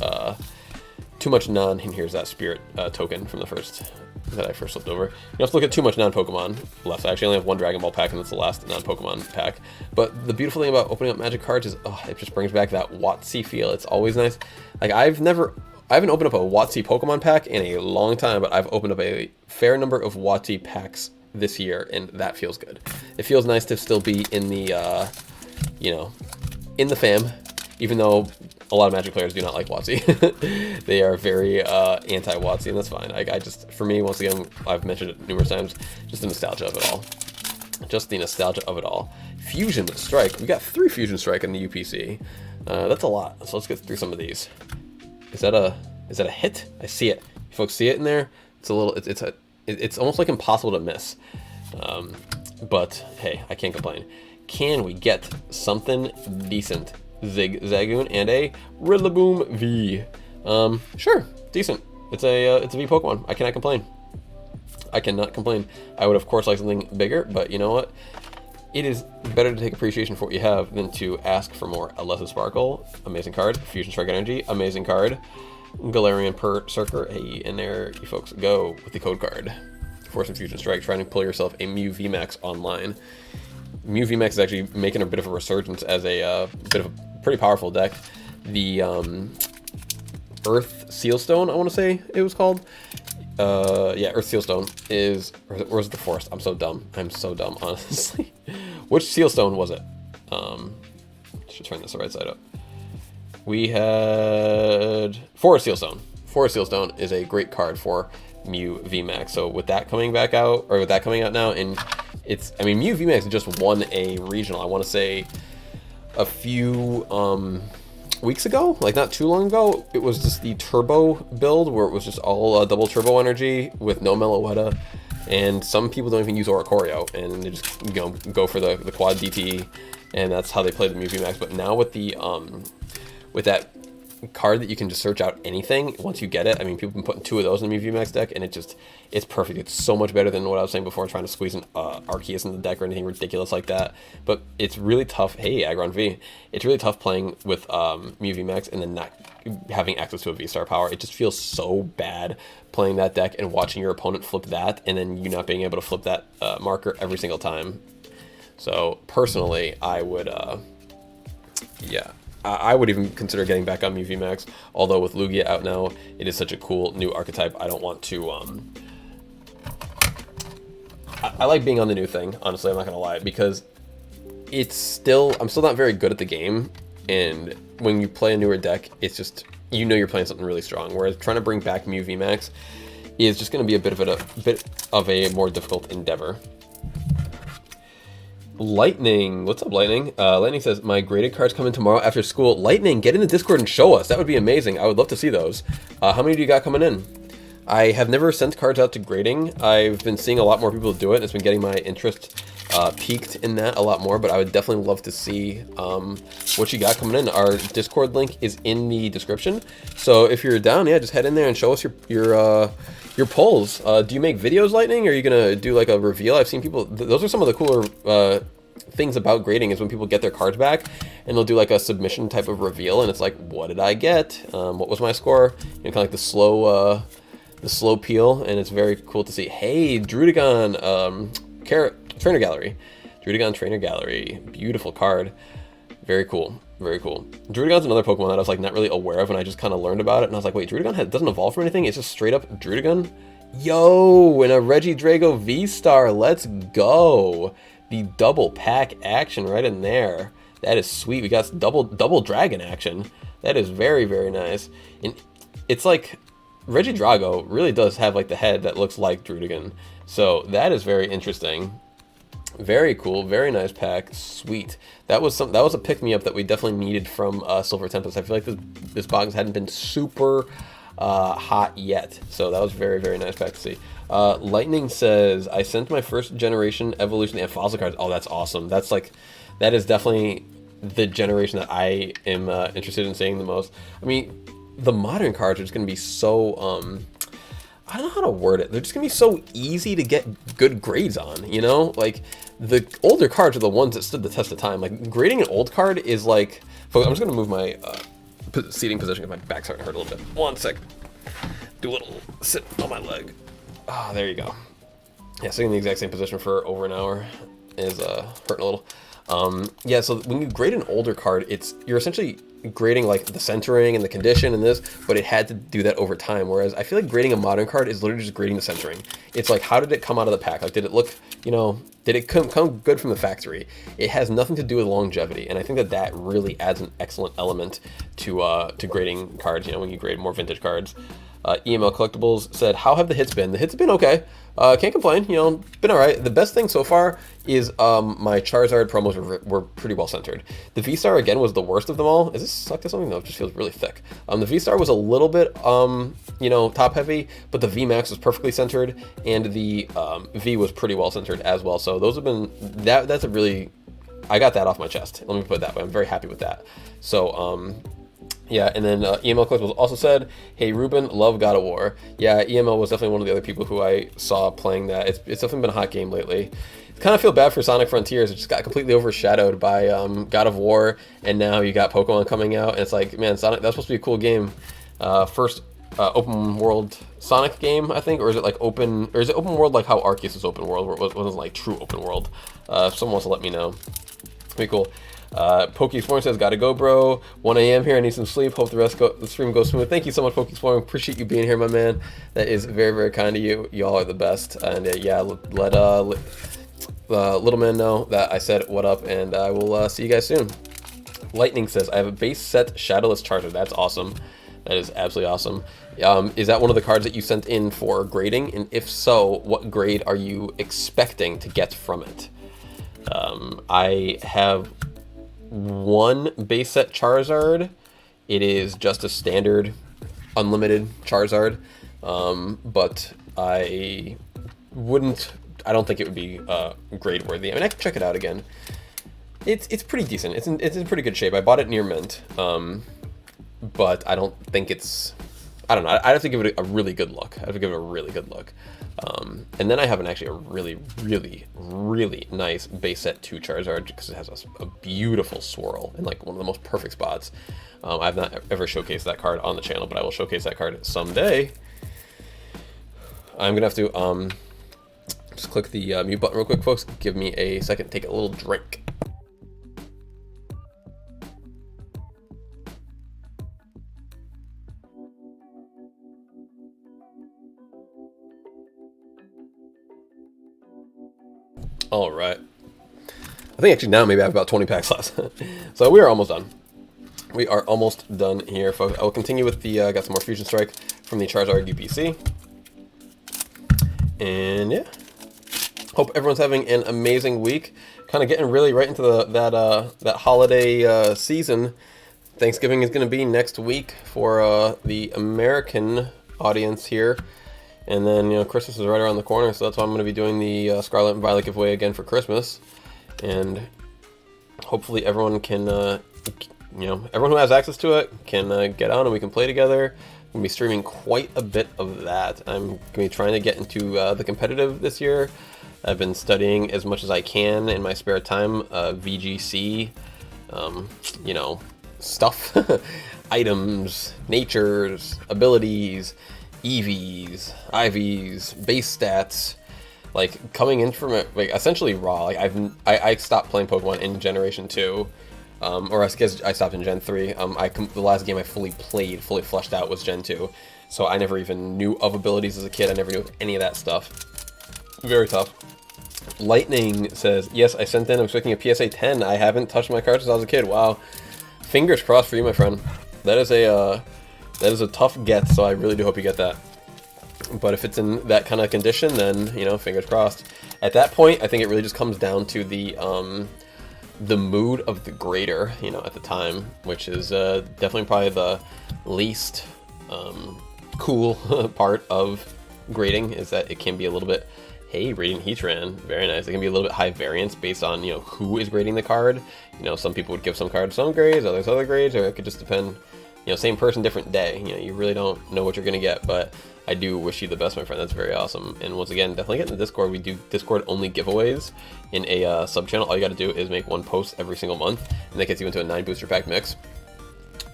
non, and here's that spirit token from the first, that I first flipped over. You don't have to look at too much non-Pokemon left. I actually only have 1 Dragon Ball pack, and that's the last non-Pokemon pack. But the beautiful thing about opening up Magic cards is, it just brings back that WotC feel. It's always nice. Like, I I haven't opened up a WotC Pokemon pack in a long time, but I've opened up a fair number of WotC packs this year, and that feels good. It feels nice to still be in the, you know, in the fam, even though a lot of Magic players do not like WotC. They are very anti-WotC, and that's fine. I just, for me, once again, I've mentioned it numerous times, just the nostalgia of it all. Just the nostalgia of it all. Fusion Strike. We got 3 Fusion Strike in the UPC. That's a lot. So let's get through some of these. Is that a hit? I see it. You folks see it in there? It's a little. It's almost like impossible to miss. But hey, I can't complain. Can we get something decent? Zagoon and a Rillaboom V. Sure, decent. It's a V Pokemon. I cannot complain. I cannot complain. I would of course like something bigger, but you know what? It is better to take appreciation for what you have than to ask for more. A Lesson Sparkle, amazing card. Fusion Strike Energy, amazing card. Galarian Berserker, hey, in there you folks go with the code card. For some Fusion Strike, trying to pull yourself a Mew VMAX online. Mew VMAX is actually making a bit of a resurgence as a bit of a pretty powerful deck. The Earth Sealstone, I want to say it was called. Yeah, Earth Sealstone is, or is it the Forest? I'm so dumb. I'm so dumb, honestly. Which Sealstone was it? Should turn this the right side up. We had Forest Sealstone. Forest Sealstone is a great card for Mew VMAX. So with that coming back out, or with that coming out now, and it's, I mean, Mew VMAX just won a regional, I want to say a few weeks ago, like not too long ago. It was just the turbo build where it was just all double turbo energy with no Meloetta, and some people don't even use Oricorio, and they just, you know, go for the quad DT, and that's how they play the Mew VMAX. But now with the with that card that you can just search out anything once you get it, I mean, people have been putting 2 of those in the Mew VMAX deck, and it's perfect. It's so much better than what I was saying before, trying to squeeze an Arceus in the deck or anything ridiculous like that. But it's really tough. Hey, Aggron V. It's really tough playing with Mew VMAX and then not having access to a V-Star power. It just feels so bad playing that deck and watching your opponent flip that, and then you not being able to flip that marker every single time. So personally, I would, yeah. I would even consider getting back on Mew VMAX, although with Lugia out now, it is such a cool new archetype. I don't want to, I like being on the new thing, honestly, I'm not gonna lie, because it's still, I'm still not very good at the game, and when you play a newer deck, it's just, you know you're playing something really strong, whereas trying to bring back Mew VMAX is just gonna be a bit of a more difficult endeavor. Lightning, what's up, Lightning? Lightning says, my graded cards come in tomorrow after school. Lightning, get in the Discord and show us. That would be amazing. I would love to see those. How many do you got coming in? I have never sent cards out to grading. I've been seeing a lot more people do it, and it's been getting my interest peaked in that a lot more, but I would definitely love to see what you got coming in. Our Discord link is in the description, so if you're down, yeah, just head in there and show us your polls. Do you make videos, Lightning? Or are you gonna do like a reveal? I've seen people, those are some of the cooler things about grading, is when people get their cards back and they'll do like a submission type of reveal, and it's like, what did I get? What was my score? You know, kind of like the slow peel, and it's very cool to see. Hey, Drudigon, Trainer Gallery. Drudigon Trainer Gallery. Beautiful card. Very cool. Very cool. Drudigon's another Pokemon that I was like not really aware of, and I just kind of learned about it, and I was like, wait, Drudigon doesn't evolve from anything? It's just straight up Drudigon? Yo, and a Regidrago V-Star. Let's go. The double pack action right in there. That is sweet. We got double dragon action. That is very, very nice. And it's like, Regidrago really does have like the head that looks like Drudigon. So that is very interesting. Very cool, very nice pack, sweet. That was a pick-me-up that we definitely needed from Silver Tempest. I feel like this box hadn't been super hot yet, so that was very, very nice pack to see. Lightning says, I sent my first generation evolution and fossil cards. Oh, that's awesome. That's like, that is definitely the generation that I am interested in seeing the most. I mean, the modern cards are just going to be so, I don't know how to word it. They're just going to be so easy to get good grades on, you know? Like, the older cards are the ones that stood the test of time. Like, grading an old card is like, folks, I'm just going to move my seating position because my back's starting to hurt a little bit. 1 sec. Do a little sit on my leg. Ah, there you go. Yeah, sitting in the exact same position for over an hour is hurting a little. Yeah, so when you grade an older card, you're essentially grading like the centering and the condition and this, but it had to do that over time. Whereas I feel like grading a modern card is literally just grading the centering. It's like, how did it come out of the pack? Like, did it look, you know, did it come good from the factory? It has nothing to do with longevity, and I think that really adds an excellent element to grading cards. You know, when you grade more vintage cards. EML Collectibles said, how have the hits been? The hits have been okay. Can't complain, you know, been all right. The best thing so far is my Charizard promos were pretty well centered. The V-Star, again, was the worst of them all. Is this stuck to something? No, it just feels really thick. The V-Star was a little bit, you know, top heavy, but the V-Max was perfectly centered, and the V was pretty well centered as well. So those have been, that's a really, I got that off my chest. Let me put it that way. I'm very happy with that. So, yeah, and then EML Collectibles also said, hey, Ruben, love God of War. Yeah, EML was definitely one of the other people who I saw playing that. It's definitely been a hot game lately. Kind of feel bad for Sonic Frontiers. It just got completely overshadowed by God of War, and now you got Pokemon coming out, and it's like, man, Sonic, that's supposed to be a cool game. First open world Sonic game, I think, or is it open world like how Arceus is open world, where it wasn't like true open world? If someone wants to let me know. Pretty cool. PokeExploring says, gotta go, bro. 1 a.m. here, I need some sleep. Hope the stream goes smooth. Thank you so much, PokeExploring. Appreciate you being here, my man. That is very, very kind of you. Y'all are the best. And yeah, let Little Man know that I said what up, and I will see you guys soon. Lightning says, I have a base set Shadowless Charizard. That's awesome. That is absolutely awesome. Is that one of the cards that you sent in for grading? And if so, what grade are you expecting to get from it? I have one base set Charizard. It is just a standard unlimited Charizard, but I don't think it would be grade worthy. I mean, I can check it out again. It's pretty decent. It's in pretty good shape. I bought it near mint, but I don't think I don't know. I'd have to give it a really good look. I'd have to give it a really good look. And then I have actually a really, really, really nice base set 2 Charizard, because it has a beautiful swirl in like one of the most perfect spots. I've not ever showcased that card on the channel, but I will showcase that card someday. I'm gonna have to just click the mute button real quick, folks. Give me a second, take a little drink. All right. I think actually now maybe I have about 20 packs left. So we are almost done. We are almost done here, folks. I will continue with the, got some more Fusion Strike from the Charizard UPC. And yeah. Hope everyone's having an amazing week. Kind of getting really right into that holiday season. Thanksgiving is going to be next week for the American audience here. And then, you know, Christmas is right around the corner, so that's why I'm going to be doing the Scarlet and Violet giveaway again for Christmas. And hopefully everyone can, you know, everyone who has access to it can get on and we can play together. I'm going to be streaming quite a bit of that. I'm going to be trying to get into the competitive this year. I've been studying as much as I can in my spare time, VGC, you know, stuff, items, natures, abilities, EVs, IVs, base stats, like coming in from it, like essentially raw. Like I stopped playing Pokemon in Generation 2, or I guess I stopped in Gen 3. The last game I fully fleshed out was Gen 2, so I never even knew of abilities as a kid. I never knew of any of that stuff. Very tough. Lightning says, yes, I sent in, I'm expecting a PSA 10. I haven't touched my cards since I was a kid. Wow. Fingers crossed for you, my friend. That is a tough get, so I really do hope you get that. But if it's in that kind of condition, then, you know, fingers crossed. At that point, I think it really just comes down to the mood of the grader, you know, at the time, which is definitely probably the least cool part of grading, is that it can be a little bit, hey, Radiant Heatran, very nice. It can be a little bit high variance based on, you know, who is grading the card. You know, some people would give some cards some grades, others other grades, or it could just depend. You know, same person, different day. You know, you really don't know what you're gonna get, but I do wish you the best, my friend. That's very awesome. And once again, definitely get in the Discord. We do Discord-only giveaways in a sub-channel. All you gotta do is make one post every single month, and that gets you into a 9 booster pack mix.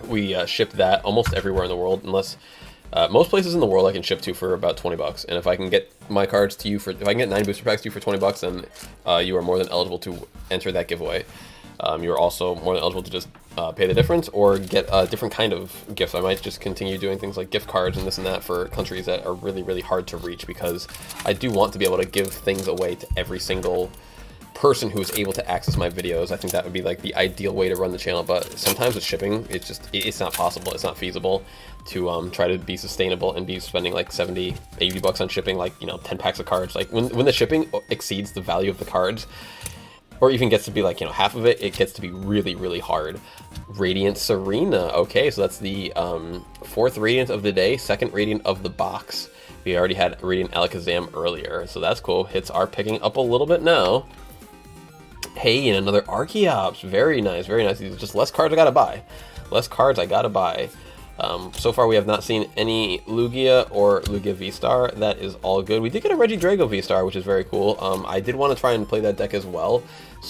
We ship that almost everywhere in the world, unless Most places in the world I can ship to for about 20 bucks, and if I can get my cards to you if I can get 9 booster packs to you for 20 bucks, then you are more than eligible to enter that giveaway. You're also more than eligible to just pay the difference or get a different kind of gift. I might just continue doing things like gift cards and this and that for countries that are really, really hard to reach, because I do want to be able to give things away to every single person who is able to access my videos. I think that would be like the ideal way to run the channel, but sometimes with shipping, it's not possible. It's not feasible to try to be sustainable and be spending like 70, 80 bucks on shipping, like, you know, 10 packs of cards. Like when the shipping exceeds the value of the cards, or even gets to be like, you know, half of it, it gets to be really, really hard. Radiant Serena. Okay, so that's the 4th Radiant of the day, 2nd Radiant of the box. We already had Radiant Alakazam earlier, so that's cool. Hits are picking up a little bit now. Hey, and another Archeops. Very nice, very nice. These are just less cards I gotta buy. Less cards I gotta buy. So far we have not seen any Lugia or Lugia V-Star. That is all good. We did get a Regidrago V-Star, which is very cool. I did want to try and play that deck as well,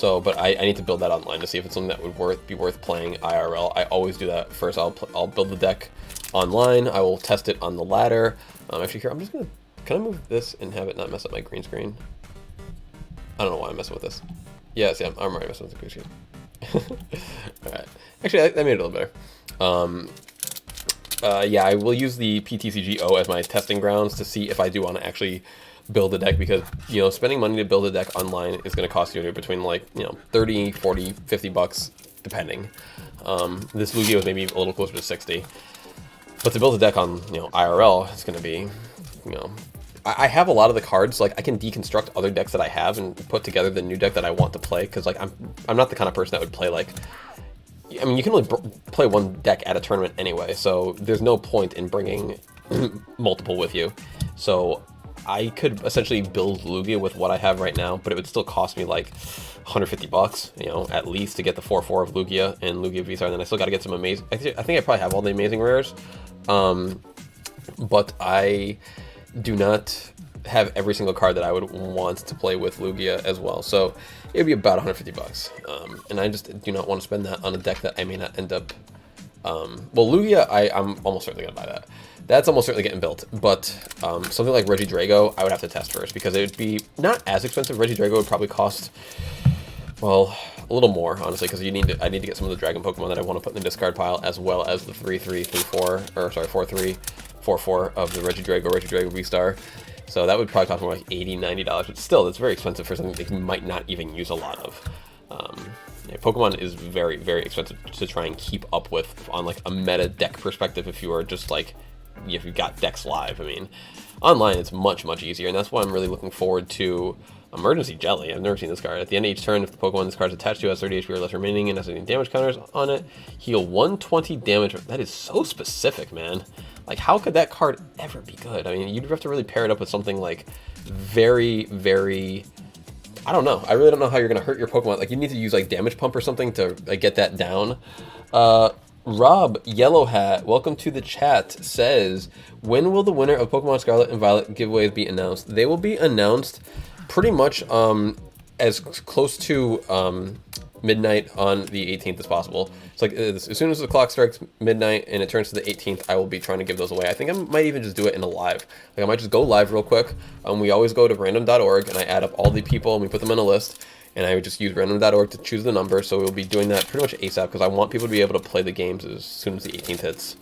but I need to build that online to see if it's something that would be worth playing IRL. I always do that first. I'll build the deck online. I will test it on the ladder. Actually, here, I'm just gonna, can I move this and have it not mess up my green screen? I don't know why I'm messing with this. Yes, yeah, I'm already messing with the green screen. Alright. Actually, that made it a little better. Yeah, I will use the PTCGO as my testing grounds to see if I do want to actually build a deck, because, you know, spending money to build a deck online is going to cost you between, like, you know, 30, 40, 50 bucks, depending. This Lugia was maybe a little closer to 60. But to build a deck on, you know, IRL, it's going to be, you know, I have a lot of the cards. Like, I can deconstruct other decks that I have and put together the new deck that I want to play, because, like, I'm not the kind of person that would play, like, I mean, you can only play one deck at a tournament anyway, so there's no point in bringing multiple with you. So I could essentially build Lugia with what I have right now, but it would still cost me like 150 bucks, you know, at least, to get the 4/4 of Lugia and Lugia V-Star. And then I still got to get some amazing. I think I probably have all the amazing rares, but I do not have every single card that I would want to play with Lugia as well. So it'd be about 150 bucks. And I just do not want to spend that on a deck that I may not end up. Well, Lugia, I'm almost certainly going to buy that. That's almost certainly getting built. But something like Regidrago, I would have to test first, because it would be not as expensive. Regidrago would probably cost, well, a little more, honestly, because I need to get some of the Dragon Pokemon that I want to put in the discard pile, as well as the 3/3, 3/4, or sorry, 4/3, 4/4 of the Regidrago V-Star. So that would probably cost more like $80, $90, but still, it's very expensive for something that you might not even use a lot of. Yeah, Pokemon is very, very expensive to try and keep up with on like a meta deck perspective. If you are just like, if you've got decks live, I mean, online it's much, much easier, and that's why I'm really looking forward to Emergency Jelly. I've never seen this card. At the end of each turn, if the Pokemon this card is attached to has 30 HP or less remaining and has any damage counters on it, heal 120 damage. That is so specific, man. Like, how could that card ever be good? I mean, you'd have to really pair it up with something like very, very, I don't know. I really don't know how you're going to hurt your Pokemon. Like, you need to use like Damage Pump or something to like get that down. Rob Yellow Hat, welcome to the chat, says, when will the winner of Pokemon Scarlet and Violet giveaways be announced? They will be announced pretty much as close to midnight on the 18th as possible. It's like as soon as the clock strikes midnight and it turns to the 18th, I will be trying to give those away. I think I might even just do it in a live. Like, I might just go live real quick. We always go to random.org and I add up all the people and we put them on a list, and I would just use random.org to choose the number. So we'll be doing that pretty much ASAP, because I want people to be able to play the games as soon as the 18th hits.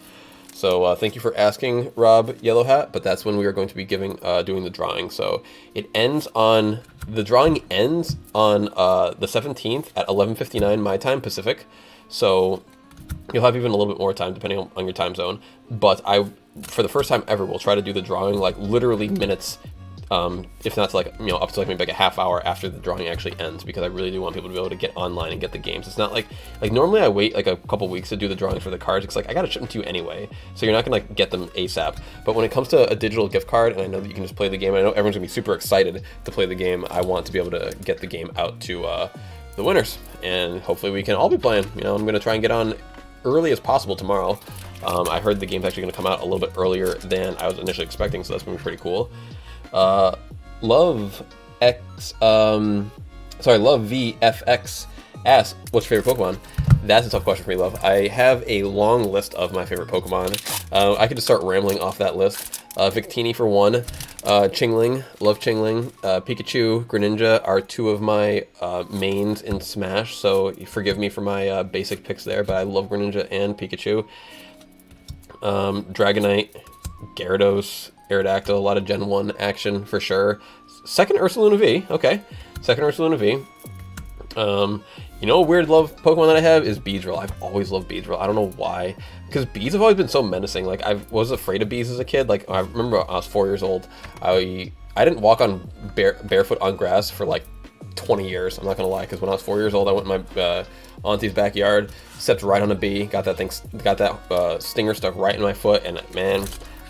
So thank you for asking, Rob Yellow Hat, but that's when we are going to be doing the drawing. So the drawing ends on the 17th at 11:59 my time Pacific. So you'll have even a little bit more time depending on your time zone. But for the first time ever, will try to do the drawing like literally minutes, if not to like, you know, up to like maybe like a half hour after the drawing actually ends, because I really do want people to be able to get online and get the games. It's not like normally I wait like a couple weeks to do the drawings for the cards, because like I gotta ship them to you anyway, so you're not gonna like get them ASAP. But when it comes to a digital gift card, and I know that you can just play the game, and I know everyone's gonna be super excited to play the game, I want to be able to get the game out to the winners, and hopefully we can all be playing. You know, I'm gonna try and get on early as possible tomorrow. I heard the game's actually gonna come out a little bit earlier than I was initially expecting, so that's gonna be pretty cool. Love VFX asks, what's your favorite Pokemon? That's a tough question for me, love. I have a long list of my favorite Pokemon. I could just start rambling off that list. Victini for one. Chingling, love Chingling. Pikachu, Greninja are two of my mains in Smash, so forgive me for my basic picks there, but I love Greninja and Pikachu. Dragonite, Gyarados, Aerodactyl, a lot of Gen 1 action for sure. Second Ursaluna V, okay. Second Ursaluna V. You know, a weird love Pokemon that I have is Beedrill. I've always loved Beedrill. I don't know why. Because bees have always been so menacing. Like, I was afraid of bees as a kid. Like, I remember I was 4 years old. I didn't walk on barefoot on grass for like 20 years. I'm not gonna lie. Because when I was 4 years old, I went in my auntie's backyard, stepped right on a bee, got that stinger stuck right in my foot, and man,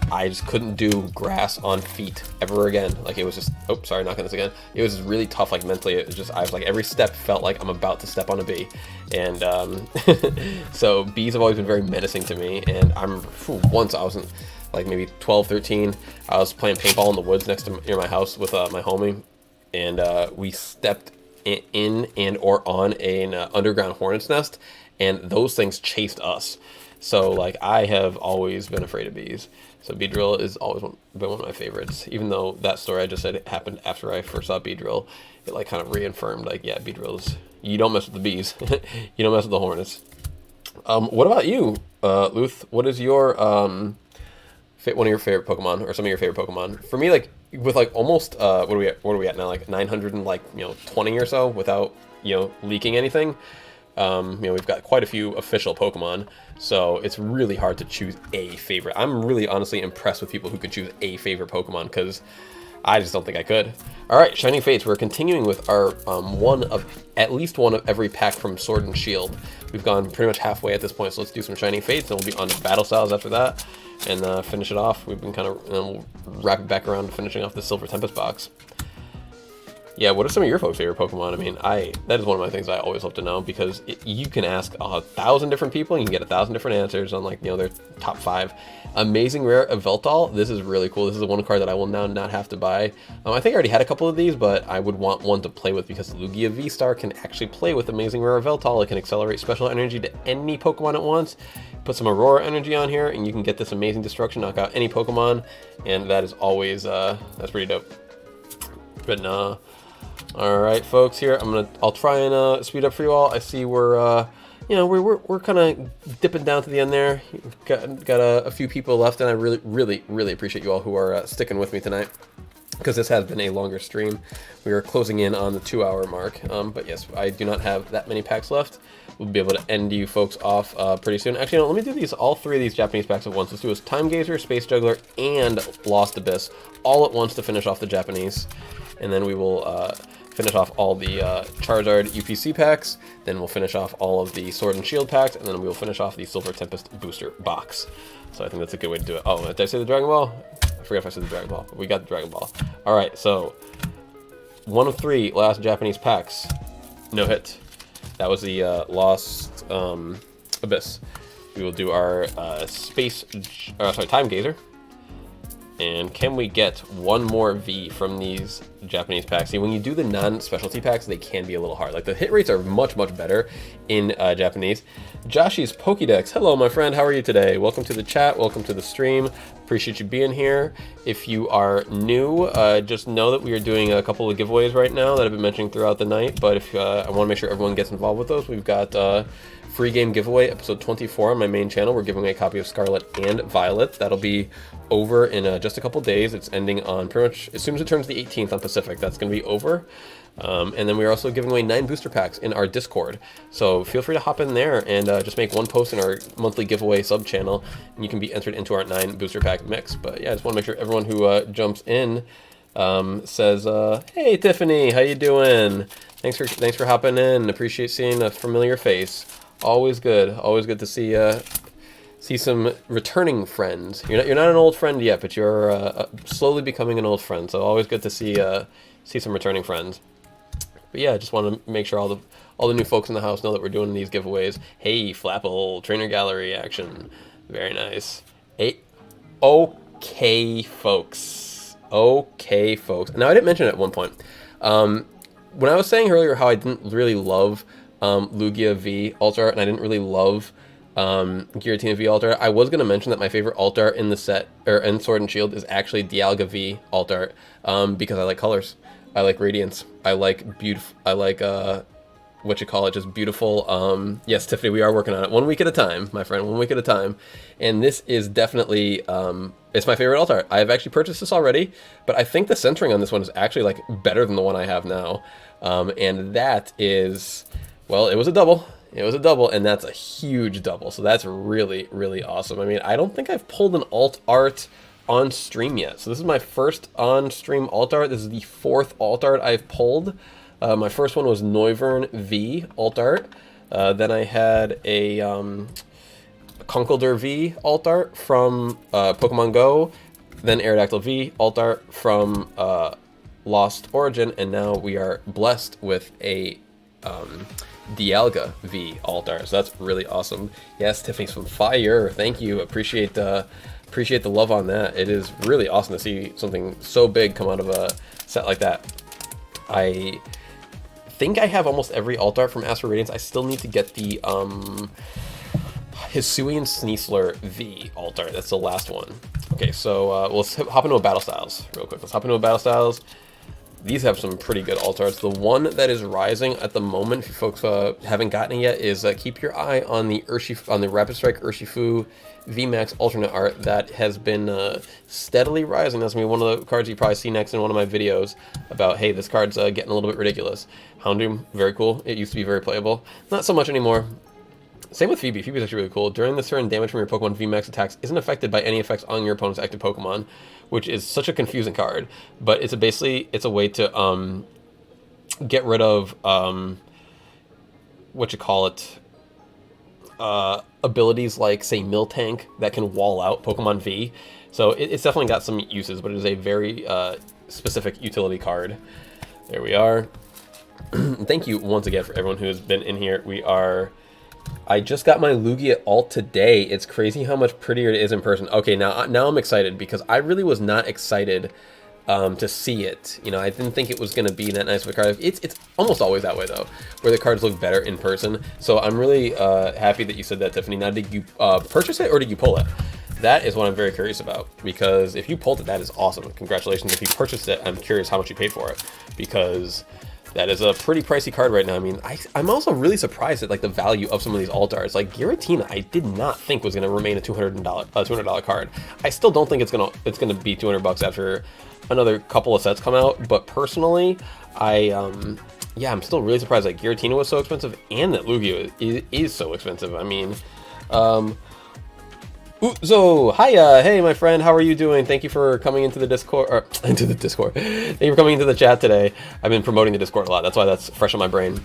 I just couldn't do grass on feet ever again. Like, it was just, oh, sorry, knocking this again. It was really tough, like, mentally. It was just, I was like, every step felt like I'm about to step on a bee. And so bees have always been very menacing to me. And once I was in, like, maybe 12, 13, I was playing paintball in the woods near my house with my homie. And we stepped in and or on an underground hornet's nest. And those things chased us. So, like, I have always been afraid of bees. So Beedrill is always been one of my favorites. Even though that story I just said it happened after I first saw Beedrill, it like kind of reaffirmed, like, yeah, Beedrill's, you don't mess with the bees. You don't mess with the hornets. What about you, Luth? What is your one of your favorite Pokemon, or some of your favorite Pokemon? For me, like, with like almost what are we at now? Like 900 and like 20 or so without leaking anything. We've got quite a few official Pokemon, so it's really hard to choose a favorite. I'm really honestly impressed with people who could choose a favorite Pokemon, because I just don't think I could. All right, Shining Fates, we're continuing with our at least one of every pack from Sword and Shield. We've gone pretty much halfway at this point, so let's do some Shining Fates, and we'll be on to Battle Styles after that, and finish it off. We've been kind of, we'll wrap it back around to finishing off the Silver Tempest box. Yeah, what are some of your folks' favorite Pokemon? I mean, that is one of my things I always love to know, because you can ask 1,000 different people and you can get 1,000 different answers on, like, their top 5. Amazing Rare Yveltal. This is really cool. This is the one card that I will now not have to buy. I think I already had a couple of these, but I would want one to play with, because Lugia V-Star can actually play with Amazing Rare Yveltal. It can accelerate special energy to any Pokemon at once. Put some Aurora energy on here, and you can get this amazing destruction, knock out any Pokemon, and that is always, that's pretty dope. But all right, folks. Here I'll try and speed up for you all. I see we're kind of dipping down to the end there. Got a few people left, and I really appreciate you all who are sticking with me tonight, because this has been a longer stream. We are closing in on the 2-hour mark. But yes, I do not have that many packs left. We'll be able to end you folks off pretty soon. Actually, no, let me do all 3 of these Japanese packs at once. Let's do this: Time Gazer, Space Juggler, and Lost Abyss all at once to finish off the Japanese, and then we will finish off all the Charizard UPC packs, then we'll finish off all of the Sword and Shield packs, and then we will finish off the Silver Tempest booster box. So I think that's a good way to do it. Oh, did I say the Dragon Ball? I forgot if I said the Dragon Ball. We got the Dragon Ball. All right, so 1 of 3 last Japanese packs, no hit. That was the Lost Abyss. We will do our Time Gazer. And can we get one more V from these Japanese packs? See, when you do the non-specialty packs, they can be a little hard. Like, the hit rates are much better in Japanese. Joshy's Pokédex. Hello, my friend. How are you today? Welcome to the chat. Welcome to the stream. Appreciate you being here. If you are new, just know that we are doing a couple of giveaways right now that I've been mentioning throughout the night. But if I want to make sure everyone gets involved with those, we've got free game giveaway episode 24 on my main channel. We're giving away a copy of Scarlet and Violet. That'll be over in just a couple days. It's ending on pretty much as soon as it turns the 18th on Pacific. That's going to be over. And then we're also giving away 9 booster packs in our Discord. So feel free to hop in there and just make one post in our monthly giveaway sub channel, and you can be entered into our 9 booster pack mix. But yeah, I just want to make sure everyone who jumps in says, "Hey Tiffany, how you doing? Thanks for hopping in. Appreciate seeing a familiar face. Always good to see some returning friends. You're not an old friend yet, but you're slowly becoming an old friend. So always good to see some returning friends. But yeah, I just want to make sure all the new folks in the house know that we're doing these giveaways. Hey, Flapple, Trainer Gallery action, very nice. Hey, okay, folks. Now I didn't mention it at one point. When I was saying earlier how I didn't really love Lugia V alt art, and I didn't really love Giratina V alt art. I was going to mention that my favorite alt art in the set, or in Sword and Shield, is actually Dialga V alt art, because I like colors. I like radiance. I like beautiful. I like what you call it, just beautiful. Yes, Tiffany, we are working on it 1 week at a time, my friend, 1 week at a time. And this is definitely it's my favorite alt art. I've actually purchased this already, but I think the centering on this one is actually like better than the one I have now. And that is, well, it was a double. It was a double, and that's a huge double. So that's really, really awesome. I mean, I don't think I've pulled an alt art on stream yet. So this is my first on stream alt art. This is the 4th alt art I've pulled. My first one was Noivern V alt art. Then I had a Conkeldurr V alt art from Pokemon Go. Then Aerodactyl V alt art from Lost Origin. And now we are blessed with a Dialga V alt art. So that's really awesome. Yes, Tiffany's from Fire. Thank you. Appreciate the love on that. It is really awesome to see something so big come out of a set like that. I think I have almost every alt art from Astral Radiance. I still need to get the Hisuian Sneasler V alt art. That's the last one. Okay, so let's hop into a Battle Styles real quick. Let's hop into a Battle Styles. These have some pretty good alt arts. The one that is rising at the moment, if you folks haven't gotten it yet, is keep your eye on the Rapid Strike Urshifu VMAX alternate art that has been steadily rising. That's going to be one of the cards you probably see next in one of my videos about, hey, this card's getting a little bit ridiculous. Houndoom, very cool. It used to be very playable. Not so much anymore. Same with Phoebe. Phoebe's actually really cool. During this turn, damage from your Pokemon VMAX attacks isn't affected by any effects on your opponent's active Pokemon, which is such a confusing card. But it's a way to get rid of what you call it, abilities like, say, Miltank that can wall out Pokemon V. So it's definitely got some uses, but it is a very specific utility card. There we are. Thank you once again for everyone who has been in here. I just got my Lugia alt today. It's crazy how much prettier it is in person. Okay, now I'm excited, because I really was not excited to see it. You know, I didn't think it was going to be that nice of a card. It's almost always that way, though, where the cards look better in person. So I'm really happy that you said that, Tiffany. Now, did you purchase it or did you pull it? That is what I'm very curious about, because if you pulled it, that is awesome. Congratulations. If you purchased it, I'm curious how much you paid for it, because that is a pretty pricey card right now. I mean, I'm also really surprised at like the value of some of these alt arts. Like Giratina, I did not think was going to remain a $200 card. I still don't think it's gonna be $200 after another couple of sets come out. But personally, I'm still really surprised that Giratina was so expensive and that Lugia is so expensive. I mean, so hi, hey my friend, how are you doing? Thank you for coming into the Discord, Thank you for coming into the chat today. I've been promoting the Discord a lot, that's why that's fresh on my brain.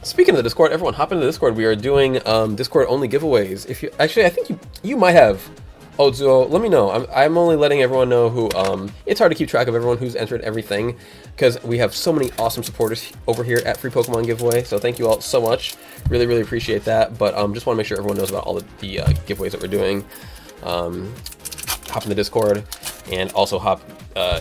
Speaking of the Discord, everyone hop into the Discord. We are doing Discord only giveaways. If you actually, I think you might have. Oh, so let me know. I'm only letting everyone know who. It's hard to keep track of everyone who's entered everything, because we have so many awesome supporters over here at Free Pokemon Giveaway. So thank you all so much. Really, really appreciate that. But just want to make sure everyone knows about all the giveaways that we're doing. Hop in the Discord, and also hop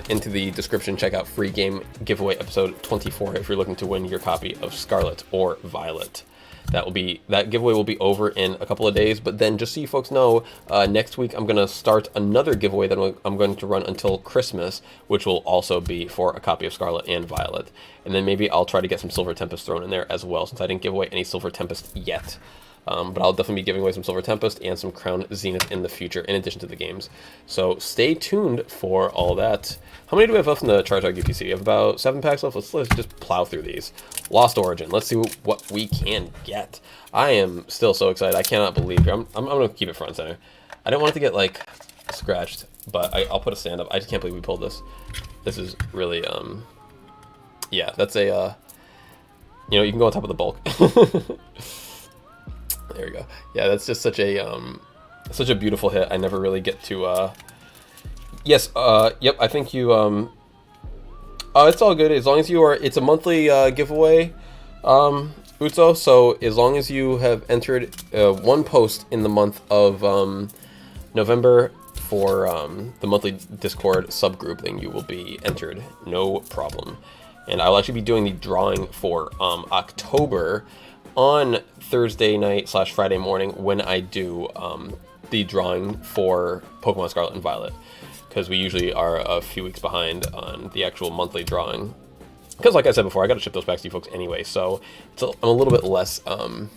into the description. Check out free game giveaway episode 24 if you're looking to win your copy of Scarlet or Violet. That giveaway will be over in a couple of days, but then just so you folks know, next week I'm going to start another giveaway that I'm going to run until Christmas, which will also be for a copy of Scarlet and Violet. And then maybe I'll try to get some Silver Tempest thrown in there as well, since I didn't give away any Silver Tempest yet. But I'll definitely be giving away some Silver Tempest and some Crown Zenith in the future, in addition to the games. So stay tuned for all that. How many do we have left in the Charizard UPC? We have about 7 packs left. Let's just plow through these. Lost Origin. Let's see what we can get. I am still so excited. I cannot believe it. I'm going to keep it front and center. I didn't want it to get, like, scratched, but I'll put a stand up. I just can't believe we pulled this. This is really, yeah, that's a, you know, you can go on top of the bulk. There we go. Yeah, that's just such a beautiful hit. I never really get to, yes, yep, I think you, oh, it's all good. As long as you are, it's a monthly, giveaway, Utso, so as long as you have entered, one post in the month of, November for, the monthly Discord subgroup, then you will be entered. No problem. and I'll actually be doing the drawing for October on Thursday night / Friday morning when I do the drawing for Pokemon Scarlet and Violet, because we usually are a few weeks behind on the actual monthly drawing. Because like I said before, I got to ship those packs to you folks anyway, so I'm a little bit less, you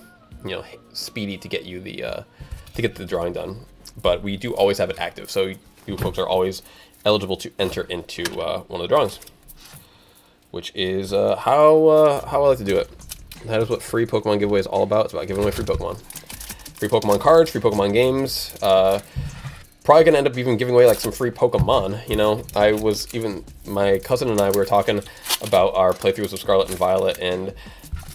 know, speedy to get you the drawing done. But we do always have it active, so you folks are always eligible to enter into one of the drawings, which is how I like to do it. That is what free Pokemon giveaway is all about. It's about giving away free Pokemon. Free Pokemon cards, free Pokemon games. Probably gonna end up even giving away like some free Pokemon. You know, my cousin and I, we were talking about our playthroughs of Scarlet and Violet, and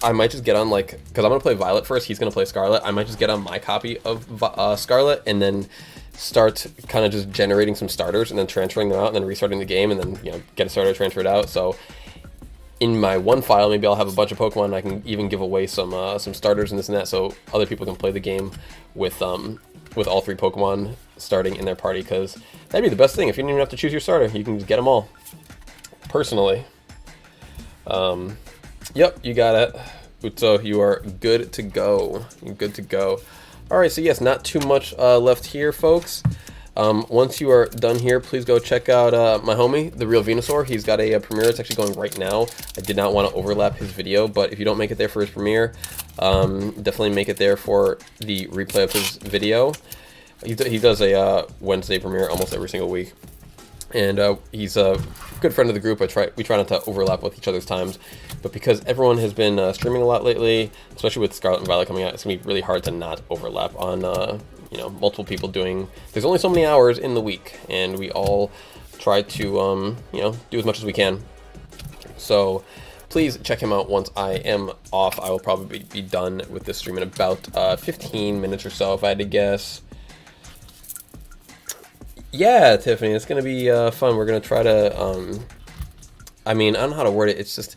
I might just get on, like, because I'm gonna play Violet first, he's gonna play Scarlet. I might just get on my copy of Scarlet and then start kind of just generating some starters and then transferring them out and then restarting the game and then, you know, get a starter transferred out. So in my one file, maybe I'll have a bunch of Pokemon, and I can even give away some starters and this and that, so other people can play the game with all 3 Pokemon starting in their party, because that'd be the best thing. If you don't even have to choose your starter, you can just get them all. Personally. Yep, you got it. Utso, you are good to go. You're good to go. Alright, so yes, not too much left here, folks. Once you are done here, please go check out my homie, The Real Venusaur. He's got a premiere. It's actually going right now. I did not want to overlap his video, but if you don't make it there for his premiere, definitely make it there for the replay of his video. He does a Wednesday premiere almost every single week, and he's a good friend of the group. We try not to overlap with each other's times, but because everyone has been streaming a lot lately, especially with Scarlet and Violet coming out, it's gonna be really hard to not overlap on you know, multiple people doing. There's only so many hours in the week, and we all try to you know, do as much as we can. So please check him out once I am off. I will probably be done with this stream in about 15 minutes or so, if I had to guess. Yeah, Tiffany, it's gonna be fun. We're gonna try to I mean, I don't know how to word it. It's just,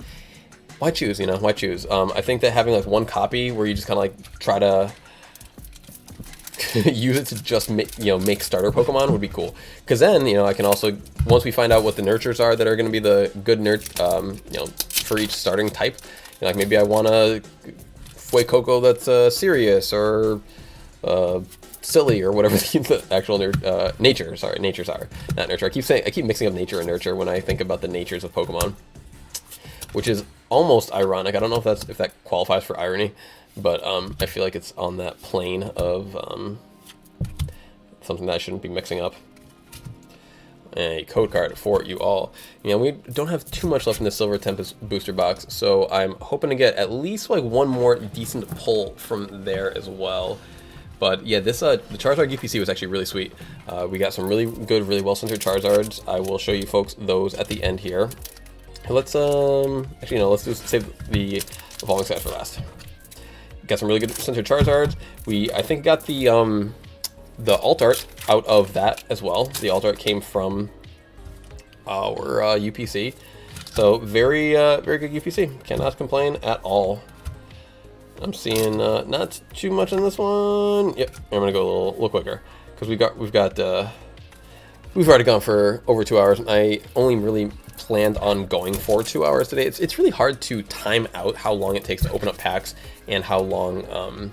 why choose, you know, why choose? I think that having like one copy where you just kind of like try to use it to just make, you know, make starter Pokemon would be cool. Because then, you know, I can also, once we find out what the nurtures are that are going to be the good you know, for each starting type, you know, like maybe I want a Fuecoco that's serious or silly or whatever the actual natures are. Not nurture. I keep mixing up nature and nurture when I think about the natures of Pokemon, which is almost ironic. I don't know if that qualifies for irony, but I feel like it's on that plane of something that I shouldn't be mixing up. A code card for you all. You know, we don't have too much left in the Silver Tempest booster box, so I'm hoping to get at least like one more decent pull from there as well. But yeah, this the Charizard UPC was actually really sweet. We got some really good, really well-centered Charizards. I will show you folks those at the end here. Let's actually no, let's just save the evolving set for last. Got some really good centered Charizards. I think got the alt art out of that as well. The alt art came from our UPC, so very good UPC. Cannot complain at all. I'm seeing not too much on this one. Yep, I'm gonna go a little quicker because we've already gone for over 2 hours, and I only really planned on going for 2 hours today. It's really hard to time out how long it takes to open up packs and how long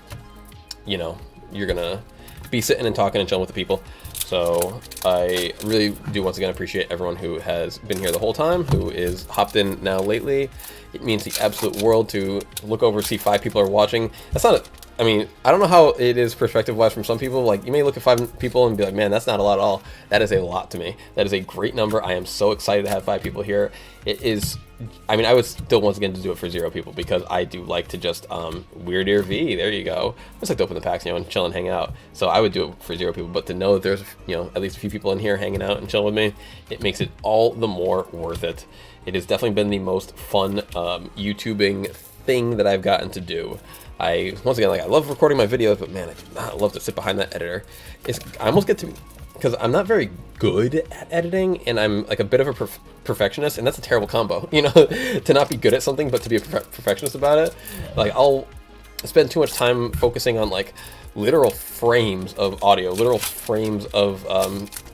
you know, you're gonna be sitting and talking and chilling with the people. So I really do once again appreciate everyone who has been here the whole time, who is hopped in now lately. It means the absolute world to look over and see 5 people are watching. That's not I mean, I don't know how it is perspective-wise from some people. Like, you may look at 5 people and be like, man, that's not a lot at all. That is a lot to me. That is a great number. I am so excited to have 5 people here. It is, I mean, I would still once again to do it for 0 people because I do like to just, Weird Ear V, there you go. I just like to open the packs, you know, and chill and hang out. So I would do it for 0 people, but to know that there's, you know, at least a few people in here hanging out and chilling with me, it makes it all the more worth it. It has definitely been the most fun, YouTubing thing that I've gotten to do. Once again, like, I love recording my videos, but man, I do not love to sit behind that editor. I almost get to, because I'm not very good at editing, and I'm like a bit of a perfectionist, and that's a terrible combo, you know, to not be good at something, but to be a perfectionist about it. Like, I'll spend too much time focusing on like literal frames of audio, literal frames of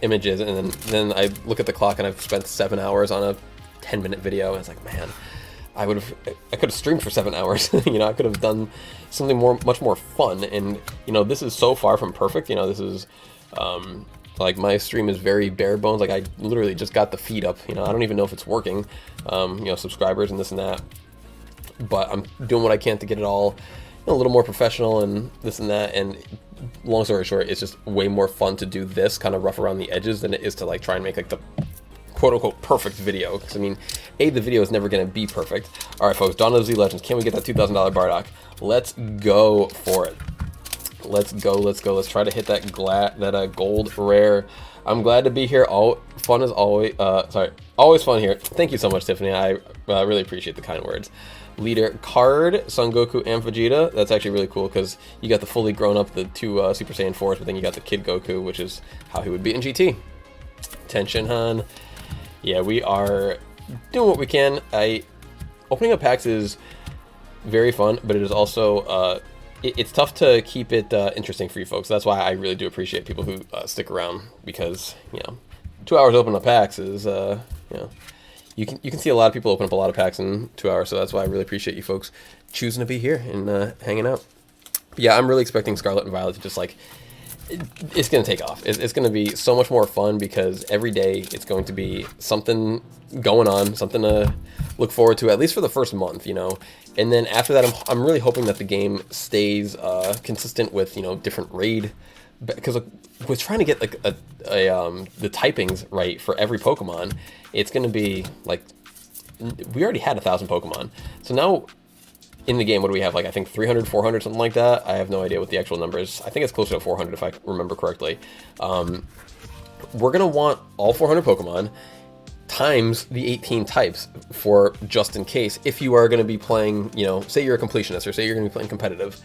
images, and then I look at the clock and I've spent 7 hours on a 10-minute video, and it's like, man, I could have streamed for 7 hours. You know, I could have done something much more fun. And you know, this is so far from perfect. You know, this is like my stream is very bare bones. Like I literally just got the feed up. You know, I don't even know if it's working. You know, subscribers and this and that. But I'm doing what I can to get it all, you know, a little more professional and this and that. And long story short, it's just way more fun to do this kind of rough around the edges than it is to like try and make like the quote-unquote perfect video, because I mean, the video is never going to be perfect. All right, folks, Dawn of the Z Legends, can we get that $2,000 Bardock? Let's go for it. Let's go. Let's try to hit that gold rare. I'm glad to be here. Fun as always. Always fun here. Thank you so much, Tiffany. I really appreciate the kind words. Leader card, Son Goku and Vegeta. That's actually really cool because you got the fully grown up, the two Super Saiyan 4s, but then you got the Kid Goku, which is how he would be in GT. Tenshin Han. Yeah, we are doing what we can. Opening up packs is very fun, but it is also it's tough to keep it interesting for you folks. That's why I really do appreciate people who stick around, because you know, 2 hours opening up packs is you know, you can see a lot of people open up a lot of packs in 2 hours. So that's why I really appreciate you folks choosing to be here and hanging out. But yeah, I'm really expecting Scarlet and Violet to just like, it's going to take off. It's going to be so much more fun, because every day it's going to be something going on, something to look forward to, at least for the first month, you know. And then after that, I'm really hoping that the game stays consistent with, you know, different raid, because we're trying to get like the typings right for every Pokemon. It's going to be like, we already had 1,000 Pokemon, so now in the game, what do we have? Like, I think 300, 400, something like that. I have no idea what the actual number is. I think it's closer to 400 if I remember correctly. We're going to want all 400 Pokemon times the 18 types, for just in case, if you are going to be playing, you know, say you're a completionist, or say you're going to be playing competitive,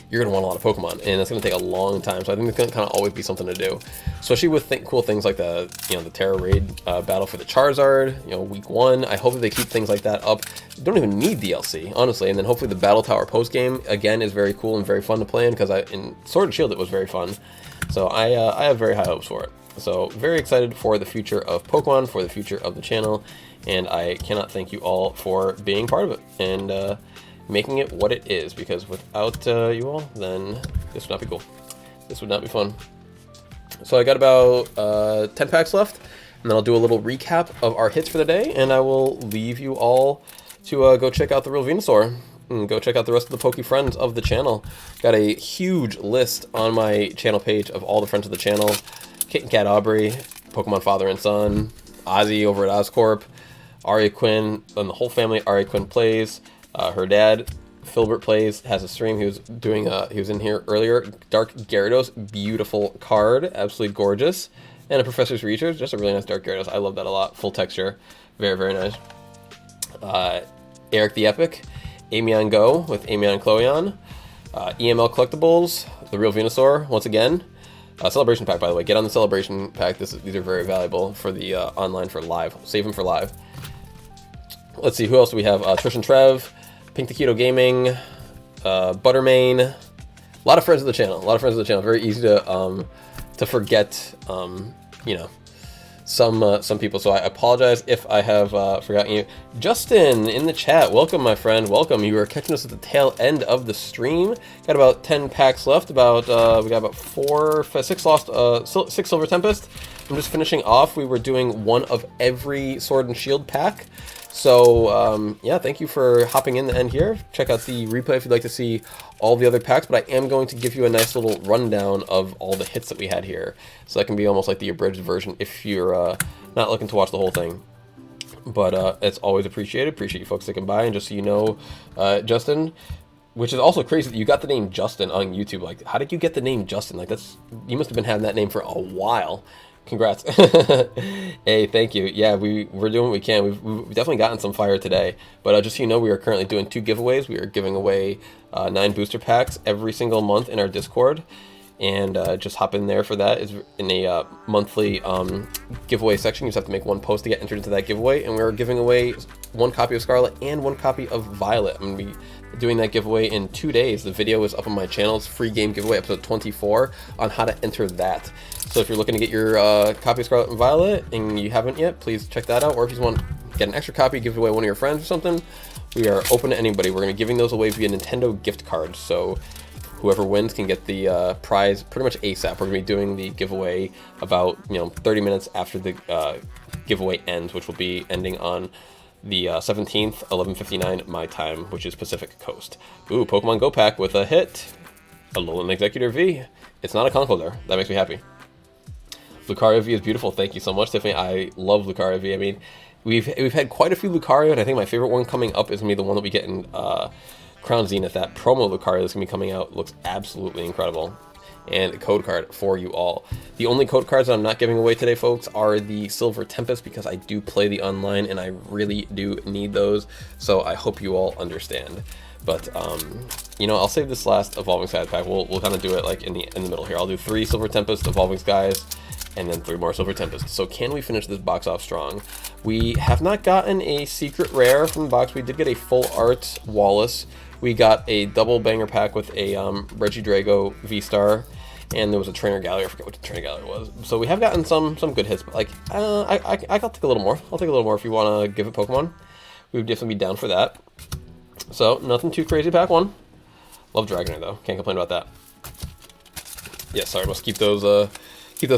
you're going to want a lot of Pokemon, and it's going to take a long time. So I think it's going to kind of always be something to do, especially with cool things like the, you know, the Terra Raid battle for the Charizard, you know, week 1. I hope that they keep things like that up. You don't even need DLC, honestly. And then hopefully the Battle Tower post game again is very cool and very fun to play in, because in Sword and Shield it was very fun. So I have very high hopes for it. So very excited for the future of Pokemon, for the future of the channel, and I cannot thank you all for being part of it and making it what it is, because without you all, then this would not be cool. This would not be fun. So I got about 10 packs left, and then I'll do a little recap of our hits for the day, and I will leave you all to go check out the real Venusaur, and go check out the rest of the Poke friends of the channel. Got a huge list on my channel page of all the friends of the channel. KittenCatAubrey, Pokemon Father and Son, Ozzy over at Corp, Ari Quinn, and the whole family. Ari Quinn plays. Her dad, Filbert plays, has a stream. He was doing. He was in here earlier. Dark Gyarados, beautiful card, absolutely gorgeous, and a Professor's Research, just a really nice Dark Gyarados. I love that a lot. Full texture, very very nice. Eric the Epic, Amion Go with Amion Cloyon, EML Collectibles, the real Venusaur once again. Celebration pack, by the way. Get on the celebration pack. These are very valuable for the online for live. Save them for live. Let's see, who else do we have? Trish and Trev, Pink Taquito Gaming, Buttermain. A lot of friends of the channel. Very easy to forget. You know, some people. So I apologize if I have forgotten you. Justin in the chat, welcome my friend, welcome. You are catching us at the tail end of the stream. Got about 10 packs left. We got about 6 Silver Tempest. I'm just finishing off. We were doing one of every Sword and Shield pack. So yeah, thank you for hopping in the end here. Check out the replay if you'd like to see all the other packs, but I am going to give you a nice little rundown of all the hits that we had here. So that can be almost like the abridged version if you're not looking to watch the whole thing. But it's always appreciated. Appreciate you folks sticking by. And just so you know, Justin, which is also crazy that you got the name Justin on YouTube. Like, how did you get the name Justin? Like, you must have been having that name for a while. Congrats. Hey, thank you. Yeah, we're doing what we can. We've definitely gotten some fire today. But just so you know, we are currently doing 2 giveaways. We are giving away 9 booster packs every single month in our Discord. and just hop in there for that. It's in a monthly giveaway section. You just have to make one post to get entered into that giveaway, and we're giving away 1 copy of Scarlet and 1 copy of Violet. I'm going to be doing that giveaway in 2 days. The video is up on my channel. It's free game giveaway episode 24 on how to enter that. So if you're looking to get your copy of Scarlet and Violet and you haven't yet, please check that out. Or if you want to get an extra copy, give it away one of your friends or something, we are open to anybody. We're going to be giving those away via Nintendo gift cards. So whoever wins can get the prize pretty much ASAP. We're going to be doing the giveaway about 30 minutes after the giveaway ends, which will be ending on the 17th, 11:59 my time, which is Pacific Coast. Ooh, Pokemon Go pack with a hit. Alolan Executor V. It's not a Conkeldurr. That makes me happy. Lucario V is beautiful. Thank you so much, Tiffany. I love Lucario V. I mean, we've had quite a few Lucario, and I think my favorite one coming up is going to be the one that we get in Crown Zenith. That promo Lucario that's going to be coming out looks absolutely incredible. And a code card for you all. The only code cards that I'm not giving away today, folks, are the Silver Tempest, because I do play the online and I really do need those. So I hope you all understand. But I'll save this last Evolving Skies pack. We'll kind of do it like in the middle here. I'll do 3 Silver Tempest Evolving Skies, and then 3 more Silver Tempest. So can we finish this box off strong? We have not gotten a secret rare from the box. We did get a full art Wallace. We got a double banger pack with a Regidrago V-Star, and there was a Trainer Gallery. I forget what the Trainer Gallery was. So we have gotten some good hits, but like I'll take a little more. I'll take a little more if you want to give it Pokemon. We would definitely be down for that. So nothing too crazy. Pack 1. Love Dragonair though. Can't complain about that. Yeah, sorry. I must keep those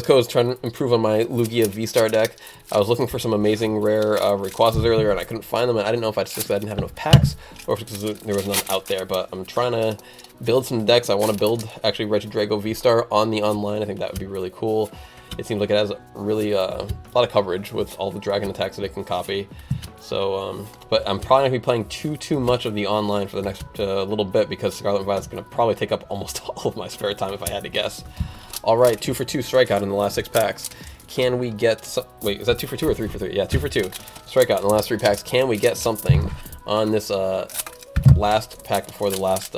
codes. Trying to improve on my Lugia V-Star deck. I was looking for some amazing rare Rayquazas earlier, and I couldn't find them. And I didn't know if I didn't have enough packs, or if it's because there was none out there. But I'm trying to build some decks. I want to build actually Regidrago V-Star on the online. I think that would be really cool. It seems like it has really a lot of coverage with all the dragon attacks that it can copy. So, but I'm probably not going to be playing too much of the online for the next little bit, because Scarlet and Violet's going to probably take up almost all of my spare time if I had to guess. All right, 2 for 2 strikeout in the last 6 packs. Can we get some... Wait, is that 2 for 2 or 3 for 3? Yeah, 2 for 2 strikeout in the last 3 packs. Can we get something on this last pack before the last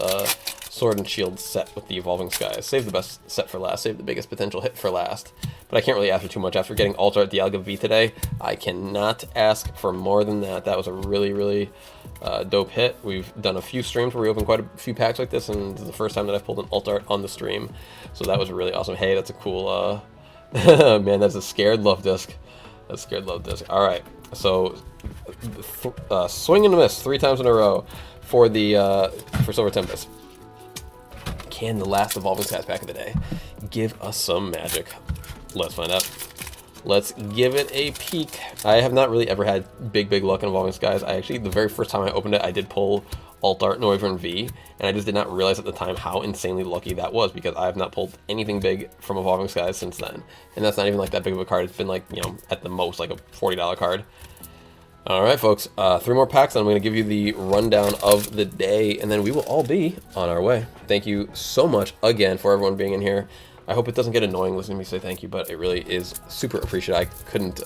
Sword and Shield set with the Evolving Skies? Save the best set for last. Save the biggest potential hit for last. But I can't really ask for too much. After getting Altar at Dialga V today, I cannot ask for more than that. That was a really dope hit. We've done a few streams where we opened quite a few packs like this, and this is the first time that I've pulled an Altar on the stream. So that was really awesome. Hey, that's a cool... man, that's a Scared Love Disc. That's Scared Love Disc. All right, so swing and a miss 3 times in a row for the for Silver Tempest. Can the last Evolving Skies pack of the day give us some magic? Let's find out. Let's give it a peek. I have not really ever had big luck in Evolving Skies. I actually, the very first time I opened it, I did pull Alt-Art Noivern V, and I just did not realize at the time how insanely lucky that was, because I have not pulled anything big from Evolving Skies since then. And that's not even like that big of a card. It's been like, at the most, like a $40 card. All right, folks, 3 more packs, and I'm going to give you the rundown of the day, and then we will all be on our way. Thank you so much again for everyone being in here. I hope it doesn't get annoying listening to me say thank you, but it really is super appreciated. I can't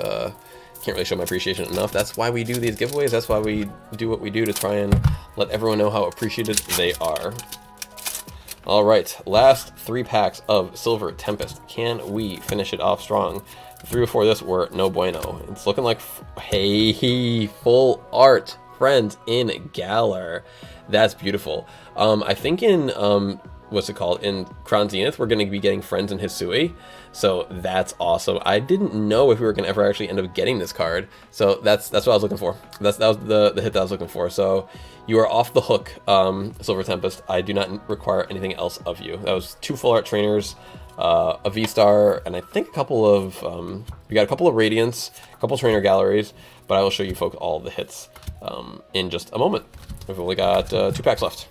really show my appreciation enough. That's why we do these giveaways. That's why we do what we do, to try and let everyone know how appreciated they are. All right, last 3 packs of Silver Tempest. Can we finish it off strong? 3 before this were no bueno. It's looking like, hey, full art, friends in Galar. That's beautiful. I think in what's it called, in Crown Zenith, we're going to be getting Friends in Hisui, so that's awesome. I didn't know if we were going to ever actually end up getting this card, so that's what I was looking for. That was the hit that I was looking for. So you are off the hook, Silver Tempest. I do not require anything else of you. That was 2 full art trainers, a V-Star, and I think a couple of we got a couple of Radiants, a couple trainer galleries, but I will show you folks all the hits in just a moment. We've only got 2 packs left.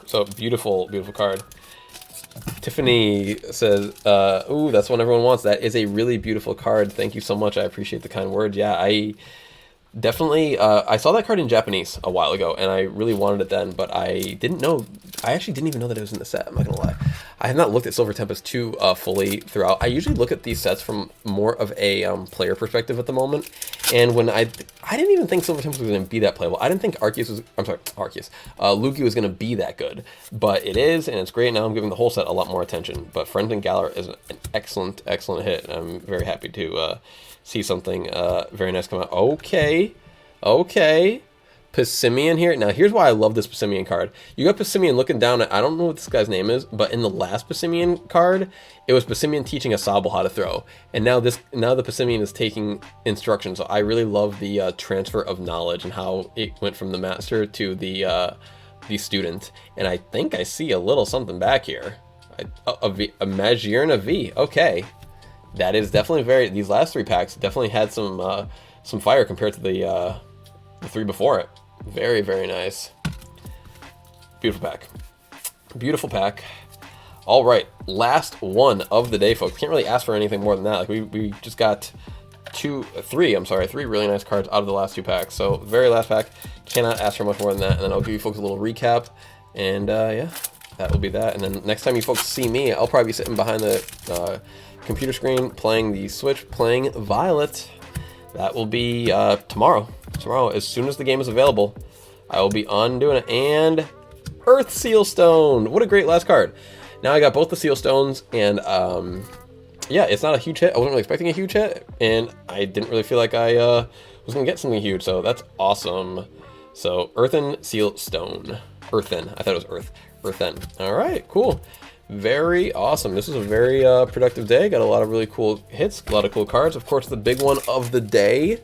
So beautiful card. Tiffany says, ooh, that's one everyone wants. That is a really beautiful card. Thank you so much. I appreciate the kind words. Yeah, I definitely, I saw that card in Japanese a while ago, and I really wanted it then, but I didn't know, I actually didn't even know that it was in the set. I'm not gonna lie. I have not looked at Silver Tempest too fully throughout. I usually look at these sets from more of a player perspective at the moment. And when I didn't even think Silver Tempest was going to be that playable. I didn't think Lugia was going to be that good. But it is, and it's great. Now I'm giving the whole set a lot more attention. But Friends and Galar is an excellent, excellent hit. I'm very happy to see something very nice come out. Okay. Prehmium here. Now, here's why I love this Prehmium card. You got Prehmium looking down at, I don't know what this guy's name is, but in the last Prehmium card, it was Prehmium teaching a Sobble how to throw. And now the Prehmium is taking instructions. So I really love the transfer of knowledge and how it went from the master to the student. And I think I see a little something back here. A MajikNinja V. Okay. That is definitely these last 3 packs definitely had some fire compared to the 3 before it. Very, very nice. Beautiful pack. Beautiful pack. All right, last one of the day, folks. Can't really ask for anything more than that. Like we just got three really nice cards out of the last 2 packs. So very last pack. Cannot ask for much more than that. And then I'll give you folks a little recap. And yeah, that will be that. And then next time you folks see me, I'll probably be sitting behind the computer screen playing the Switch, playing Violet. That will be tomorrow. Tomorrow, as soon as the game is available, I will be on doing it. And Earth Seal Stone. What a great last card. Now I got both the Seal Stones, and yeah, it's not a huge hit. I wasn't really expecting a huge hit, and I didn't really feel like I was going to get something huge, so that's awesome. So, Earthen Seal Stone. Earthen. I thought it was Earth. Earthen. All right, cool. Very awesome. This was a very productive day. Got a lot of really cool hits, a lot of cool cards. Of course, the big one of the day,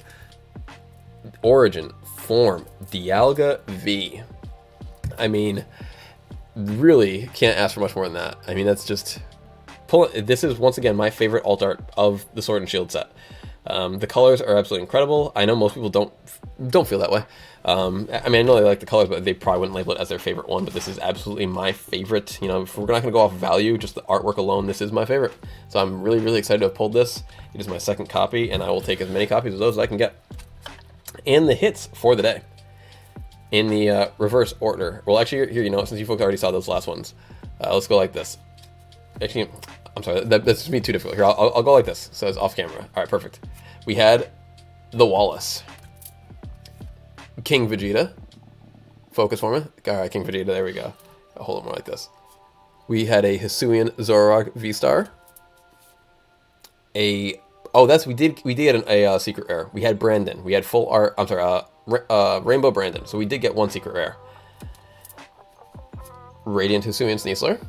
Origin Form Dialga V. I mean, really can't ask for much more than that. I mean, that's just this is once again my favorite alt art of the Sword and Shield set. The colors are absolutely incredible. I know most people don't feel that way. I mean, I know they like the colors, but they probably wouldn't label it as their favorite one. But this is absolutely my favorite. You know, if we're not going to go off value, just the artwork alone, this is my favorite. So I'm really, really excited to have pulled this. It is my second copy, and I will take as many copies of those as I can get. And the hits for the day in the reverse order. Well, actually, here, you know, since you folks already saw those last ones, let's go like this. Actually, I'm sorry, that's just me too difficult. Here, I'll go like this, so it's off camera. All right, perfect. We had the Wallace, King Vegeta. Focus for me. All right, King Vegeta. There we go. I'll hold it more like this. We had a Hisuian Zoroark V-Star. We did get a secret rare. We had Brandon. We had full art. I'm sorry, Rainbow Brandon. So we did get one secret rare. Radiant Hisuian Sneasler.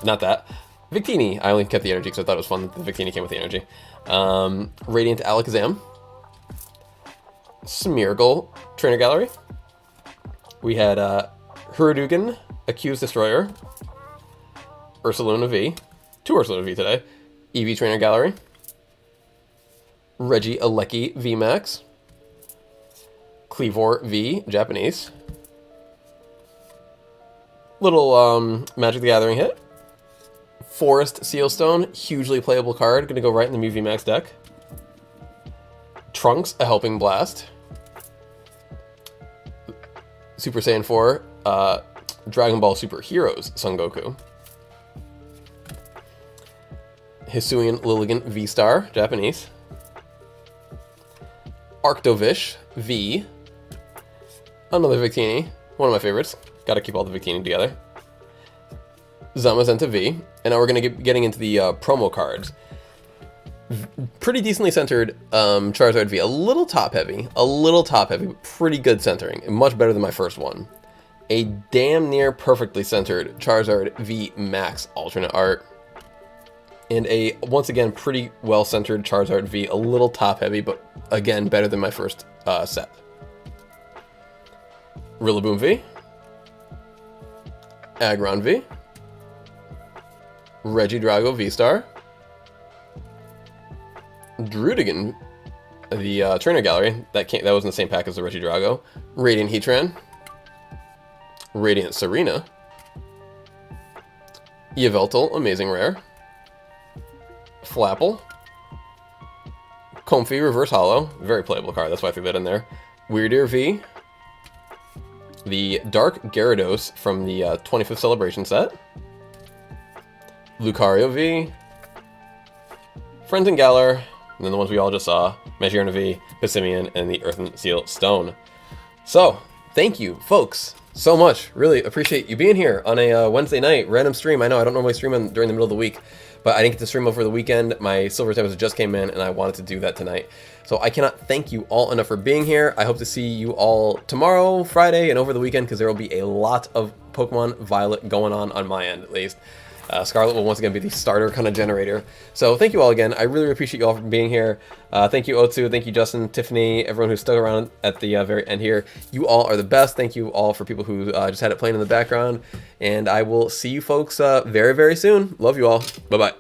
Not that. Victini. I only kept the energy because I thought it was fun that the Victini came with the energy. Radiant Alakazam. Smeargle Trainer Gallery. We had Hirudugan Accused Destroyer. Ursaluna V. 2 Ursaluna V today. Eevee Trainer Gallery. Regieleki VMAX. Cleavor V Japanese. Little Magic the Gathering hit. Forest Sealstone, hugely playable card. Gonna go right in the Mew VMAX deck. Trunks, a Helping Blast. Super Saiyan 4, Dragon Ball Super Heroes Son Goku. Hisuian Lilligant V-Star, Japanese. Arctovish V. Another Victini, one of my favorites. Gotta keep all the Victini together. Zamazenta V. And now we're gonna getting into the promo cards. Pretty decently centered Charizard V. A little top heavy, but pretty good centering. Much better than my first one. A damn near perfectly centered Charizard V Max alternate art. And a, once again, pretty well centered Charizard V. A little top heavy, but again, better than my first set. Rillaboom V. Aggron V. Regidrago V-Star. Drudigan, the Trainer Gallery, that was in the same pack as the Regidrago. Radiant Heatran. Radiant Serena. Yveltal, Amazing Rare. Flapple. Comfey, Reverse Hollow, very playable card, that's why I threw that in there. Weirdeer V. the Dark Gyarados from the 25th Celebration set, Lucario V, Friends and Galar, and then the ones we all just saw, MajikNinja V, Prehmium, and the Earthen Seal Stone. So, thank you, folks, so much. Really appreciate you being here on a Wednesday night, random stream. I know I don't normally stream during the middle of the week, but I didn't get to stream over the weekend. My Silver Tempest just came in, and I wanted to do that tonight. So I cannot thank you all enough for being here. I hope to see you all tomorrow, Friday, and over the weekend, because there will be a lot of Pokemon Violet going on my end, at least. Scarlet will once again be the starter kind of generator. So thank you all again. I really appreciate you all for being here. Thank you, Otsu. Thank you, Justin, Tiffany, everyone who stuck around at the very end here. You all are the best. Thank you all for people who just had it playing in the background. And I will see you folks very, very soon. Love you all. Bye-bye.